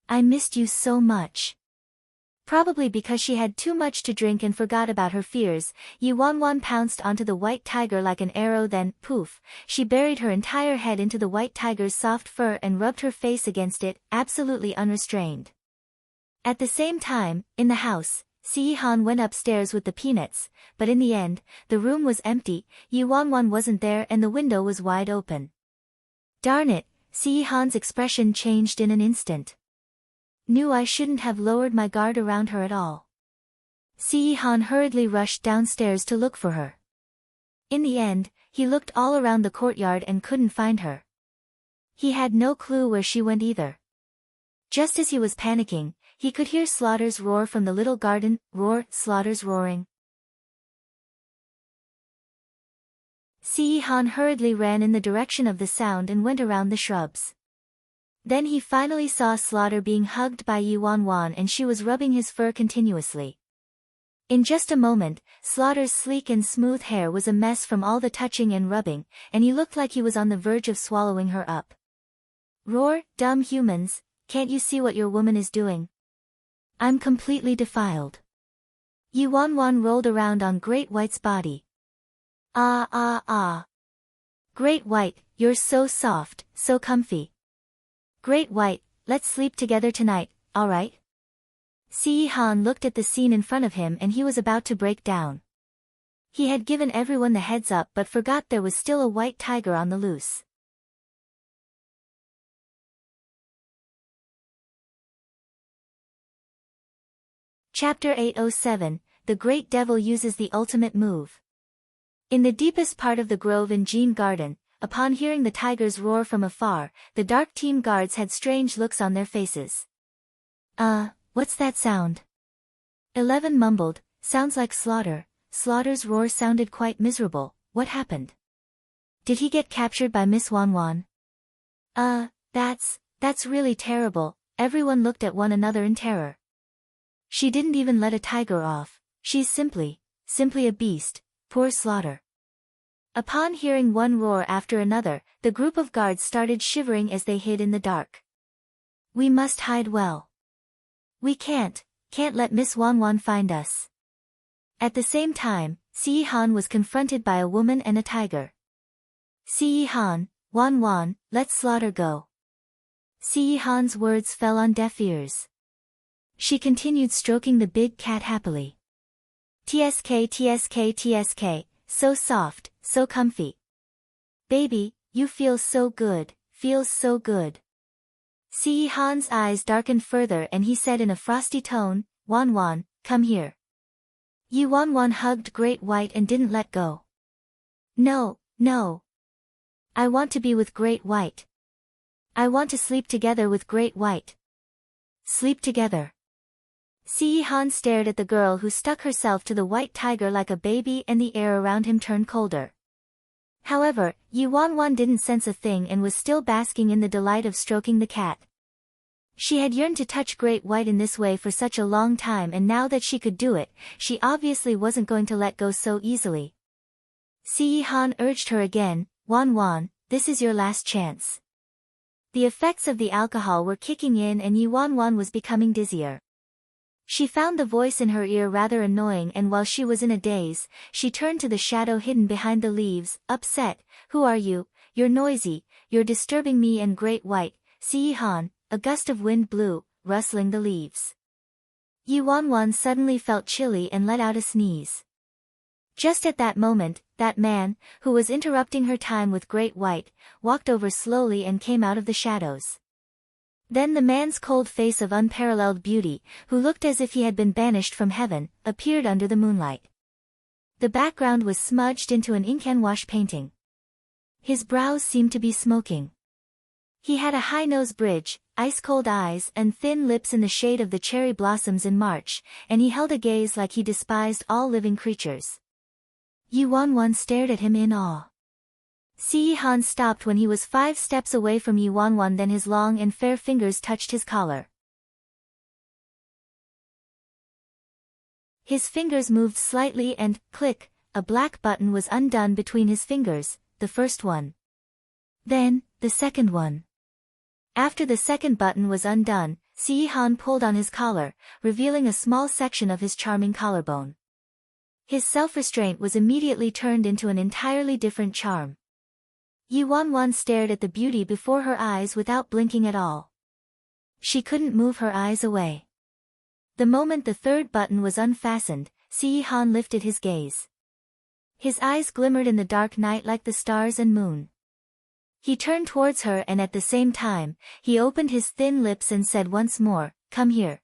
I missed you so much. Probably because she had too much to drink and forgot about her fears, Yi Wanwan pounced onto the white tiger like an arrow, then, poof, she buried her entire head into the white tiger's soft fur and rubbed her face against it, absolutely unrestrained. At the same time, in the house, Si-han went upstairs with the peanuts, but in the end, the room was empty, Yi Wanwan wasn't there and the window was wide open. Darn it, Si-han's expression changed in an instant. Knew I shouldn't have lowered my guard around her at all. Si-han hurriedly rushed downstairs to look for her. In the end, he looked all around the courtyard and couldn't find her. He had no clue where she went either. Just as he was panicking, he could hear Slaughter's roar from the little garden. Roar, Slaughter's roaring. Si-han hurriedly ran in the direction of the sound and went around the shrubs. Then he finally saw Slaughter being hugged by Yi Wanwan and she was rubbing his fur continuously. In just a moment, Slaughter's sleek and smooth hair was a mess from all the touching and rubbing, and he looked like he was on the verge of swallowing her up. Roar, dumb humans, can't you see what your woman is doing? I'm completely defiled. Yi Wanwan rolled around on Great White's body. Ah. Great White, you're so soft, so comfy. Great White, let's sleep together tonight, alright? Si-han looked at the scene in front of him and he was about to break down. He had given everyone the heads up but forgot there was still a white tiger on the loose. Chapter 807, the great devil uses the ultimate move. In the deepest part of the grove in Jean Garden, upon hearing the tigers roar from afar, the dark team guards had strange looks on their faces. What's that sound? 11 mumbled, sounds like Slaughter. Slaughter's roar sounded quite miserable. What happened? Did he get captured by Miss Wan Wan? That's really terrible. Everyone looked at one another in terror. She didn't even let a tiger off. She's simply a beast. Poor Slaughter. Upon hearing one roar after another, the group of guards started shivering as they hid in the dark. We must hide well. We can't let Miss Wan Wan find us. At the same time, Si Han was confronted by a woman and a tiger. Si Han, Wan Wan, let Slaughter go. Si Han's words fell on deaf ears. She continued stroking the big cat happily. TSK TSK TSK, so soft, so comfy. Baby, you feel so good, feels so good. Si Han's eyes darkened further and he said in a frosty tone, Wan Wan, come here. Yi Wan Wan hugged Great White and didn't let go. No. I want to be with Great White. I want to sleep together with Great White. Sleep together. Si Han stared at the girl who stuck herself to the white tiger like a baby and the air around him turned colder. However, Yi Wan Wan didn't sense a thing and was still basking in the delight of stroking the cat. She had yearned to touch Great White in this way for such a long time, and now that she could do it, she obviously wasn't going to let go so easily. Si Han urged her again, Wan Wan, this is your last chance. The effects of the alcohol were kicking in and Yi Wan Wan was becoming dizzier. She found the voice in her ear rather annoying, and while she was in a daze, she turned to the shadow hidden behind the leaves, upset. Who are you? You're noisy, you're disturbing me and Great White. Si Han. A gust of wind blew, rustling the leaves. Yi Wan Wan suddenly felt chilly and let out a sneeze. Just at that moment, that man, who was interrupting her time with Great White, walked over slowly and came out of the shadows. Then the man's cold face of unparalleled beauty, who looked as if he had been banished from heaven, appeared under the moonlight. The background was smudged into an ink-and-wash painting. His brows seemed to be smoking. He had a high nose bridge, ice-cold eyes and thin lips in the shade of the cherry blossoms in March, and he held a gaze like he despised all living creatures. Yi Wan Wan stared at him in awe. Si Han stopped when he was 5 steps away from Yi Wan Wan, then his long and fair fingers touched his collar. His fingers moved slightly and, click, a black button was undone between his fingers, the first one. Then, the second one. After the second button was undone, Si Han pulled on his collar, revealing a small section of his charming collarbone. His self-restraint was immediately turned into an entirely different charm. Yi Wan Wan stared at the beauty before her eyes without blinking at all. She couldn't move her eyes away. The moment the third button was unfastened, Si Han lifted his gaze. His eyes glimmered in the dark night like the stars and moon. He turned towards her and at the same time, he opened his thin lips and said once more, come here.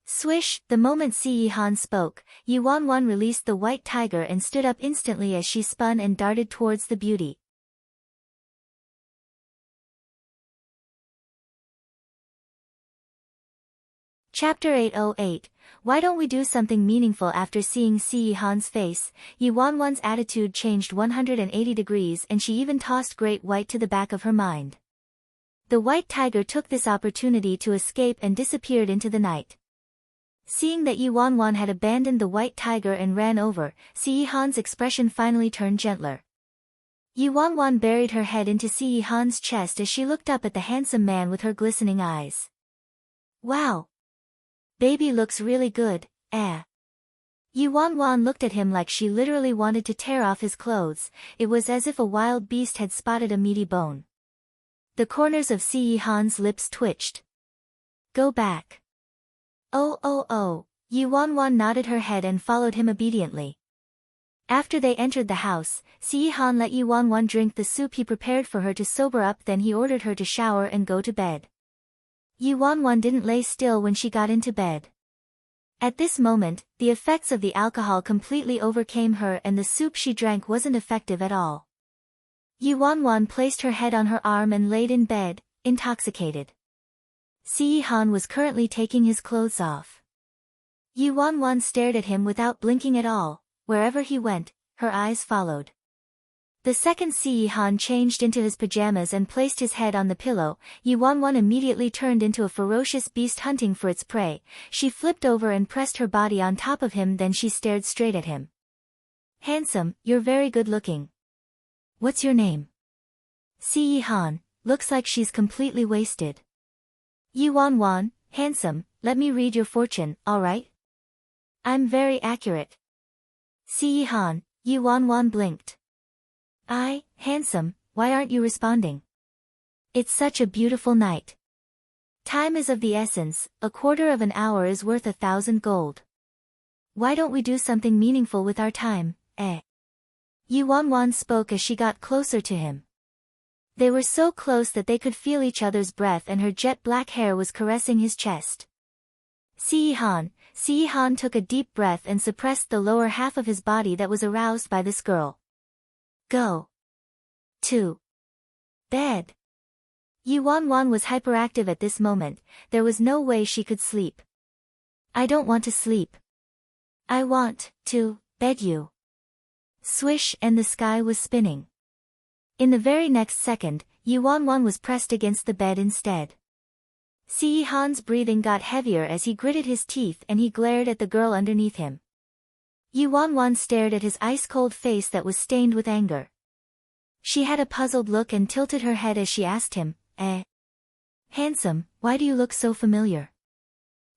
Swish, the moment Si Han spoke, Yi Wan Wan released the white tiger and stood up instantly as she spun and darted towards the beauty. Chapter 808, Why don't we do something meaningful? After seeing Si Han's face, Yi Wan Wan's attitude changed 180 degrees and she even tossed Great White to the back of her mind. The white tiger took this opportunity to escape and disappeared into the night. Seeing that Yi Wan Wan had abandoned the white tiger and ran over, Si Han's expression finally turned gentler. Yi Wan Wan buried her head into Si Han's chest as she looked up at the handsome man with her glistening eyes. Wow! Baby looks really good, eh? Yi Wan Wan looked at him like she literally wanted to tear off his clothes. It was as if a wild beast had spotted a meaty bone. The corners of Si Han's lips twitched. Go back. Oh. Yi Wan Wan nodded her head and followed him obediently. After they entered the house, Si Han let Yi Wan Wan drink the soup he prepared for her to sober up, then he ordered her to shower and go to bed. Yi Wan Wan didn't lay still when she got into bed. At this moment, the effects of the alcohol completely overcame her and the soup she drank wasn't effective at all. Yuanwan placed her head on her arm and laid in bed, intoxicated. Sihan was currently taking his clothes off. Yuanwan stared at him without blinking at all. Wherever he went, her eyes followed. The second Sihan changed into his pajamas and placed his head on the pillow. Yuanwan immediately turned into a ferocious beast hunting for its prey. She flipped over and pressed her body on top of him, then she stared straight at him. Handsome, you're very good looking. What's your name? Sihan, looks like she's completely wasted. Yuanwan, handsome, let me read your fortune, alright? I'm very accurate. Sihan, Yuanwan blinked. Handsome, why aren't you responding? It's such a beautiful night. Time is of the essence, a quarter of an hour is worth 1,000 gold. Why don't we do something meaningful with our time, eh? Yuanwan spoke as she got closer to him. They were so close that they could feel each other's breath and her jet black hair was caressing his chest. Sihan took a deep breath and suppressed the lower half of his body that was aroused by this girl. Go to bed. Yuanwan was hyperactive at this moment, there was no way she could sleep. I don't want to sleep. I want to bed you. Swish, and the sky was spinning. In the very next second, Yuanwan was pressed against the bed instead. Sihan's breathing got heavier as he gritted his teeth and he glared at the girl underneath him. Yuanwan stared at his ice-cold face that was stained with anger. She had a puzzled look and tilted her head as she asked him, Handsome, why do you look so familiar?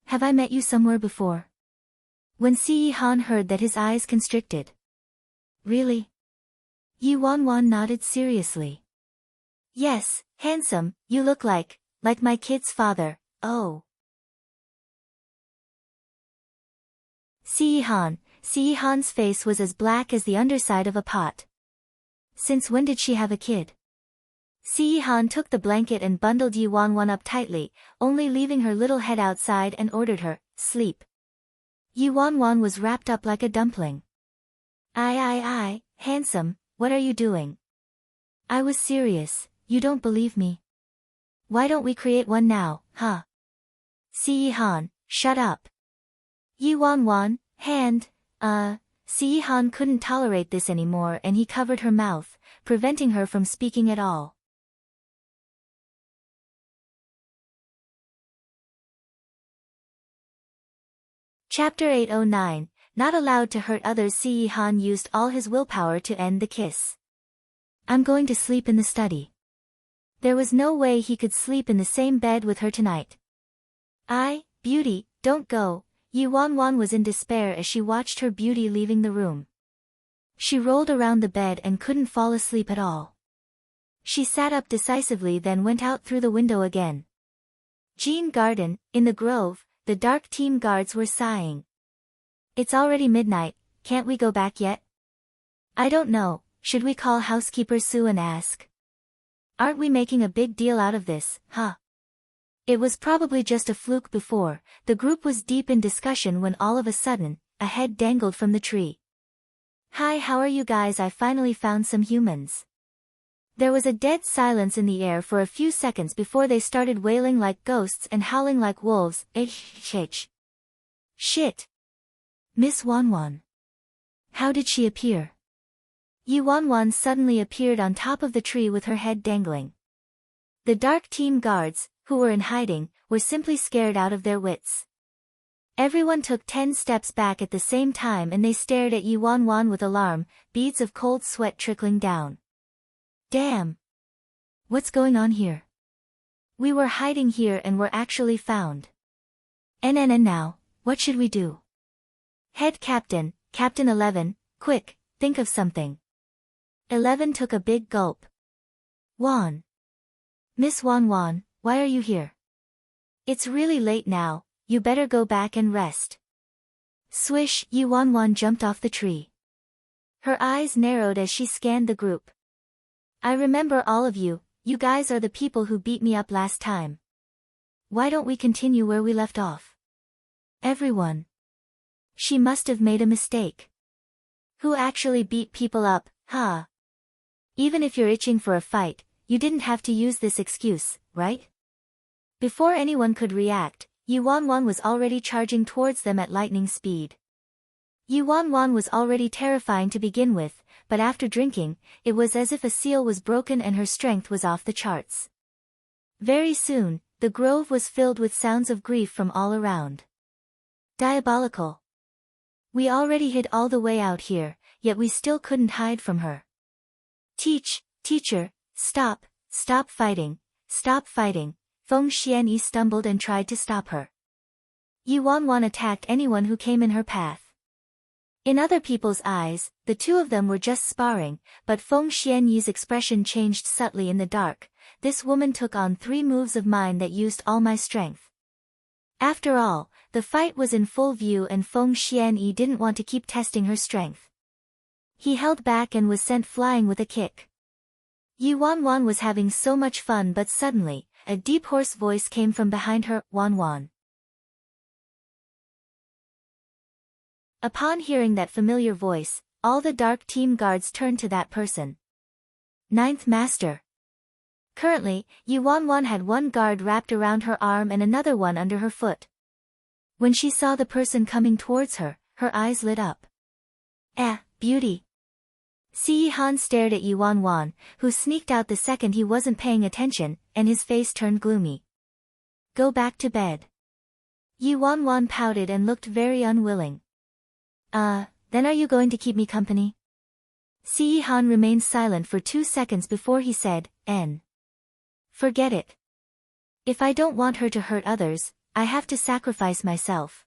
Have I met you somewhere before? When Sihan heard that, his eyes constricted. Really? Yuanwan nodded seriously. Yes, handsome, you look like my kid's father, oh. Sihan's face was as black as the underside of a pot. Since when did she have a kid? Sihan took the blanket and bundled Yuanwan up tightly, only leaving her little head outside, and ordered her, sleep. Yuanwan was wrapped up like a dumpling. Handsome, what are you doing? I was serious, you don't believe me. Why don't we create one now, huh? Sihan, shut up. Yuanwan, Sihan couldn't tolerate this anymore and he covered her mouth, preventing her from speaking at all. Chapter 809, Not allowed to hurt others. Sihan used all his willpower to end the kiss. I'm going to sleep in the study. There was no way he could sleep in the same bed with her tonight. Beauty, don't go. Yuanwan was in despair as she watched her beauty leaving the room. She rolled around the bed and couldn't fall asleep at all. She sat up decisively, then went out through the window again. Jean Garden, in the grove, the dark team guards were sighing. It's already midnight, can't we go back yet? I don't know, should we call housekeeper Sue and ask? Aren't we making a big deal out of this, huh? It was probably just a fluke before. The group was deep in discussion when all of a sudden, a head dangled from the tree. Hi, how are you guys? I finally found some humans. There was a dead silence in the air for a few seconds before they started wailing like ghosts and howling like wolves. Shit. Miss Wanwan. How did she appear? Yuanwan suddenly appeared on top of the tree with her head dangling. The dark team guards, who were in hiding, were simply scared out of their wits. Everyone took 10 steps back at the same time and they stared at Yuanwan with alarm, beads of cold sweat trickling down. Damn! What's going on here? We were hiding here and were actually found. And now, what should we do? Head Captain, Captain 11, quick, think of something. 11 took a big gulp. Miss Wanwan, why are you here? It's really late now, you better go back and rest. Swish, Yuanwan jumped off the tree. Her eyes narrowed as she scanned the group. I remember all of you, you guys are the people who beat me up last time. Why don't we continue where we left off? Everyone. She must have made a mistake. Who actually beat people up, huh? Even if you're itching for a fight, you didn't have to use this excuse, right? Before anyone could react, Yi Wanwan was already charging towards them at lightning speed. Yi Wanwan was already terrifying to begin with, but after drinking, it was as if a seal was broken and her strength was off the charts. Very soon, the grove was filled with sounds of grief from all around. Diabolical. We already hid all the way out here, yet we still couldn't hide from her. Teacher, stop fighting, Feng Xianyi stumbled and tried to stop her. Yi Wanwan attacked anyone who came in her path. In other people's eyes, the two of them were just sparring, but Feng Xianyi's expression changed subtly in the dark. This woman took on 3 moves of mine that used all my strength. After all, the fight was in full view and Feng Xianyi didn't want to keep testing her strength. He held back and was sent flying with a kick. Yi Wanwan was having so much fun, but suddenly, a deep hoarse voice came from behind her, Wanwan. Upon hearing that familiar voice, all the dark team guards turned to that person. 9th Master. Currently, Yi Wanwan had 1 guard wrapped around her arm and another one under her foot. When she saw the person coming towards her, her eyes lit up. Beauty. Si Yihan stared at Yi Wanwan, who sneaked out the second he wasn't paying attention, and his face turned gloomy. Go back to bed. Yi Wanwan pouted and looked very unwilling. Then are you going to keep me company? Si Yihan remained silent for 2 seconds before he said, Forget it. If I don't want her to hurt others, I have to sacrifice myself.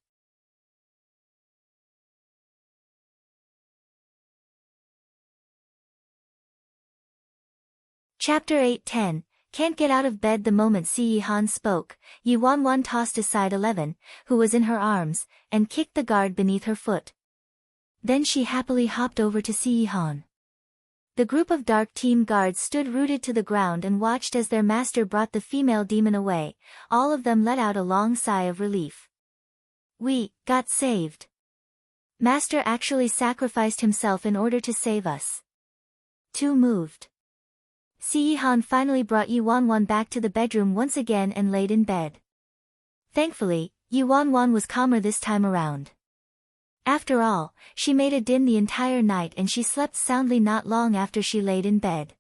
Chapter 8:10. Can't get out of bed. The moment Si Yihan spoke, Yi Wanwan tossed aside 11, who was in her arms, and kicked the guard beneath her foot. Then she happily hopped over to Si Yihan. The group of dark team guards stood rooted to the ground and watched as their master brought the female demon away. All of them let out a long sigh of relief. We got saved. Master actually sacrificed himself in order to save us. Too moved. Si Yihan finally brought Yi Wanwan back to the bedroom once again and laid in bed. Thankfully, Yi Wanwan was calmer this time around. After all, she made a din the entire night and she slept soundly not long after she laid in bed.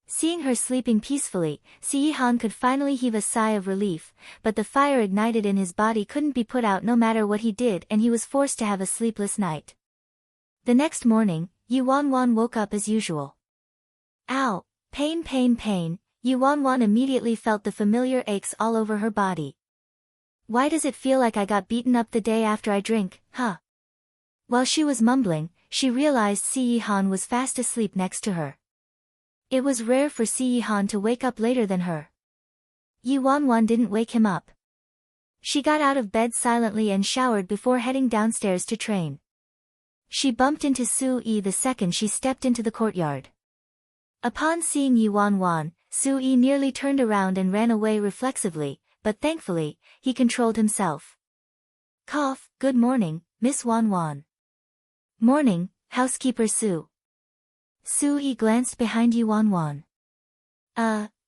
Seeing her sleeping peacefully, Si Yihan could finally heave a sigh of relief, but the fire ignited in his body couldn't be put out no matter what he did, and he was forced to have a sleepless night. The next morning, Yi Wanwan woke up as usual. Ow! Pain. Yi Wanwan immediately felt the familiar aches all over her body. Why does it feel like I got beaten up the day after I drink, huh? While she was mumbling, she realized Si Yihan was fast asleep next to her. It was rare for Si Yihan to wake up later than her. Yi Wanwan didn't wake him up. She got out of bed silently and showered before heading downstairs to train. She bumped into Su Yi the second she stepped into the courtyard. Upon seeing Yi Wanwan, Su Yi nearly turned around and ran away reflexively, but thankfully, he controlled himself. Cough, good morning, Miss Wanwan. Morning, housekeeper Su. Su Yi glanced behind Yi Wanwan.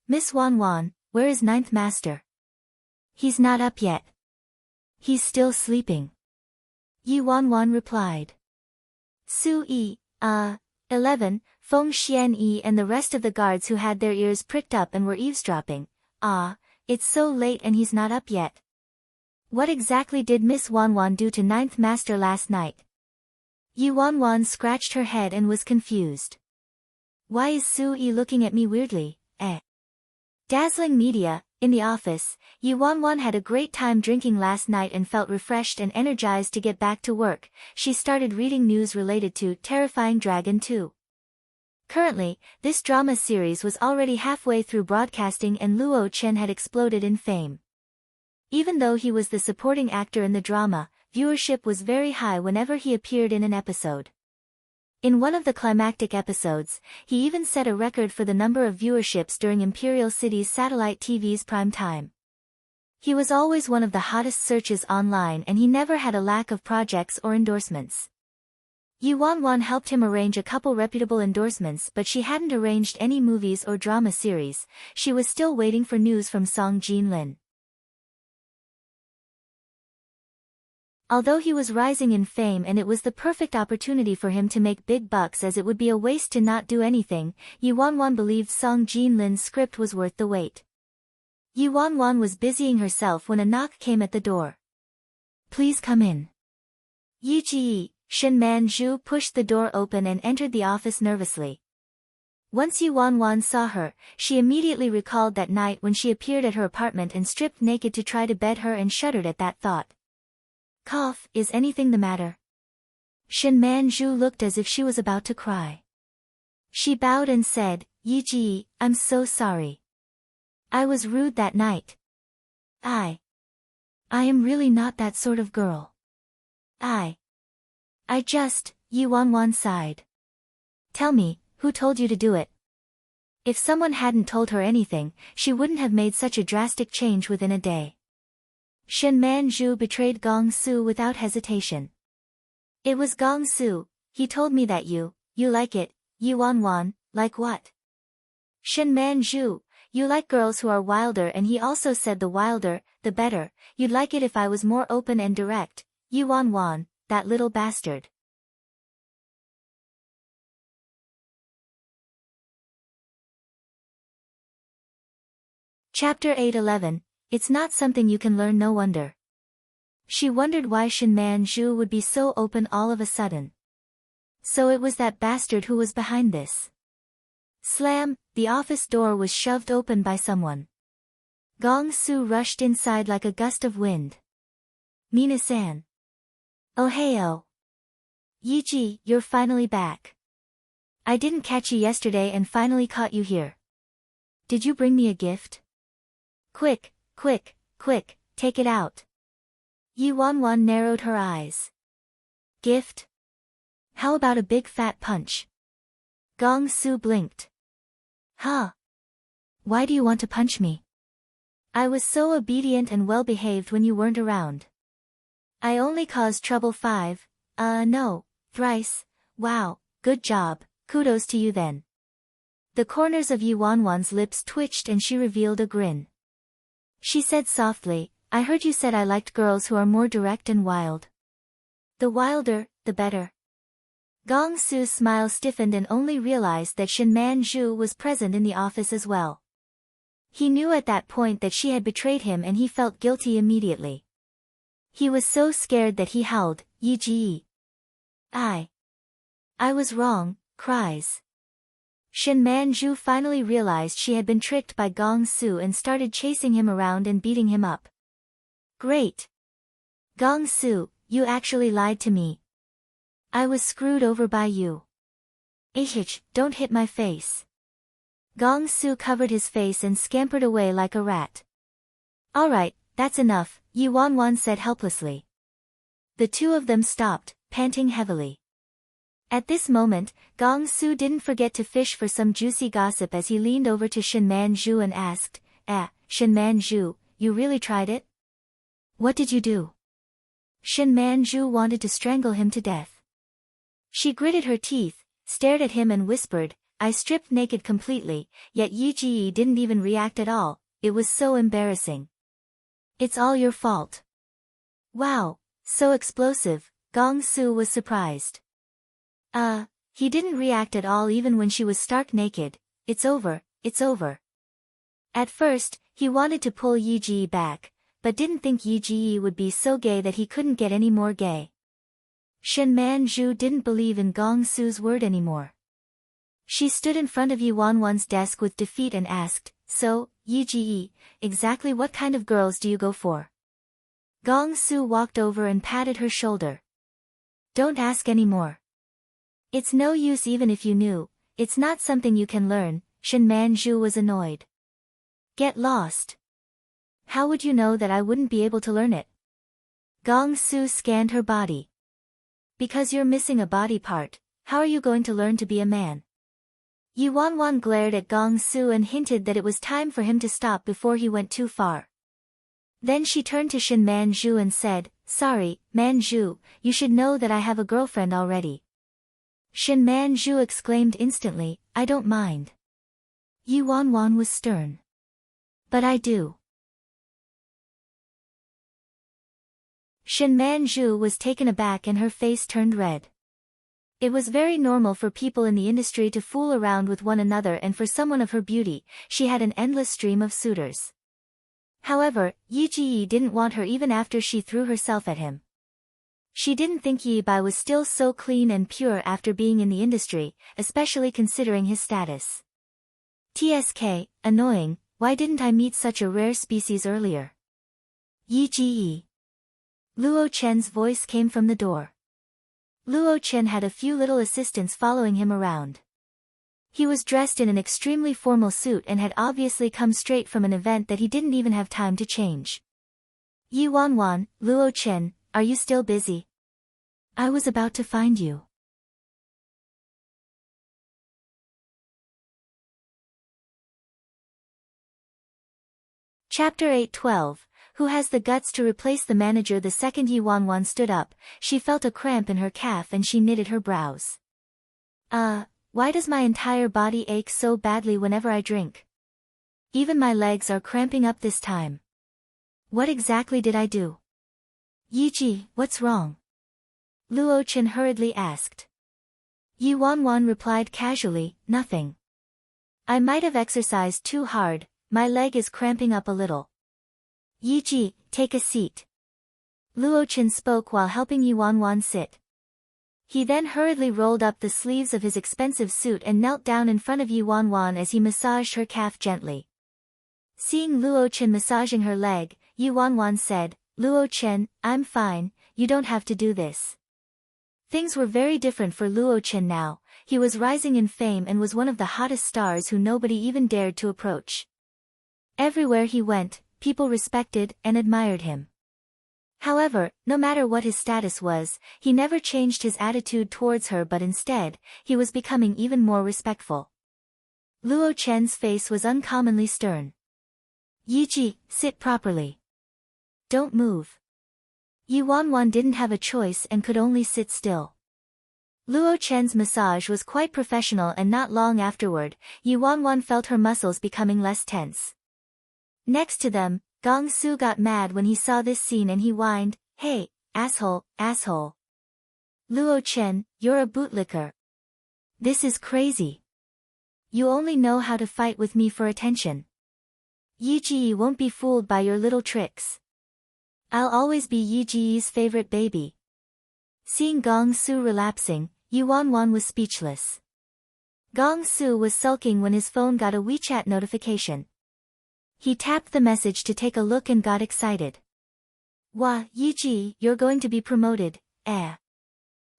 Miss Wanwan, where is 9th Master? He's not up yet. He's still sleeping. Yi Wanwan replied. Su Yi, 11, Feng Xianyi and the rest of the guards who had their ears pricked up and were eavesdropping. It's so late and he's not up yet. What exactly did Miss Wanwan do to 9th Master last night? Yi Wanwan scratched her head and was confused. Why is Su Yi looking at me weirdly, Dazzling media. In the office, Yi Wanwan had a great time drinking last night and felt refreshed and energized to get back to work. She started reading news related to Terrifying Dragon 2. Currently, this drama series was already halfway through broadcasting and Luo Chen had exploded in fame. Even though he was the supporting actor in the drama, viewership was very high whenever he appeared in an episode. In one of the climactic episodes, he even set a record for the number of viewerships during Imperial City's satellite TV's prime time. He was always one of the hottest searches online and he never had a lack of projects or endorsements. Yu Wanwan helped him arrange a couple reputable endorsements, but she hadn't arranged any movies or drama series. She was still waiting for news from Song Jin-lin. Although he was rising in fame and it was the perfect opportunity for him to make big bucks, as it would be a waste to not do anything, Yu Wanwan believed Song Jin-lin's script was worth the wait. Yu Wanwan was busying herself when a knock came at the door. "Please come in." Yi Ji, Shen Man-ju pushed the door open and entered the office nervously. Once Yu Wanwan saw her, she immediately recalled that night when she appeared at her apartment and stripped naked to try to bed her and shuddered at that thought. "Cough, is anything the matter?" Shen Man-ju looked as if she was about to cry. She bowed and said, "Yi Ji, I'm so sorry. I was rude that night. I am really not that sort of girl. I just," Yu Wanwan sighed. "Tell me, who told you to do it?" If someone hadn't told her anything, she wouldn't have made such a drastic change within a day. Shen Man-ju betrayed Gong Su without hesitation. "It was Gong Su. He told me that you like it." Yu Wanwan, "Like what?" Shen Man-ju, "You like girls who are wilder, and he also said the wilder, the better. You'd like it if I was more open and direct." Yu Wanwan, "That little bastard." Chapter 8:11, It's not something you can learn, no wonder. She wondered why Shen Man-ju would be so open all of a sudden. So it was that bastard who was behind this. Slam, the office door was shoved open by someone. Gong Su rushed inside like a gust of wind. "Mina-san." "Ohio. Yi Ji, you're finally back. I didn't catch you yesterday and finally caught you here. Did you bring me a gift? Quick, quick, quick, take it out." Yi Wanwan narrowed her eyes. "Gift? How about a big fat punch?" Gong Su blinked. "Huh? Why do you want to punch me? I was so obedient and well-behaved when you weren't around. I only caused trouble thrice. Wow, good job, kudos to you then." The corners of Yi Wanwan's lips twitched and she revealed a grin. She said softly, "I heard you said I liked girls who are more direct and wild. The wilder, the better." Gong Su's smile stiffened and only realized that Shen Man-ju was present in the office as well. He knew at that point that she had betrayed him and he felt guilty immediately. He was so scared that he howled, "Yi Ji. I was wrong," cries. Shen Man-ju finally realized she had been tricked by Gong Su and started chasing him around and beating him up. "Great. Gong Su, you actually lied to me. I was screwed over by you. Don't hit my face." Gong Su covered his face and scampered away like a rat. "Alright, that's enough," Yu Wanwan said helplessly. The two of them stopped, panting heavily. At this moment, Gong Su didn't forget to fish for some juicy gossip as he leaned over to Shen Man-ju and asked, Shen Man-ju, you really tried it? What did you do?" Shen Man-ju wanted to strangle him to death. She gritted her teeth, stared at him and whispered, "I stripped naked completely," yet Yi Ji didn't even react at all. It was so embarrassing. "It's all your fault." Wow, so explosive, Gong Su was surprised. He didn't react at all even when she was stark naked. It's over, it's over. At first, he wanted to pull Yi Ji back, but didn't think Yi Ji would be so gay that he couldn't get any more gay. Shen Man-ju didn't believe in Gong Su's word anymore. She stood in front of Yi Wanwan's desk with defeat and asked, "So, Yi Ji, exactly what kind of girls do you go for?" Gong Su walked over and patted her shoulder. "Don't ask anymore. It's no use even if you knew, it's not something you can learn." Shen Man-ju was annoyed. "Get lost. How would you know that I wouldn't be able to learn it?" Gong Su scanned her body. "Because you're missing a body part, how are you going to learn to be a man?" Yi Wanwan glared at Gong Su and hinted that it was time for him to stop before he went too far. Then she turned to Shin Manju and said, "Sorry, Manju, you should know that I have a girlfriend already." Shin Manju exclaimed instantly, "I don't mind." Yi Wanwan was stern. "But I do." Shin Manju was taken aback and her face turned red. It was very normal for people in the industry to fool around with one another, and for someone of her beauty, she had an endless stream of suitors. However, Yi Ji didn't want her even after she threw herself at him. She didn't think Yi Bai was still so clean and pure after being in the industry, especially considering his status. TSK, annoying, why didn't I meet such a rare species earlier? Yi Ji. Luo Chen's voice came from the door. Luo Chen had a few little assistants following him around. He was dressed in an extremely formal suit and had obviously come straight from an event that he didn't even have time to change. Yi Wanwan, Luo Chen, are you still busy? I was about to find you. Chapter 8:12. Who has the guts to replace the manager? The second Yi Wanwan stood up, she felt a cramp in her calf and she knitted her brows. Why does my entire body ache so badly whenever I drink? Even my legs are cramping up this time. What exactly did I do? Yi Ji, what's wrong? Luo Chen hurriedly asked. Yi Wanwan replied casually, nothing. I might have exercised too hard, my leg is cramping up a little. Yi Ji, take a seat. Luo Chen spoke while helping Yi Wanwan sit. He then hurriedly rolled up the sleeves of his expensive suit and knelt down in front of Yi Wanwan as he massaged her calf gently. Seeing Luo Chen massaging her leg, Yi Wanwan said, Luo Chen, I'm fine, you don't have to do this. Things were very different for Luo Chen now. He was rising in fame and was one of the hottest stars who nobody even dared to approach. Everywhere he went, people respected and admired him. However, no matter what his status was, he never changed his attitude towards her, but instead, he was becoming even more respectful. Luo Chen's face was uncommonly stern. Yi Ji, sit properly. Don't move. Yi Wanwan didn't have a choice and could only sit still. Luo Chen's massage was quite professional, and not long afterward, Yi Wanwan felt her muscles becoming less tense. Next to them, Gong Su got mad when he saw this scene and he whined, Hey, asshole, asshole. Luo Chen, you're a bootlicker. This is crazy. You only know how to fight with me for attention. Yi Ji won't be fooled by your little tricks. I'll always be Yi Ji's favorite baby. Seeing Gong Su relapsing, Yi Wanwan was speechless. Gong Su was sulking when his phone got a WeChat notification. He tapped the message to take a look and got excited. Wah, Yi Ji, you're going to be promoted, eh?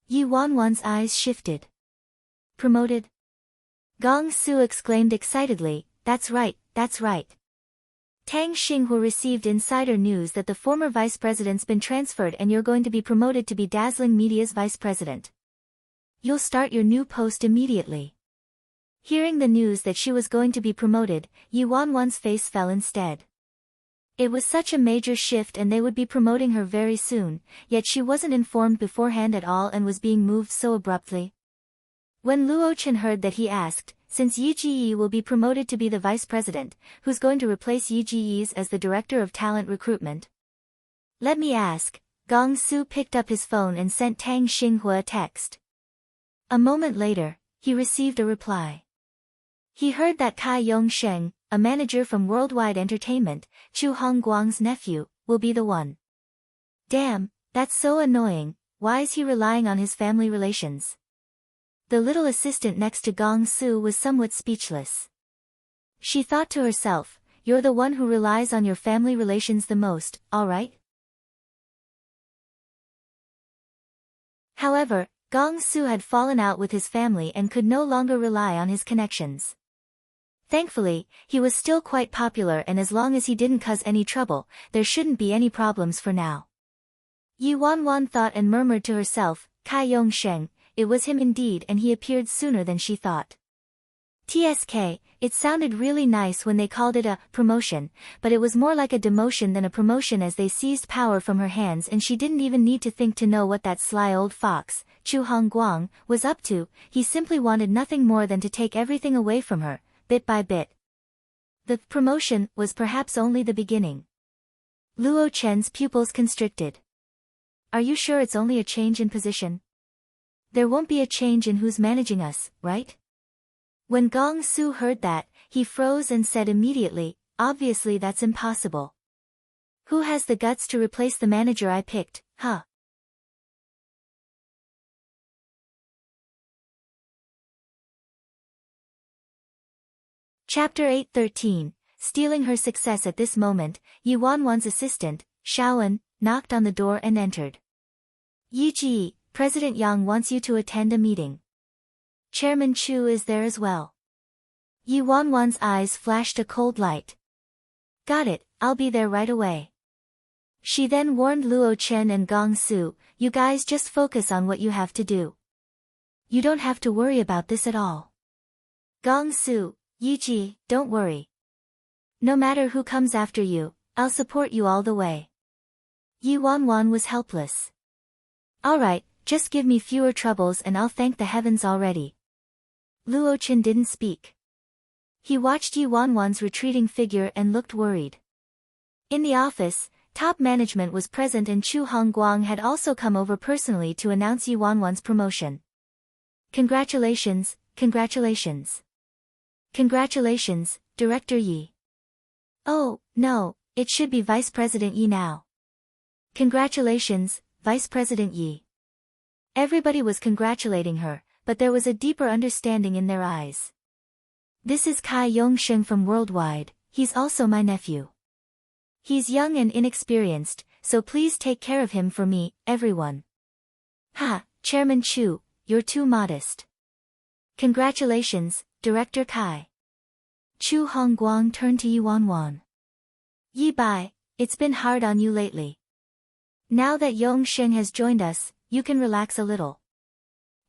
Yi Wanwan's eyes shifted. Promoted? Gong Su exclaimed excitedly, that's right, that's right. Tang Xinghua received insider news that the former vice president's been transferred and you're going to be promoted to be Dazzling Media's vice president. You'll start your new post immediately. Hearing the news that she was going to be promoted, Yi Wanwan's face fell instead. It was such a major shift and they would be promoting her very soon, yet she wasn't informed beforehand at all and was being moved so abruptly. When Luo Chen heard that, he asked, since Yi Ji will be promoted to be the vice president, who's going to replace Yi Ji as the director of talent recruitment? Let me ask. Gong Su picked up his phone and sent Tang Xinghua a text. A moment later, he received a reply. He heard that Kai Yongsheng, a manager from Worldwide Entertainment, Chu Hongguang's nephew, will be the one. Damn, that's so annoying, why is he relying on his family relations? The little assistant next to Gong Su was somewhat speechless. She thought to herself, you're the one who relies on your family relations the most, alright? However, Gong Su had fallen out with his family and could no longer rely on his connections. Thankfully, he was still quite popular, and as long as he didn't cause any trouble, there shouldn't be any problems for now. Yi Wanwan thought and murmured to herself, Kai Yongsheng, it was him indeed, and he appeared sooner than she thought. TSK, it sounded really nice when they called it a promotion, but it was more like a demotion than a promotion as they seized power from her hands and she didn't even need to think to know what that sly old fox, Chu Hongguang, was up to. He simply wanted nothing more than to take everything away from her, bit by bit. The promotion was perhaps only the beginning. Luo Chen's pupils constricted. Are you sure it's only a change in position? There won't be a change in who's managing us, right? When Gong Su heard that, he froze and said immediately, obviously that's impossible. Who has the guts to replace the manager I picked, huh? Chapter 8:13. Stealing her success. At this moment, Yi Wanwan's assistant, Shaoan, knocked on the door and entered. Yi Ji, President Yang wants you to attend a meeting. Chairman Chu is there as well. Yi Wanwan's eyes flashed a cold light. Got it, I'll be there right away. She then warned Luo Chen and Gong Su, you guys just focus on what you have to do. You don't have to worry about this at all. Gong Su, Yi Ji, don't worry. No matter who comes after you, I'll support you all the way. Yi Wanwan was helpless. Alright, just give me fewer troubles and I'll thank the heavens already. Luo Chen didn't speak. He watched Yi Wanwan's retreating figure and looked worried. In the office, top management was present and Chu Hongguang had also come over personally to announce Yi Wanwan's promotion. Congratulations, congratulations. Congratulations, Director Yi. Oh, no, it should be Vice President Yi now. Congratulations, Vice President Yi. Everybody was congratulating her, but there was a deeper understanding in their eyes. This is Kai Yongsheng from Worldwide, he's also my nephew. He's young and inexperienced, so please take care of him for me, everyone. Ha, Chairman Chu, you're too modest. Congratulations, Director Kai. Chu Hongguang turned to Yi Wanwan. Yi Bai, it's been hard on you lately. Now that Yongsheng has joined us, you can relax a little.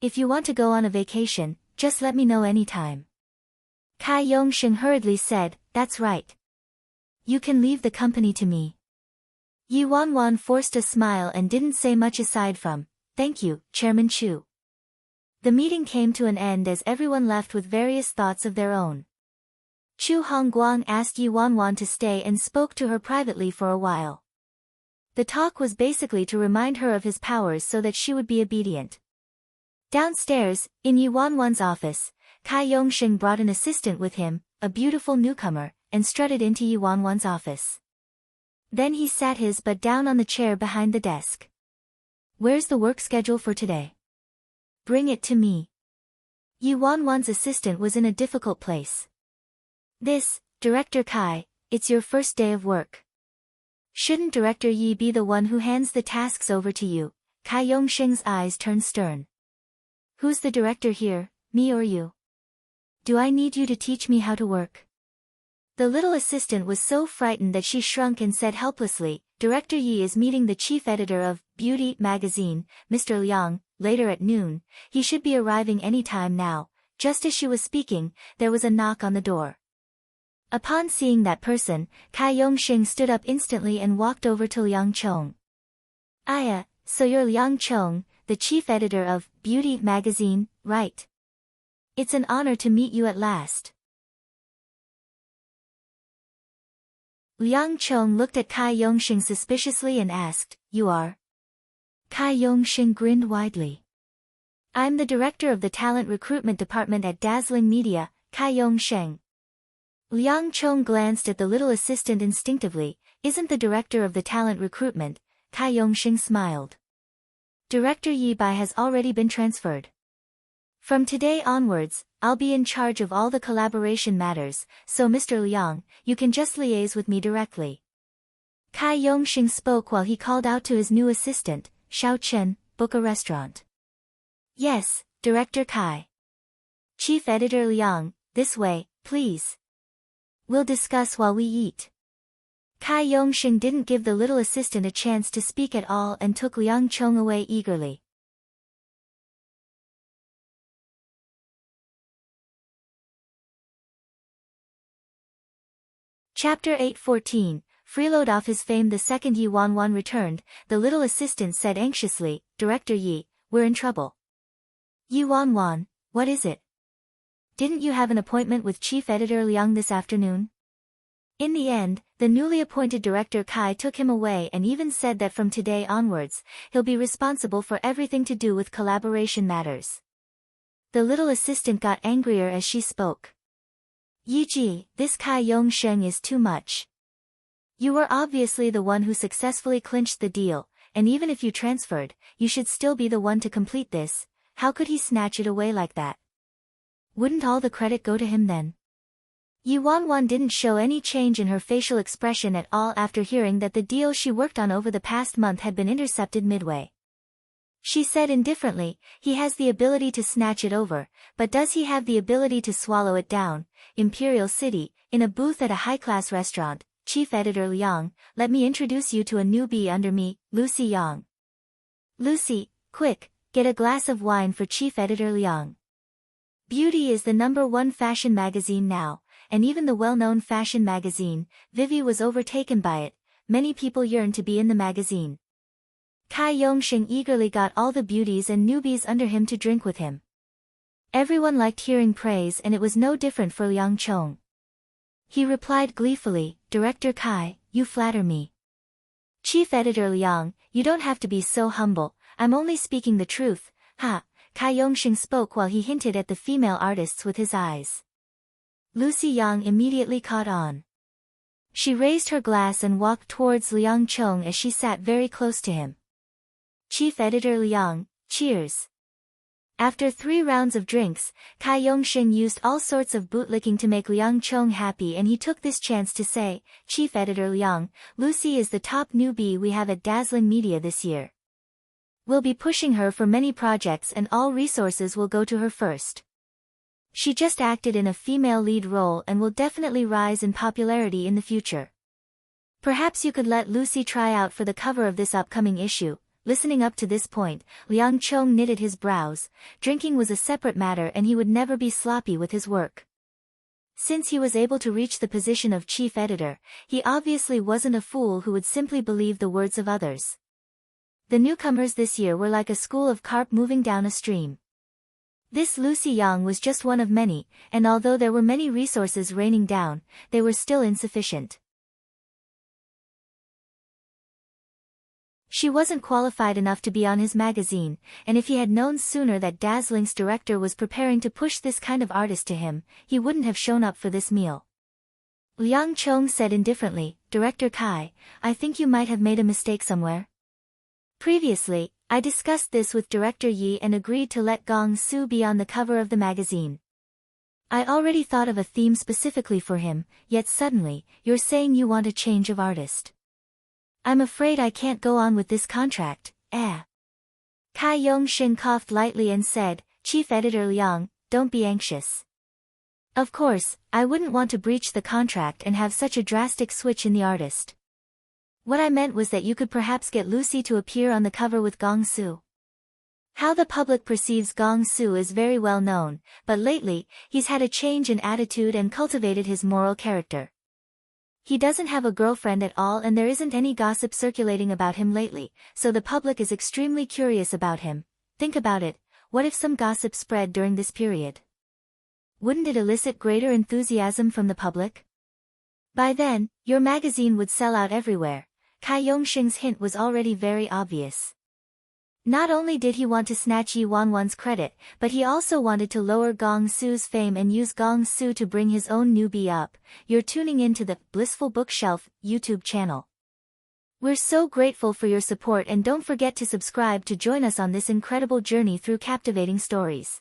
If you want to go on a vacation, just let me know anytime. Kai Yongsheng hurriedly said, that's right. You can leave the company to me. Yi Wanwan forced a smile and didn't say much aside from, thank you, Chairman Chu. The meeting came to an end as everyone left with various thoughts of their own. Chu Hongguang asked Yi Wanwan to stay and spoke to her privately for a while. The talk was basically to remind her of his powers so that she would be obedient. Downstairs, in Yi Wanwan's office, Kai Yongsheng brought an assistant with him, a beautiful newcomer, and strutted into Yi Wanwan's office. Then he sat his butt down on the chair behind the desk. Where's the work schedule for today? Bring it to me. Yi Wanwan's assistant was in a difficult place. This, Director Kai, it's your first day of work. Shouldn't Director Yi be the one who hands the tasks over to you? Kai Yongsheng's eyes turned stern. Who's the director here, me or you? Do I need you to teach me how to work? The little assistant was so frightened that she shrunk and said helplessly, Director Yi is meeting the chief editor of Beauty magazine, Mr. Liang, later at noon. He should be arriving any time now. Just as she was speaking, there was a knock on the door. Upon seeing that person, Kai Yongsheng stood up instantly and walked over to Liang Chong. Aya, so you're Liang Chong, the chief editor of Beauty magazine, right? It's an honor to meet you at last. Liang Chong looked at Kai Yongsheng suspiciously and asked, you are? Kai Yongsheng grinned widely. I'm the director of the talent recruitment department at Dazzling Media, Kai Yongsheng. Liang Chong glanced at the little assistant instinctively. Isn't the director of the talent recruitment? Kai Yongsheng smiled. Director Yi Bai has already been transferred. From today onwards, I'll be in charge of all the collaboration matters, so Mr. Liang, you can just liaise with me directly. Kai Yongsheng spoke while he called out to his new assistant, Xiao Chen, book a restaurant. Yes, Director Kai. Chief Editor Liang, this way, please. We'll discuss while we eat. Kai Yongsheng didn't give the little assistant a chance to speak at all and took Liang Chong away eagerly. Chapter 8:14. Freeload off his fame. The second Yi Wanwan returned, the little assistant said anxiously, Director Yi, we're in trouble. Yi Wanwan, what is it? Didn't you have an appointment with Chief Editor Liang this afternoon? In the end, the newly appointed Director Kai took him away and even said that from today onwards, he'll be responsible for everything to do with collaboration matters. The little assistant got angrier as she spoke. Yi Ji, this Kai Yongsheng is too much. You were obviously the one who successfully clinched the deal, and even if you transferred, you should still be the one to complete this. How could he snatch it away like that? Wouldn't all the credit go to him then? Yi Wanwan didn't show any change in her facial expression at all after hearing that the deal she worked on over the past month had been intercepted midway. She said indifferently, he has the ability to snatch it over, but does he have the ability to swallow it down? Imperial City, in a booth at a high-class restaurant, Chief Editor Liang, let me introduce you to a newbie under me, Lucy Yang. Lucy, quick, get a glass of wine for Chief Editor Liang. Beauty is the #1 fashion magazine now, and even the well-known fashion magazine, Vivi, was overtaken by it. Many people yearn to be in the magazine. Kai Yongsheng eagerly got all the beauties and newbies under him to drink with him. Everyone liked hearing praise, and it was no different for Liang Chong. He replied gleefully, Director Kai, you flatter me. Chief Editor Liang, you don't have to be so humble, I'm only speaking the truth. Ha! Kai Yongsheng spoke while he hinted at the female artists with his eyes. Lucy Yang immediately caught on. She raised her glass and walked towards Liang Chong as she sat very close to him. Chief Editor Liang, cheers. After 3 rounds of drinks, Kai Yongsheng used all sorts of bootlicking to make Liang Chong happy, and he took this chance to say, Chief Editor Liang, Lucy is the top newbie we have at Dazzling Media this year. We'll be pushing her for many projects and all resources will go to her first. She just acted in a female lead role and will definitely rise in popularity in the future. Perhaps you could let Lucy try out for the cover of this upcoming issue. Listening up to this point, Liang Chong knitted his brows. Drinking was a separate matter and he would never be sloppy with his work. Since he was able to reach the position of chief editor, he obviously wasn't a fool who would simply believe the words of others. The newcomers this year were like a school of carp moving down a stream. This Lucy Yang was just one of many, and although there were many resources raining down, they were still insufficient. She wasn't qualified enough to be on his magazine, and if he had known sooner that Dazzling's director was preparing to push this kind of artist to him, he wouldn't have shown up for this meal. Liang Chong said indifferently, Director Kai, I think you might have made a mistake somewhere. Previously, I discussed this with Director Yi and agreed to let Gong Su be on the cover of the magazine. I already thought of a theme specifically for him, yet suddenly, you're saying you want a change of artist. I'm afraid I can't go on with this contract, Kai Yongsheng coughed lightly and said, Chief Editor Liang, don't be anxious. Of course, I wouldn't want to breach the contract and have such a drastic switch in the artist. What I meant was that you could perhaps get Lucy to appear on the cover with Gong Su. How the public perceives Gong Su is very well known, but lately, he's had a change in attitude and cultivated his moral character. He doesn't have a girlfriend at all and there isn't any gossip circulating about him lately, so the public is extremely curious about him. Think about it, what if some gossip spread during this period? Wouldn't it elicit greater enthusiasm from the public? By then, your magazine would sell out everywhere. Kai Yongsheng's hint was already very obvious. Not only did he want to snatch Yi Wanwan's credit, but he also wanted to lower Gong Su's fame and use Gong Su to bring his own newbie up. You're tuning in to the Blissful Bookshelf YouTube channel. We're so grateful for your support and don't forget to subscribe to join us on this incredible journey through captivating stories.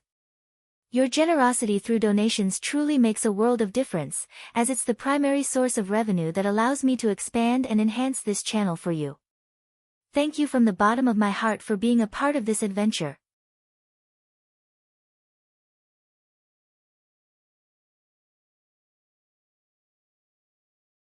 Your generosity through donations truly makes a world of difference, as it's the primary source of revenue that allows me to expand and enhance this channel for you. Thank you from the bottom of my heart for being a part of this adventure.